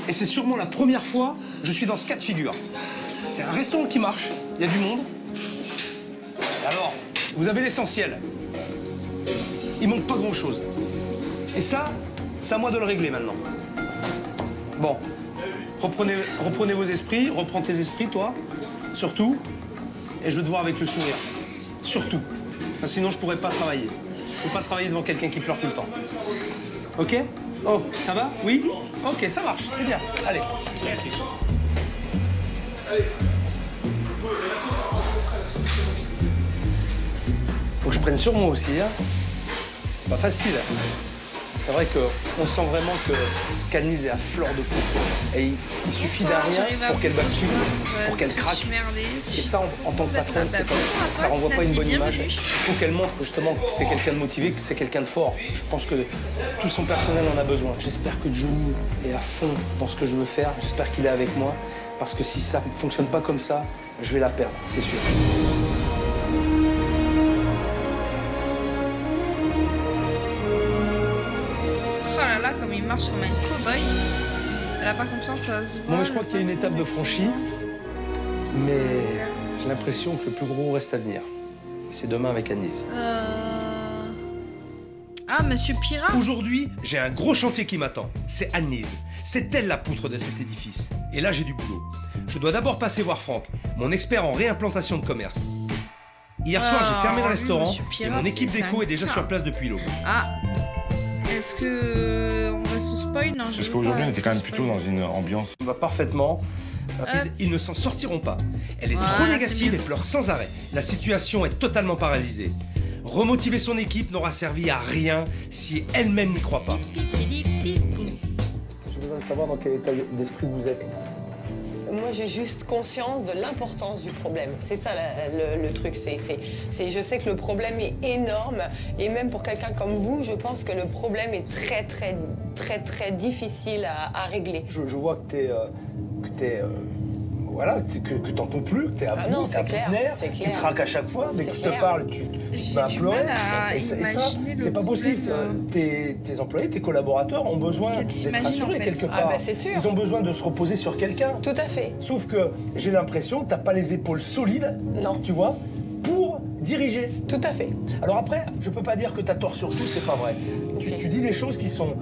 Et c'est sûrement la première fois que je suis dans ce cas de figure. C'est un restaurant qui marche, il y a du monde. Alors, vous avez l'essentiel. Il manque pas grand-chose. Et ça, c'est à moi de le régler maintenant. Bon, reprenez vos esprits, reprends tes esprits, toi, surtout. Et je veux te voir avec le sourire. Surtout. Enfin, sinon, je pourrais pas travailler. Je peux pas travailler devant quelqu'un qui pleure tout le temps. Ok? Oh, ça va? Oui? Ok, ça marche, c'est bien. Allez. Faut que je prenne sur moi aussi, hein. C'est pas facile. C'est vrai qu'on sent vraiment qu'Annelise est à fleur de peau. Et il suffit d'un rien pour qu'elle bascule, pour qu'elle craque. Et ça, en tant que patronne, ça renvoie pas une bonne image. Il faut qu'elle montre justement que c'est quelqu'un de motivé, que c'est quelqu'un de fort. Je pense que tout son personnel en a besoin. J'espère que Johnny est à fond dans ce que je veux faire. J'espère qu'il est avec moi. Parce que si ça ne fonctionne pas comme ça, je vais la perdre, c'est sûr. Comme il marche comme un cow-boy. Elle a pas confiance, ça se voit. Non, mais je crois qu'il y a une étape de franchie, mais j'ai l'impression que le plus gros reste à venir. C'est demain avec Annelise. Ah, Monsieur Pira. Aujourd'hui, j'ai un gros chantier qui m'attend. C'est Annelise. C'est elle la poutre de cet édifice. Et là, j'ai du boulot. Je dois d'abord passer voir Franck, mon expert en réimplantation de commerce. Hier soir, j'ai fermé le restaurant et mon équipe déco est déjà sur place depuis l'aube. Ah. Est-ce que on va se spoil? Non, parce qu'aujourd'hui on était quand même plutôt dans une ambiance. On va parfaitement. Ils ne s'en sortiront pas. Elle est trop négative et pleure sans arrêt. La situation est totalement paralysée. Remotiver son équipe n'aura servi à rien si elle-même n'y croit pas. J'ai besoin de savoir dans quel état d'esprit vous êtes. Moi, j'ai juste conscience de l'importance du problème. C'est ça le truc. Je sais que le problème est énorme. Et même pour quelqu'un comme vous, je pense que le problème est très difficile à régler. Je vois que t'en peux plus, que t'es à bout, t'es à bout de nerfs, tu craques à chaque fois. Dès que je te parle, tu vas pleurer. Et ça, c'est pas possible. Tes employés, tes collaborateurs ont besoin d'être rassurés quelque part. Ah bah c'est sûr. Ils ont besoin de se reposer sur quelqu'un. Tout à fait. Sauf que j'ai l'impression que t'as pas les épaules solides, tu vois, pour diriger. Tout à fait. Alors après, je peux pas dire que t'as tort sur tout, c'est pas vrai. Okay. Tu dis des choses qui sont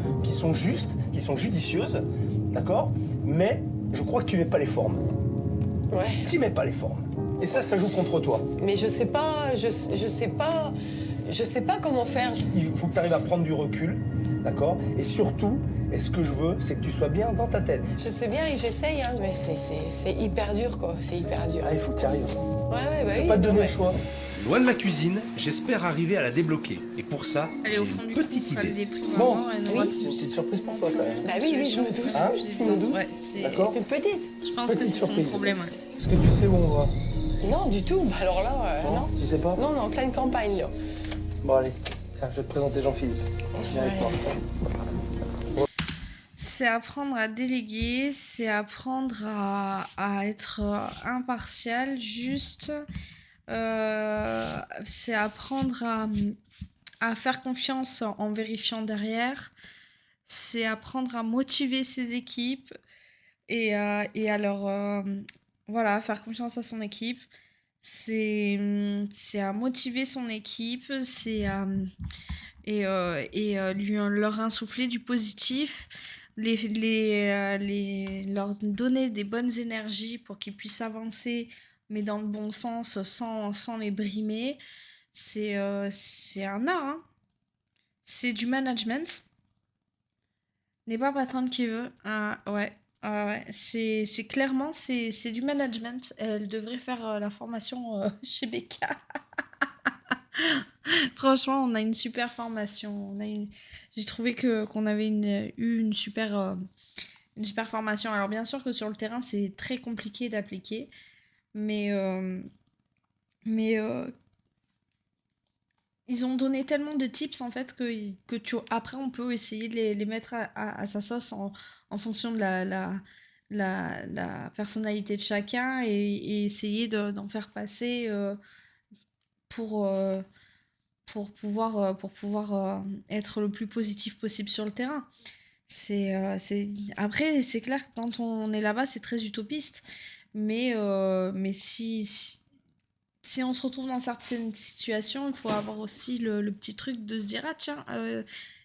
justes, qui sont judicieuses, d'accord? Mais je crois que tu mets pas les formes. Ouais. Tu mets pas les formes. Et ça joue contre toi. Mais je sais pas comment faire. Il faut que tu arrives à prendre du recul, d'accord? Et surtout, ce que je veux, c'est que tu sois bien dans ta tête. Je sais bien et j'essaye, hein, mais c'est hyper dur, quoi. C'est hyper dur. Ah, il faut que tu arrives. Ouais, bah je vais pas te donner le choix. Loin de la cuisine, j'espère arriver à la débloquer. Et pour ça, j'ai une petite idée. Bon, c'est une petite surprise pour toi quand même. Bah oui, je me doute. Hein? Je me doute. Ouais, c'est une petite. Je pense que c'est son problème. Est-ce que tu sais où on va? Non, du tout. Bah alors là, non. Tu sais pas? Non, en pleine campagne, là. Bon, allez, je vais te présenter Jean-Philippe. Viens avec moi. c'est apprendre à déléguer, c'est apprendre à être impartial, juste. C'est apprendre à faire confiance en vérifiant derrière. C'est apprendre à motiver ses équipes et à leur... voilà, faire confiance à son équipe. C'est à motiver son équipe, c'est leur insuffler du positif, leur donner des bonnes énergies pour qu'ils puissent avancer, mais dans le bon sens, sans les brimer. C'est un art, hein. C'est du management. N'est pas patronne qui veut. Ouais. C'est clairement, c'est du management. Elle devrait faire la formation chez Becca. Franchement, on a une super formation. J'ai trouvé qu'on avait eu une super formation. Alors bien sûr que sur le terrain, c'est très compliqué d'appliquer. Mais ils ont donné tellement de tips en fait que après on peut essayer de les mettre à sa sauce en fonction de la personnalité de chacun et essayer d'en faire passer pour pouvoir être le plus positif possible sur le terrain. Après, c'est clair que quand on est là-bas, c'est très utopiste. Mais si on se retrouve dans certaines situations, il faut avoir aussi le petit truc de se dire « Ah tiens,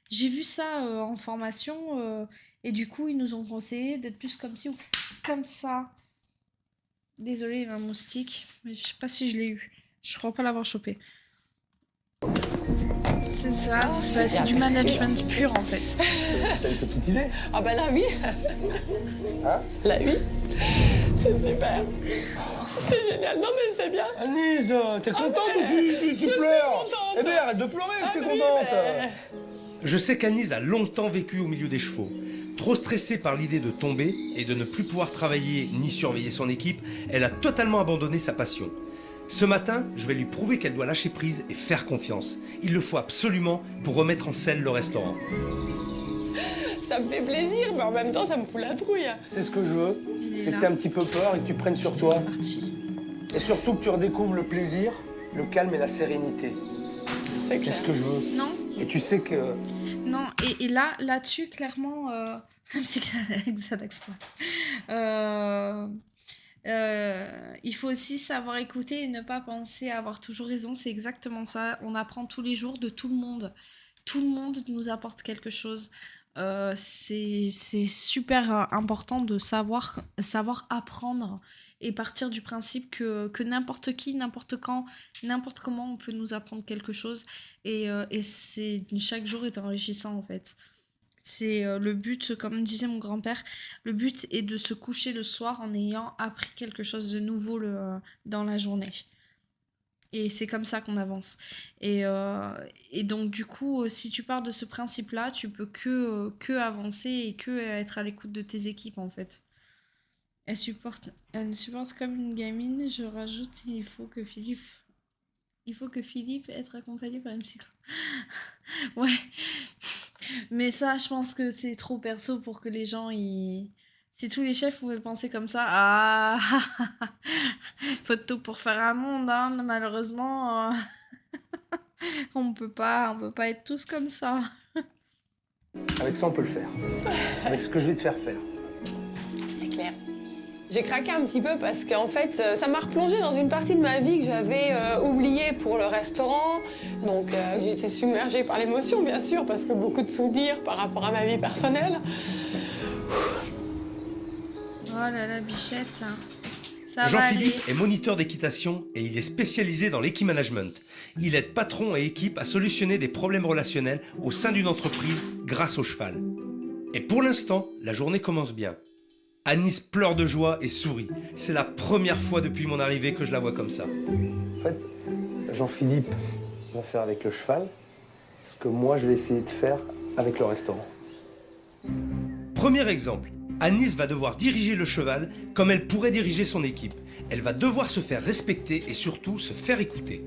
j'ai vu ça en formation et du coup, ils nous ont conseillé d'être plus comme ci ou comme ça. » Désolée, ma moustique, mais je sais pas si je l'ai eu. Je crois pas l'avoir chopé. C'est ça, c'est du management pur en fait. T'as une petite idée? Ah bah là oui. Hein? Là oui. C'est super. C'est génial. Non mais c'est bien. Agnès, t'es contente ou tu pleures? Eh bien, arrête de pleurer si t'es contente. Je sais qu'Agnès a longtemps vécu au milieu des chevaux. Trop stressée par l'idée de tomber et de ne plus pouvoir travailler ni surveiller son équipe, elle a totalement abandonné sa passion. Ce matin, je vais lui prouver qu'elle doit lâcher prise et faire confiance. Il le faut absolument pour remettre en selle le restaurant. Ça me fait plaisir, mais en même temps, ça me fout la trouille. C'est ce que je veux, c'est que t'aies un petit peu peur et que tu prennes sur toi. Et surtout que tu redécouvres le plaisir, le calme et la sérénité. C'est ce que je veux. Non. Et tu sais que... Non, et là-dessus, clairement, même si ça l'exploite. Il faut aussi savoir écouter et ne pas penser à avoir toujours raison. C'est exactement ça. On apprend tous les jours de tout le monde. Tout le monde nous apporte quelque chose. C'est super important de savoir apprendre et partir du principe que n'importe qui, n'importe quand, n'importe comment, on peut nous apprendre quelque chose. Et chaque jour est enrichissant en fait. C'est le but, comme disait mon grand-père, le but est de se coucher le soir en ayant appris quelque chose de nouveau dans la journée. Et c'est comme ça qu'on avance. Et donc du coup, si tu pars de ce principe-là, tu peux que avancer et que être à l'écoute de tes équipes en fait. Elle supporte comme une gamine. Je rajoute, il faut que Philippe être accompagné par une psychologue. Ouais. Mais ça, je pense que c'est trop perso pour que les gens Si tous les chefs pouvaient penser comme ça, faut tout pour faire un monde, hein, malheureusement. On peut pas être tous comme ça. Avec ça, on peut le faire. Avec ce que je vais te faire faire. C'est clair. J'ai craqué un petit peu parce qu'en fait, ça m'a replongé dans une partie de ma vie que j'avais oubliée pour le restaurant. Donc j'ai été submergée par l'émotion, bien sûr, parce que beaucoup de souvenirs par rapport à ma vie personnelle. Oh là là, bichette. Ça Jean-Philippe est moniteur d'équitation et il est spécialisé dans l'équimanagement. Il aide patron et équipe à solutionner des problèmes relationnels au sein d'une entreprise grâce au cheval. Et pour l'instant, la journée commence bien. Agnès pleure de joie et sourit. C'est la première fois depuis mon arrivée que je la vois comme ça. En fait, Jean-Philippe va faire avec le cheval ce que moi je vais essayer de faire avec le restaurant. Premier exemple, Agnès va devoir diriger le cheval comme elle pourrait diriger son équipe. Elle va devoir se faire respecter et surtout se faire écouter.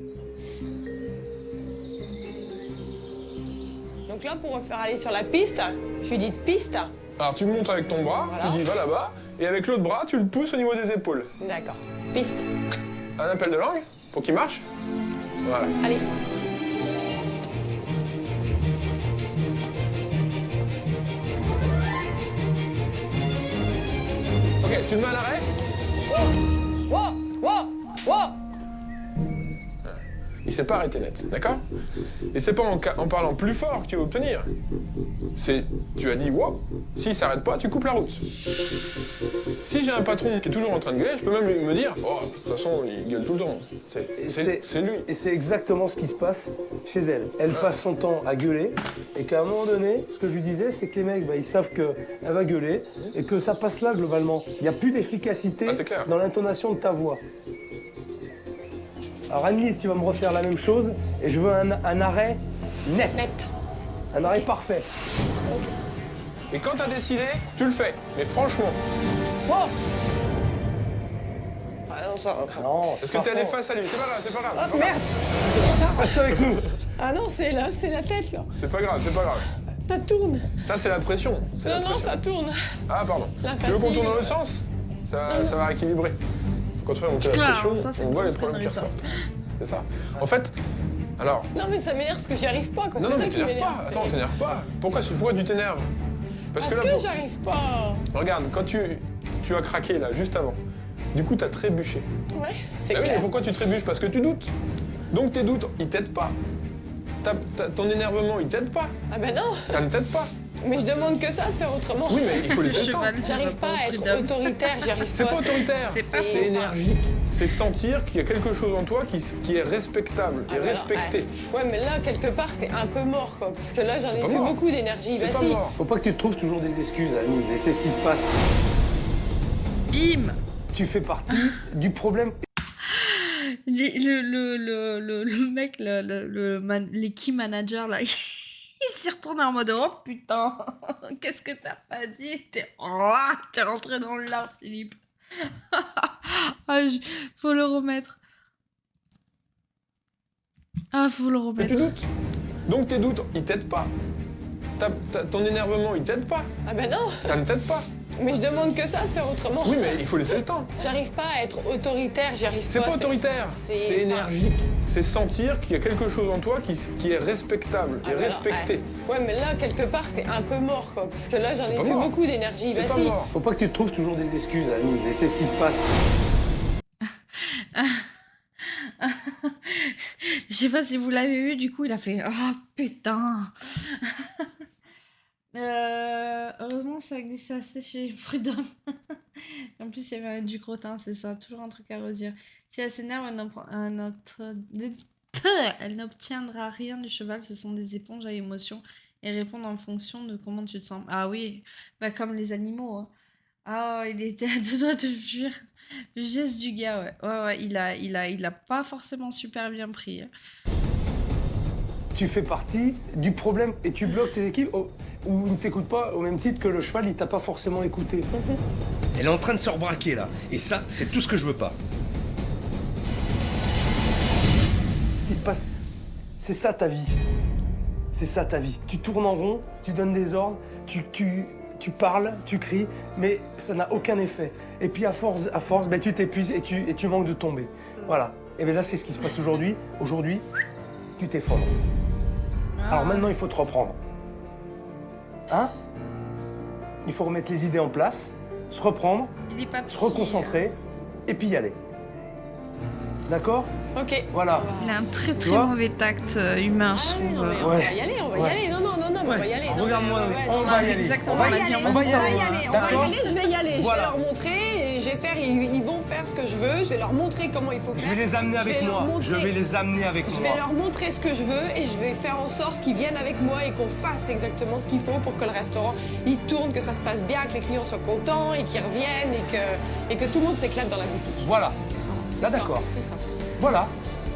Donc là, pour me faire aller sur la piste, je lui dis piste. Alors tu montes avec ton bras, Voilà. tu dis va là-bas, et avec l'autre bras, tu le pousses au niveau des épaules. D'accord. Piste. Un appel de langue pour qu'il marche. Voilà. Allez. Ok, tu le mets à l'arrêt. Wow, wow, wow. Il s'est pas arrêté net, d'accord? Et c'est pas en parlant plus fort que tu vas obtenir. C'est, tu as dit wow, s'il s'arrête pas, tu coupes la route. Si j'ai un patron qui est toujours en train de gueuler, je peux même me dire, oh, de toute façon, il gueule tout le temps. C'est lui. Et c'est exactement ce qui se passe chez elle. Elle passe son temps à gueuler et qu'à un moment donné, ce que je lui disais, c'est que les mecs, ils savent qu'elle va gueuler et que ça passe là globalement. Il n'y a plus d'efficacité dans l'intonation de ta voix. Alors Annelise, tu vas me refaire la même chose et je veux un arrêt net. Un arrêt parfait. Et quand t'as décidé, tu le fais. Mais franchement. Wow. Ah non, ça... Non, parce que t'es allé face à lui, c'est pas grave, c'est pas grave. Oh c'est pas merde. Reste avec nous. Ah non, c'est la tête là. C'est pas grave, c'est pas grave. Ça tourne. Ça, c'est la pression. Non, ça tourne. Ah, pardon. La Tu veux qu'on fatigue. tourne dans l'autre sens? Ça va rééquilibrer. Quand tu fais monter la pression, on voit les problèmes qui ressortent. C'est ça. En fait, alors... Non mais ça m'énerve parce que j'y arrive pas quoi. Non, C'est mais ça qui t'énerves m'énerve. pas. Attends, t'énerves pas. Pourquoi tu t'énerves? Parce là, que j'arrive pas. Regarde, quand tu as craqué là, juste avant, du coup, t'as trébuché. Ouais, c'est Ah oui, clair. mais pourquoi tu trébuches? Parce que tu doutes. Donc tes doutes, ils t'aident pas. Ton énervement, il t'aide pas. Ah ben non. Ça ne t'aide pas. Mais je demande que ça de faire autrement. Oui, mais il faut laisser le temps. J'arrive pas à être autoritaire, j'y arrive pas. C'est pas autoritaire, C'est pas c'est énergique. C'est sentir qu'il y a quelque chose en toi qui est respectable et respecté. Ouais, mais là, quelque part, c'est un peu mort, quoi. Parce que là, j'en ai pas plus mort. beaucoup d'énergie. C'est Bah pas si. mort. Faut pas que tu te trouves toujours des excuses, Annelise, et c'est ce qui se passe. Bim. Tu fais partie du problème. Le mec, les key managers, là, il s'est retourné en mode oh putain, qu'est-ce que t'as pas dit? T'es rentré dans l'art, Philippe. Faut le remettre. Ah, faut le Mais remettre. tu doutes. Donc tes doutes, ils t'aident pas. Ton énervement, il t'aide pas. Ah ben non. Ça ne t'aide pas. Mais je demande que ça de faire autrement. Oui, mais il faut laisser le temps. J'arrive pas à être autoritaire, j'y arrive pas. C'est pas autoritaire, c'est énergique. C'est sentir qu'il y a quelque chose en toi qui est respectable et respecté. Ouais, mais là, quelque part, c'est un peu mort, quoi. Parce que là, j'en C'est ai pas plus mort. beaucoup d'énergie. C'est Bah pas si. mort. Faut pas que tu te trouves toujours des excuses, Annelise, et c'est ce qui se passe. Je sais pas si vous l'avez vu, du coup, il a fait oh putain. Heureusement, ça a glissé assez chez Prud'homme. En plus, il y avait du crottin, c'est ça, toujours un truc à redire. Si elle s'énerve, elle n'obtiendra rien du cheval, ce sont des éponges à émotions et répondent en fonction de comment tu te sens. Ah oui, bah comme les animaux. Hein. Ah, il était à deux doigts de fuir. Le geste du gars, ouais. Ouais, il a pas forcément super bien pris. Hein. Tu fais partie du problème et tu bloques tes équipes ou ne t'écoutes pas au même titre que le cheval, il t'a pas forcément écouté. Elle est en train de se rebraquer là. Et ça, c'est tout ce que je veux pas. Ce qui se passe, c'est ça ta vie. C'est ça ta vie. Tu tournes en rond, tu donnes des ordres, tu parles, tu cries, mais ça n'a aucun effet. Et puis à force, ben, tu t'épuises et tu manques de tomber. Voilà. Et bien là, c'est ce qui se passe aujourd'hui. Aujourd'hui, tu t'effondres. Alors maintenant, il faut te reprendre. Hein? Il faut remettre les idées en place, se reprendre, Il est pas se psy. reconcentrer, et puis y aller. D'accord? Ok. Voilà. Il a un très Tu très vois mauvais tact humain, je trouve. Non, mais on va y aller, on va y aller. Non, mais on va y aller. Non, Regarde-moi, mais on va y aller. Exactement, On va on y l'a dit en aller. même On va y temps. aller. On va y D'accord? aller, je vais y aller. Voilà. Je vais leur montrer, et je vais faire, ils vont faire ce que je veux, je vais leur montrer comment il faut faire. Je vais les amener avec moi. Je vais les amener avec Je moi. vais leur montrer ce que je veux et je vais faire en sorte qu'ils viennent avec moi et qu'on fasse exactement ce qu'il faut pour que le restaurant il tourne, que ça se passe bien, que les clients soient contents et qu'ils reviennent et que tout le monde s'éclate dans la boutique. Voilà. Là, d'accord. C'est ça. Voilà.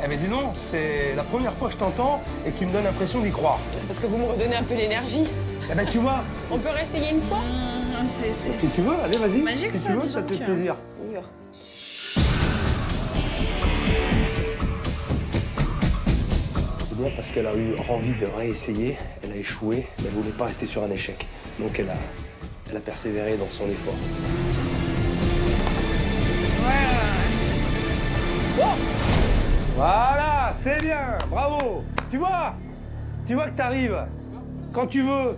Eh bien, dis non, c'est la première fois que je t'entends et que tu me donnes l'impression d'y croire. Parce que vous me redonnez un peu l'énergie. Eh bien, tu vois, On peut réessayer une fois si tu veux, allez, vas-y. Magique, si ça, tu veux, dis ça te donc. fait plaisir. On y va. C'est bien parce qu'elle a eu envie de réessayer, elle a échoué, mais elle voulait pas rester sur un échec. Donc elle Elle a persévéré dans son effort. Voilà, c'est bien, bravo. Tu vois que t'arrives quand tu veux.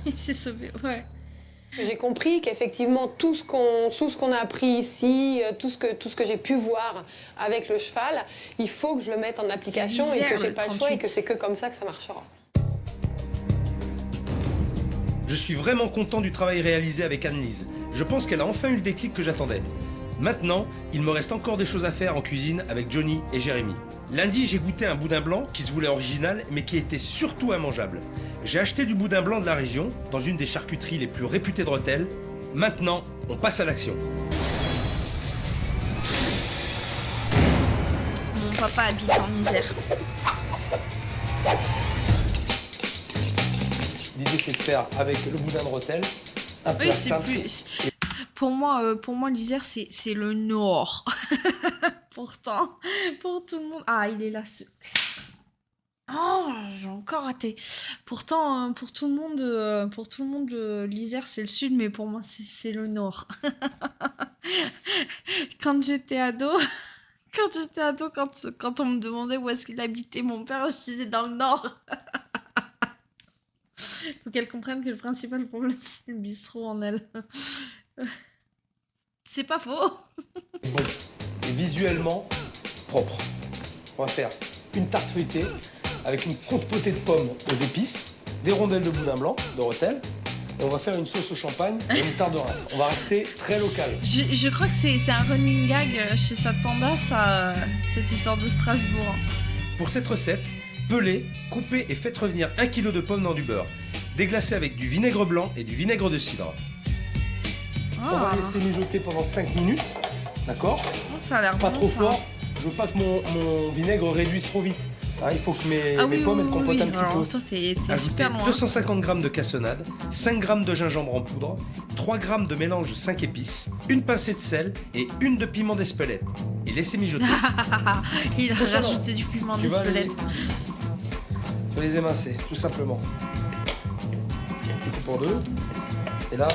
Il s'est sauvé, ouais. J'ai compris qu'effectivement, tout ce qu'on a appris ici, tout ce que j'ai pu voir avec le cheval, il faut que je le mette en application et que j'ai pas le choix et que c'est que comme ça que ça marchera. Je suis vraiment content du travail réalisé avec Anne-Lise. Je pense qu'elle a enfin eu le déclic que j'attendais. Maintenant, il me reste encore des choses à faire en cuisine avec Johnny et Jérémy. Lundi, j'ai goûté un boudin blanc qui se voulait original, mais qui était surtout immangeable. J'ai acheté du boudin blanc de la région, dans une des charcuteries les plus réputées de Rethel. Maintenant, on passe à l'action. Mon papa habite en Isère. L'idée, c'est de faire avec le boudin de Rethel un plat simple. Plus... Pour moi, l'Isère, c'est le Nord. Pourtant, pour tout le monde... Ah, il est là, ce... Oh, j'ai encore raté. Pourtant, pour tout le monde, l'Isère, c'est le Sud, mais pour moi, c'est le Nord. Quand j'étais ado, quand on me demandait où est-ce qu'il habitait mon père, je disais dans le Nord. Faut qu'elle comprenne que le principal problème, c'est le bistrot en elle. C'est pas faux. Bon, et visuellement propre. On va faire une tarte feuilletée avec une contre-potée de pommes aux épices, des rondelles de boudin blanc de Rethel, et on va faire une sauce au champagne et une tarte de Reims. On va rester très local. Je crois que c'est un running gag chez Sad Panda, ça, cette histoire de Strasbourg. Pour cette recette, pelez, coupez et faites revenir 1 kg de pommes dans du beurre. Déglacez avec du vinaigre blanc et du vinaigre de cidre. On va laisser mijoter pendant 5 minutes, d'accord? Ça a l'air pas bon, trop ça. fort, je veux pas que mon vinaigre réduise trop vite. Ah, il faut que mes pommes elles compotent un petit alors, peu. toi, t'es Ajoutez super loin. 250 g de cassonade, 5 g de gingembre en poudre, 3 g de mélange 5 épices, une pincée de sel et une de piment d'Espelette. Et laissez mijoter. Il a rajouté du piment Tu vas d'Espelette. Tu vas les émincer, tout simplement. Tu coupes en deux. Et là,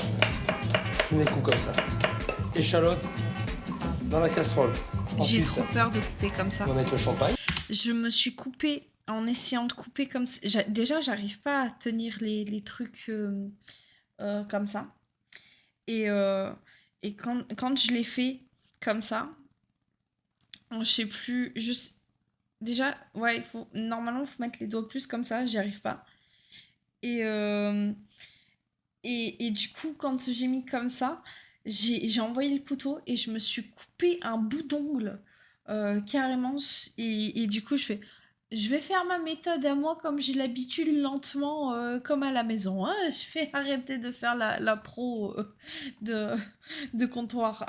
tu mets les coups comme ça. Échalote dans la casserole. J'ai Ensuite, trop peur de couper comme ça. on va mettre le champagne. Je me suis coupée en essayant de couper comme ça. Déjà, j'arrive pas à tenir les trucs comme ça. Et quand je l'ai fait comme ça, je sais plus. Déjà, ouais, normalement, il faut mettre les doigts plus comme ça. J'y arrive pas. Et du coup, quand j'ai mis comme ça, j'ai envoyé le couteau et je me suis coupé un bout d'ongle. Carrément, et du coup je vais faire ma méthode à moi comme j'ai l'habitude, lentement, comme à la maison, hein. Je vais arrêter de faire la pro de comptoir.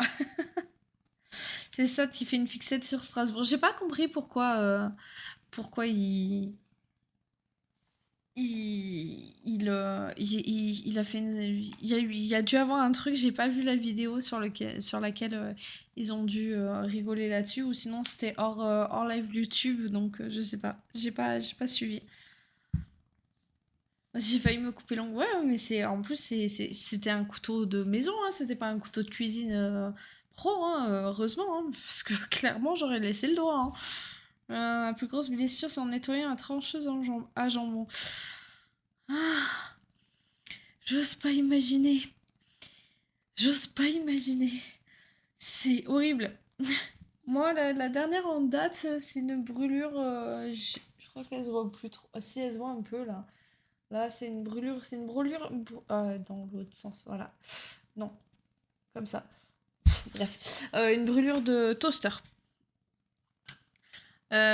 C'est ça qui fait une fixette sur Strasbourg. J'ai pas compris pourquoi il a fait il a dû avoir un truc, j'ai pas vu la vidéo sur laquelle ils ont dû rigoler là-dessus, ou sinon c'était hors live YouTube, donc je sais pas, j'ai pas suivi. J'ai failli me couper l'ongle, ouais, mais c'était un couteau de maison, hein, c'était pas un couteau de cuisine pro, hein, heureusement, hein, parce que clairement j'aurais laissé le doigt, hein. La plus grosse blessure, c'est en nettoyant la trancheuse à jambon. Ah, j'ose pas imaginer. C'est horrible. Moi, la dernière en date, c'est une brûlure. Je crois qu'elle se voit plus trop. Ah, si, elle se voit un peu là. Là, c'est une brûlure. Dans l'autre sens, voilà. Non, comme ça. Bref, une brûlure de toaster.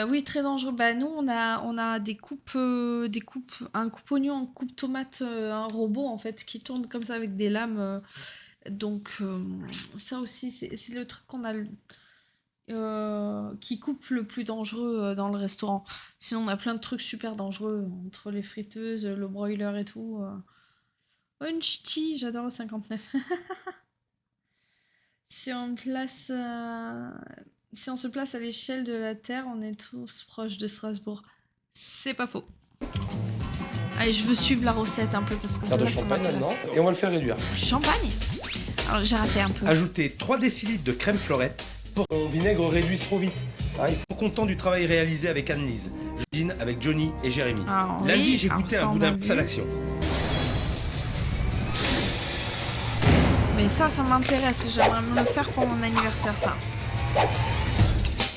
Oui, très dangereux. Bah, nous, on a des coupes, un coupe-oignon, un coupe-tomate, un robot, en fait, qui tourne comme ça avec des lames. Donc, ça aussi, c'est le truc qui coupe le plus dangereux dans le restaurant. Sinon, on a plein de trucs super dangereux, entre les friteuses, le broiler et tout. Oh, une ch'ti, j'adore le 59. Si on se place à l'échelle de la Terre, on est tous proches de Strasbourg. C'est pas faux. Allez, je veux suivre la recette un peu parce que Verre de ça champagne maintenant. m'intéresse. Et on va le faire réduire. Champagne? Alors j'ai raté un peu. Ajoutez 3 décilitres de crème fleurette pour que mon vinaigre réduise trop vite. Ah, ils sont contents du travail réalisé avec Anne-Lise. Je dîne avec Johnny et Jérémy. Ah, oui, Lundi, j'ai alors goûté ça, un on boudin a vu. à l'action. Mais ça m'intéresse. J'aimerais me le faire pour mon anniversaire, ça.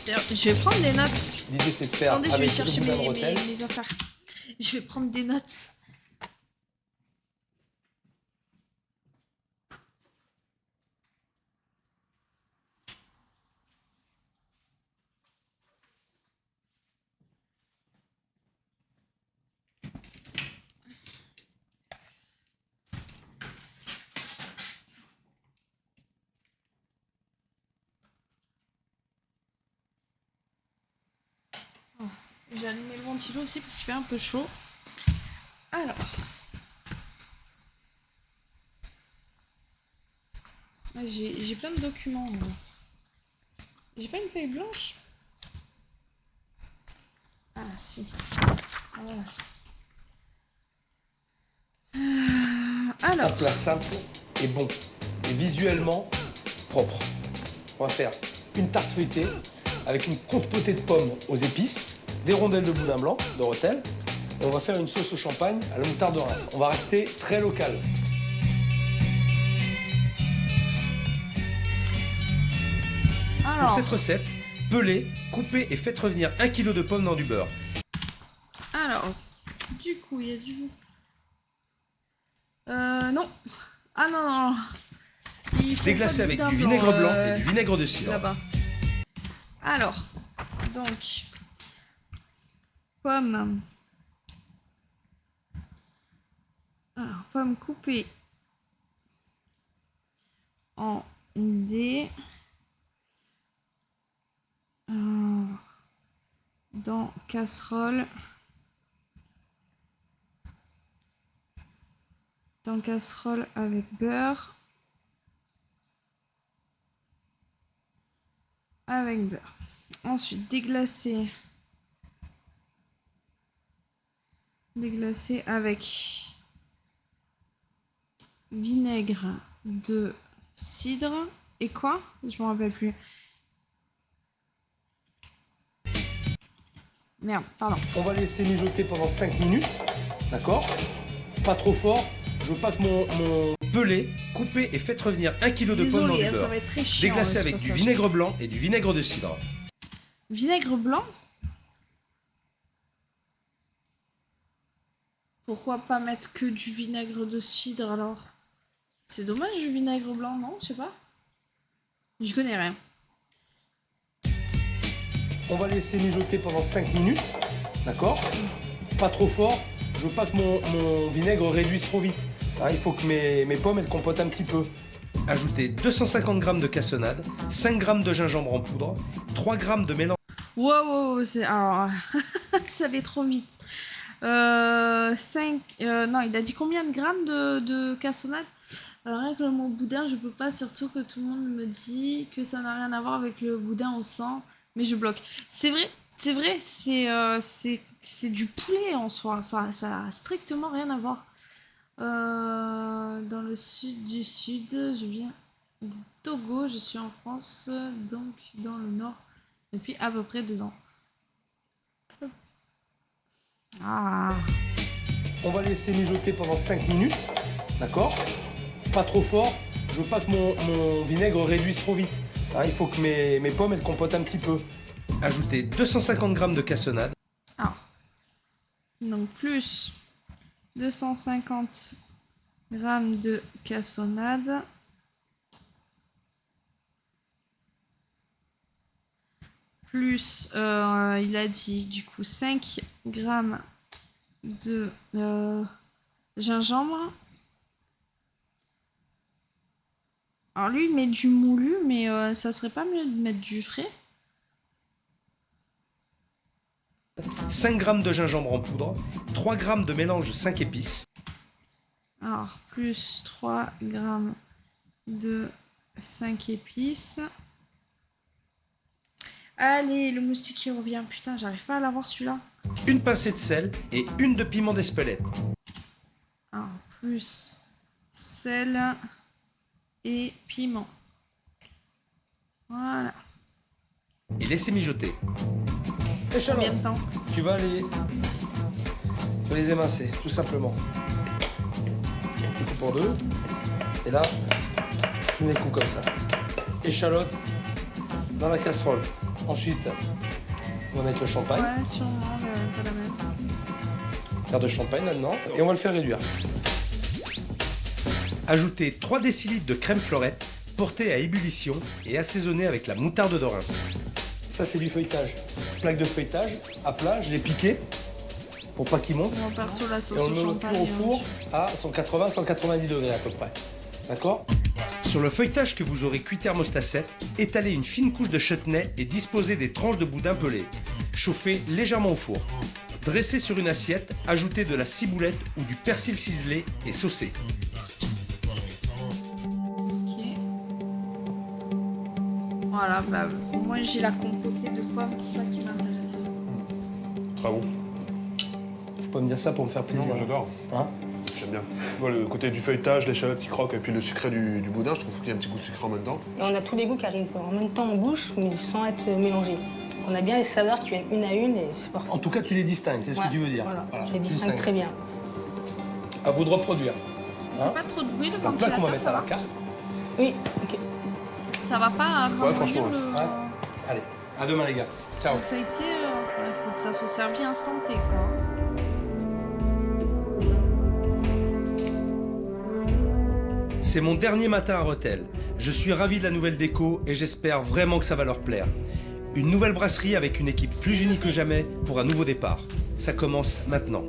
D'ailleurs, je vais prendre des notes. L'idée, c'est de faire Attendez, je vais avec chercher le boudin de mes rotelle. affaires. Je vais prendre des notes. Oh, j'ai allumé le ventilo aussi parce qu'il fait un peu chaud. Alors. Ah, j'ai plein de documents. Moi. J'ai pas une feuille blanche? Ah si. Ah, voilà. Alors. Un plat simple et bon. Et visuellement propre. On va faire une tarte feuilletée avec une compotée de pommes aux épices, des rondelles de boudin blanc, de rotelle. Et on va faire une sauce au champagne à la moutarde de Reims. On va rester très local. Alors. Pour cette recette, pelez, coupez et faites revenir 1 kg de pommes dans du beurre. Alors, du coup, il y a du... non. Ah non, non. Il faut Déglacez pas de avec boudin du vinaigre blanc et du vinaigre de cidre. Là-bas. Alors, donc... Pommes. Alors, pommes coupées en dés. Dans casserole. Dans casserole avec beurre. Avec beurre. Ensuite, déglacer. Déglacer avec vinaigre de cidre. Et quoi? Je me rappelle plus. Merde, pardon. On va laisser mijoter pendant 5 minutes. D'accord? Pas trop fort. Je veux pas que mon... Pelez, coupez et faites revenir 1 kg de pommes dans du Désolée, beurre. ça va être très chiant. Déglacez ce avec du passage. vinaigre blanc et du vinaigre de cidre. Vinaigre blanc? Pourquoi pas mettre que du vinaigre de cidre alors? C'est dommage du vinaigre blanc, non? Je sais pas. Je connais rien. On va laisser mijoter pendant 5 minutes. D'accord? Pas trop fort. Je veux pas que mon vinaigre réduise trop vite. Ah, il faut que mes pommes elles compotent un petit peu. Ajoutez 250 g de cassonade, 5 g de gingembre en poudre, 3 g de mélange. Wow, c'est... Alors... ça allait trop vite. 5... non, il a dit combien de grammes de cassonade? Alors rien que le mot boudin, je peux pas, surtout que tout le monde me dit que ça n'a rien à voir avec le boudin au sang. Mais je bloque. C'est vrai, c'est du poulet en soi. Ça a strictement rien à voir. Dans le sud du sud, je viens de Togo, je suis en France, donc dans le nord, depuis à peu près 2 ans. Ah. On va laisser mijoter pendant 5 minutes. D'accord? Pas trop fort. Je veux pas que mon vinaigre réduise trop vite. Ah, il faut que mes pommes elles compotent un petit peu. Ajoutez 250 g de cassonade. Alors, donc plus 250 g de cassonade. Plus, il a dit du coup 5 g de gingembre. Alors lui il met du moulu, mais ça serait pas mieux de mettre du frais? 5 g de gingembre en poudre, 3 g de mélange 5 épices. Alors, plus 3 g de 5 épices. Allez, le moustique qui revient. Putain, j'arrive pas à l'avoir celui-là. une pincée de sel et une de piment d'Espelette. Alors, plus sel et piment. Voilà. Et laissez mijoter. Combien de temps? Tu vas les émincer, tout simplement. Tu coupes en deux. Et là, tu mets les coups comme ça. Échalote dans la casserole. Ensuite, on va mettre le champagne. Ouais, sûrement, pas la même. Verre de champagne là-dedans. Et on va le faire réduire. Ajoutez 3 décilitres de crème fleurette, portée à ébullition et assaisonnée avec la moutarde de Reims. Ça, c'est du feuilletage. Plaque de feuilletage à plat, je l'ai piqué pour pas qu'il monte. On repart sur la Et sauce on au le met champagne. au four à 180-190 degrés à peu près. D'accord? Sur le feuilletage que vous aurez cuit thermostat 7, étalez une fine couche de chutney et disposez des tranches de boudin pelé. Chauffez légèrement au four. Dressez sur une assiette, ajoutez de la ciboulette ou du persil ciselé et saucez. Ok. Voilà, bah moi j'ai la compotée de pommes, c'est ça qui m'intéresse. Très bon. Faut pas me dire ça pour me faire plaisir. Non, moi j'adore. Hein? J'aime bien. Moi, le côté du feuilletage, l'échalote qui croque et puis le sucré du boudin, je trouve qu'il y a un petit goût de sucré en même temps. Et on a tous les goûts qui arrivent en même temps en bouche, mais sans être mélangés. Donc on a bien les saveurs qui viennent une à une et c'est parfait. En tout cas, tu les distingues, c'est ce que tu veux dire. Voilà, Voilà, je les tu distingue très bien. À vous de reproduire. Hein? Pas trop de bruit C'est un plat qu'on va mettre à la carte. Oui, ok. Ça va pas Ouais, franchement. le... Ouais. Allez, à demain les gars. Ciao. le feuilleté, il faut que ça soit servi instanté quoi. C'est mon dernier matin à Rethel. Je suis ravi de la nouvelle déco et j'espère vraiment que ça va leur plaire. Une nouvelle brasserie avec une équipe plus unie que jamais pour un nouveau départ. Ça commence maintenant.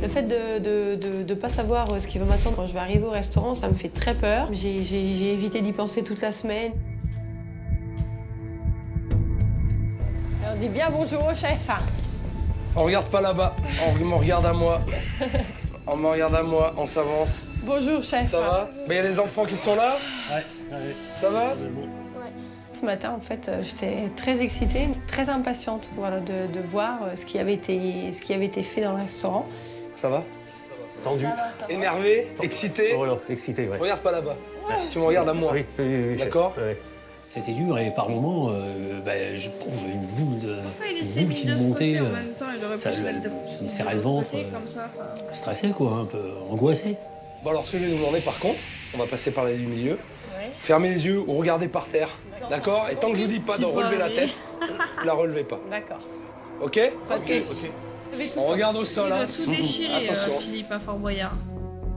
Le fait de ne pas savoir ce qui va m'attendre quand je vais arriver au restaurant, ça me fait très peur. J'ai évité d'y penser toute la semaine. Alors, dis bien bonjour au chef. On regarde pas là-bas, on me regarde à moi. On me regarde à moi, on s'avance. Bonjour chef. Ça va? Il y a les enfants qui sont là? Ouais. Ça va? Ce matin, en fait, j'étais très excitée, très impatiente voilà, de voir ce qui avait été fait dans le restaurant. Ça va? Tendu. Énervé? Excité? Voilà, excité, ouais. Regarde pas là-bas. Tu me regardes à moi. Oui. D'accord? Ouais. C'était dur et par moments, je trouve une boule de. Pourquoi il une s'est boule mis qui de me ce montait, côté en même temps? Il aurait pu ça se mettre de me serrait le ventre. côté comme ça. Stressé, quoi, un peu angoissé. Bon alors, ce que je vais vous demander par contre, on va passer par la ligne du milieu. Ouais. Fermez les yeux ou regardez par terre. D'accord? Et tant que je vous dis pas de relever la tête, vous la relevez pas. D'accord. Ok? Pas de Ok. soucis. On regarde au sol. Il Hein. doit tout déchirer, Attention. Philippe, à Fort Boyard.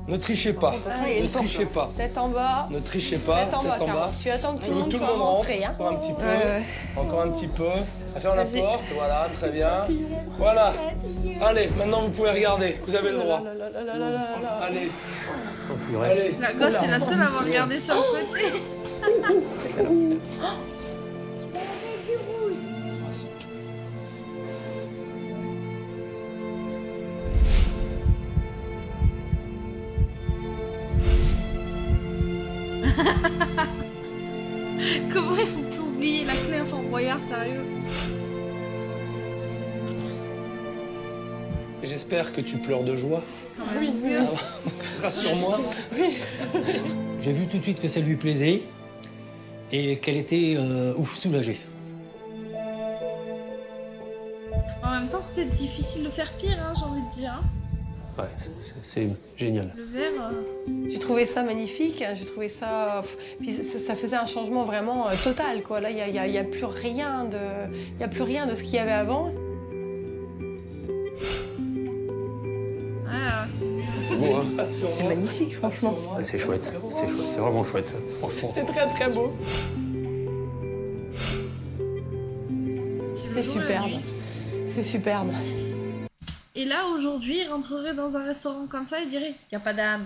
Ne trichez pas. Allez, Ne trichez pas. Tête en bas. Ne trichez pas. Tête en bas, Carole. Tu attends que tout le monde soit rentré. Hein. Encore un petit peu. Ouais. Encore un petit peu. À faire la Vas-y. porte. Voilà, très bien. Voilà. Allez, maintenant vous pouvez regarder. Vous avez le droit. Allez. Allez. La gosse, c'est la seule à avoir regardé sur le côté. Comment il faut plus oublier la clé à Fort Boyard, sérieux? J'espère que tu pleures de joie. Oui, oui. Rassure-moi. J'ai vu tout de suite que ça lui plaisait et qu'elle était soulagée. En même temps, c'était difficile de faire pire, hein, j'ai envie de dire. Hein. Ouais, c'est génial. Le verre. J'ai trouvé ça magnifique, j'ai trouvé ça... Puis ça faisait un changement vraiment total, quoi. Là, il y a plus rien de ce qu'il y avait avant. Ah, C'est beau, hein? C'est magnifique, franchement. C'est chouette, c'est vraiment chouette, franchement. C'est très, très beau. C'est superbe. C'est superbe. Et là, aujourd'hui, il rentrerait dans un restaurant comme ça et dirait qu'il n'y a pas d'âme.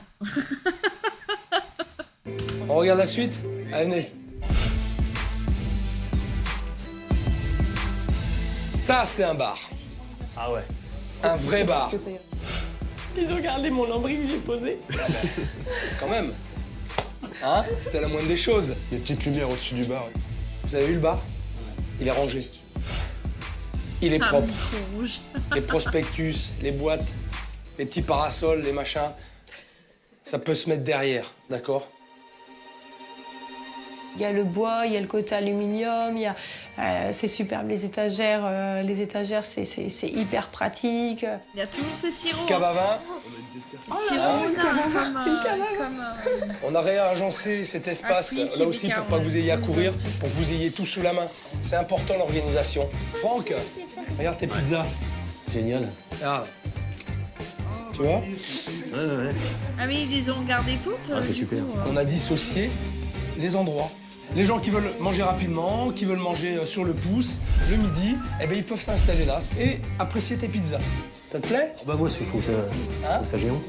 On regarde la suite? Allez. Ça, c'est un bar. Ah ouais. Un vrai bar. Ils ont regardé mon lambris que j'ai posé. Quand même. Hein? C'était la moindre des choses. Il y a une petite lumière au-dessus du bar. Vous avez vu le bar? Il est rangé. il est Ah, propre. micro rouge. Les prospectus, les boîtes, les petits parasols, les machins, ça peut se mettre derrière, d'accord? Il y a le bois, il y a le côté aluminium, c'est superbe, les étagères c'est hyper pratique. Il y a toujours ces sirops. Cave à vin. Sirop, Une cave à vin, comme, une cave à vin. On a réagencé cet espace Quick, là aussi pour pas que vous ayez à courir, aussi. pour que vous ayez tout sous la main. C'est important l'organisation. Franck, regarde tes pizzas. Génial. Ah. Tu vois? Ouais. Ah oui, ils les ont gardées toutes. du coup, On a dissocié les endroits. Les gens qui veulent manger rapidement, qui veulent manger sur le pouce, le midi, eh ben ils peuvent s'installer là et apprécier tes pizzas. Ça te plaît? Bah moi, je trouve ça géant.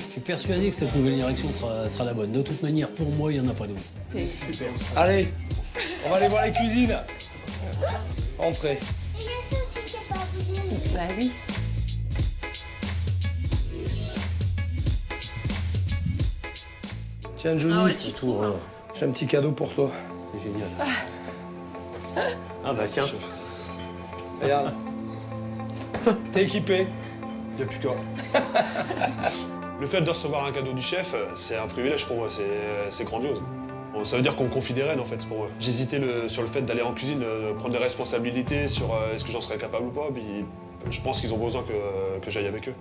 Je suis persuadé que cette nouvelle direction sera la bonne. De toute manière, pour moi, il n'y en a pas d'autre. Super. Allez, on va aller voir les cuisines. Entrez. Bah oui. Tiens, Johnny, Ah ouais, tu trouves, hein. J'ai un petit cadeau pour toi. C'est génial. Ah bah tiens. Regarde. T'es équipé. Il n'y a plus qu'à. Le fait de recevoir un cadeau du chef, c'est un privilège pour moi, c'est grandiose. Bon, ça veut dire qu'on me confie des rênes en fait pour moi. J'hésitais sur le fait d'aller en cuisine, de prendre des responsabilités sur est-ce que j'en serais capable ou pas, puis je pense qu'ils ont besoin que j'aille avec eux.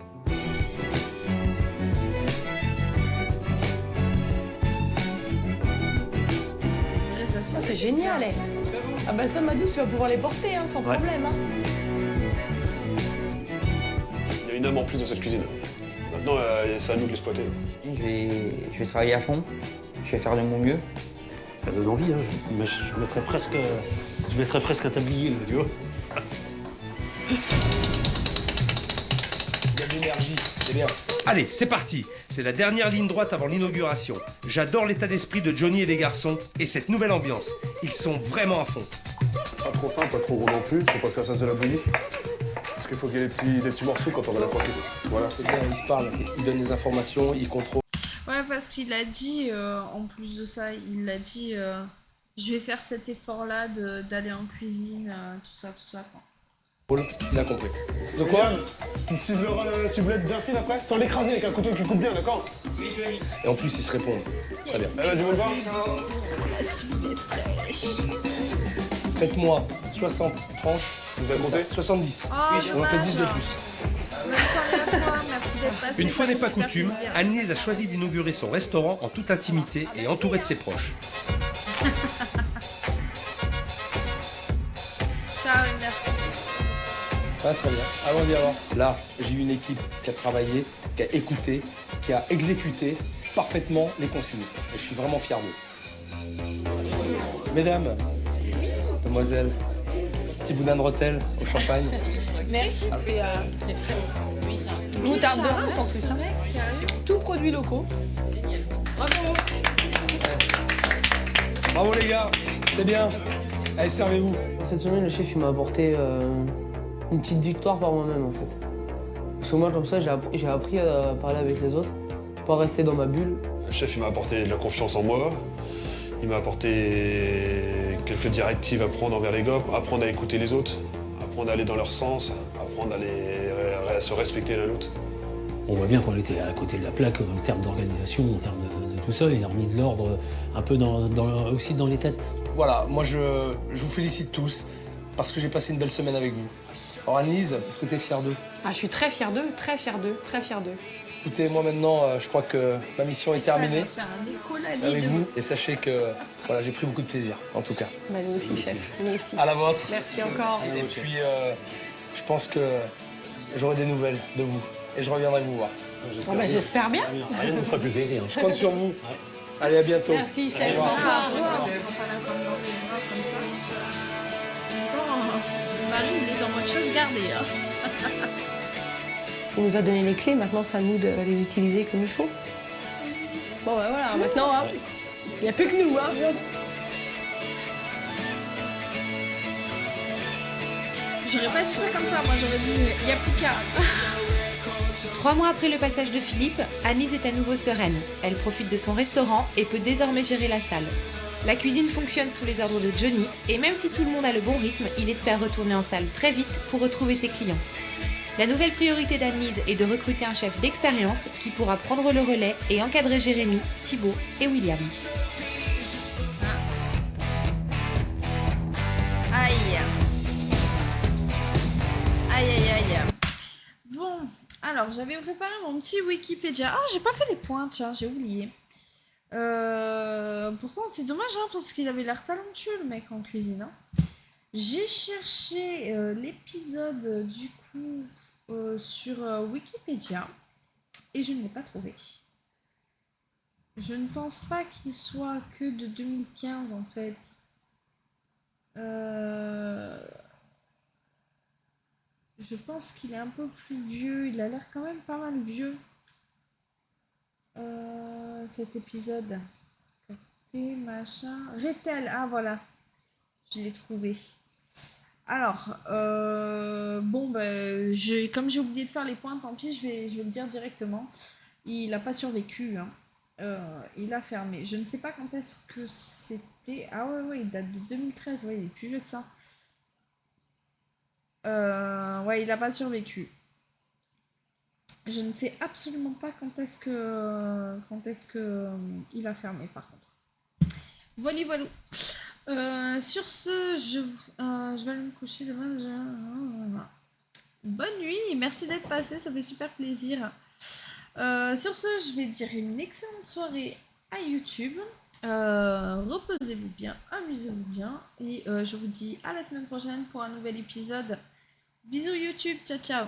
Ah, c'est génial, eh. Ah bah ça, Madou, tu vas pouvoir les porter, hein, sans problème. Hein. Il y a une âme en plus dans cette cuisine. Maintenant, c'est à nous de l'exploiter. Je vais travailler à fond, je vais faire de mon mieux. Ça donne envie, hein. Je mettrais presque un tablier, là, tu vois. Il y a de l'énergie, c'est bien. Allez, c'est parti. C'est la dernière ligne droite avant l'inauguration. J'adore l'état d'esprit de Johnny et les garçons et cette nouvelle ambiance. Ils sont vraiment à fond. Pas trop fin, pas trop gros non plus, faut pas que ça fasse de la bouillie. Parce qu'il faut qu'il y ait des petits morceaux quand on va la croquer. Voilà. C'est bien, ils se parlent, ils donnent les informations, ils contrôlent. Ouais, parce qu'il a dit, en plus de ça, il a dit je vais faire cet effort-là d'aller en cuisine, tout ça, quoi. Il a compris. De quoi? Tu ciseleras la ciblette bien fine après, sans l'écraser avec un couteau qui coupe bien, d'accord? Et en plus, ils se répondent. Très bien. Vas-y, on le voir. La ciblette fraîche. Faites-moi 60 tranches. Vous avez compté? 70. Oh, On en fait dommage. 10 de plus. Bonne soirée à toi, merci d'être passé. Une fois ça n'est fait pas super coutume, plaisir. Annelise a choisi d'inaugurer son restaurant en toute intimité et entourée de ses proches. Ciao et merci. Ah, très bien. Allons-y alors. Là, j'ai une équipe qui a travaillé, qui a écouté, qui a exécuté parfaitement les consignes. Et je suis vraiment fier d'eux. Mesdames, demoiselles, petit boudin de rotelle au champagne. Merci. C'est très bon. Oui, ça. Moutarde de Reims en plus. Hein. Tout produits locaux. Bravo. Bravo les gars, c'est bien. Allez, servez-vous. Cette semaine, le chef il m'a apporté une petite victoire par moi-même en fait. Parce que moi, comme ça, j'ai appris à parler avec les autres, pas rester dans ma bulle. Le chef, il m'a apporté de la confiance en moi. Il m'a apporté quelques directives à prendre envers les gars, apprendre à écouter les autres, apprendre à aller dans leur sens, apprendre à se respecter l'un l'autre. On voit bien qu'on était à côté de la plaque en termes d'organisation, en termes de tout ça. Il a remis de l'ordre un peu aussi dans les têtes. Voilà, moi je vous félicite tous parce que j'ai passé une belle semaine avec vous. Alors Annelise, est-ce que tu es fière d'eux? Ah, je suis très fière d'eux, très fière d'eux, très fière d'eux. Écoutez, moi maintenant, je crois que ma mission est terminée On va faire un écolalie avec de- vous. Et sachez que voilà, j'ai pris beaucoup de plaisir, en tout cas. Bah, nous aussi, chef, nous aussi. À la vôtre. Merci encore. Et puis, je pense que j'aurai des nouvelles de vous. Et je reviendrai vous voir. Ah bah, j'espère bien. Rien ne nous ferait plus plaisir. Je compte sur vous. Allez, à bientôt. Merci, chef. Au revoir. Ah, on va pas la prendre dans ses bras comme ça. En même temps, le mari, il est en mode chasse gardée. Hein. Il nous a donné les clés, maintenant c'est à nous de les utiliser comme il faut. Bon bah voilà, maintenant, hein, il n'y a plus que nous. Hein. J'aurais pas dit ça comme ça, moi j'aurais dit il y a plus qu'à. 3 mois après le passage de Philippe, Annelise est à nouveau sereine. Elle profite de son restaurant et peut désormais gérer la salle. La cuisine fonctionne sous les ordres de Johnny et même si tout le monde a le bon rythme, il espère retourner en salle très vite pour retrouver ses clients. La nouvelle priorité d'Anne-Lise est de recruter un chef d'expérience qui pourra prendre le relais et encadrer Jérémy, Thibaut et William. Aïe. Aïe aïe aïe. Bon, alors j'avais préparé mon petit Wikipédia. Ah, j'ai pas fait les points, tiens, j'ai oublié. Pourtant c'est dommage hein, parce qu'il avait l'air talentueux le mec en cuisine. Hein. J'ai cherché l'épisode du coup sur Wikipédia et je ne l'ai pas trouvé. Je ne pense pas qu'il soit que de 2015 en fait. Je pense qu'il est un peu plus vieux. Il a l'air quand même pas mal vieux. Cet épisode. Corté, machin. Rethel, ah voilà. Je l'ai trouvé. Alors, bon, ben, comme j'ai oublié de faire les points, tant pis, je vais le dire directement. Il n'a pas survécu. Hein. Il a fermé. Je ne sais pas quand est-ce que c'était. Ah ouais, il date de 2013. Ouais, il est plus vieux que ça. Ouais, il n'a pas survécu. Je ne sais absolument pas quand est-ce que il a fermé par contre. Voilà, voilà. Sur ce, je vais aller me coucher demain. Bonne nuit, merci d'être passé, ça fait super plaisir. Sur ce, je vais dire une excellente soirée à YouTube. Reposez-vous bien, amusez-vous bien. Et je vous dis à la semaine prochaine pour un nouvel épisode. Bisous YouTube, ciao ciao.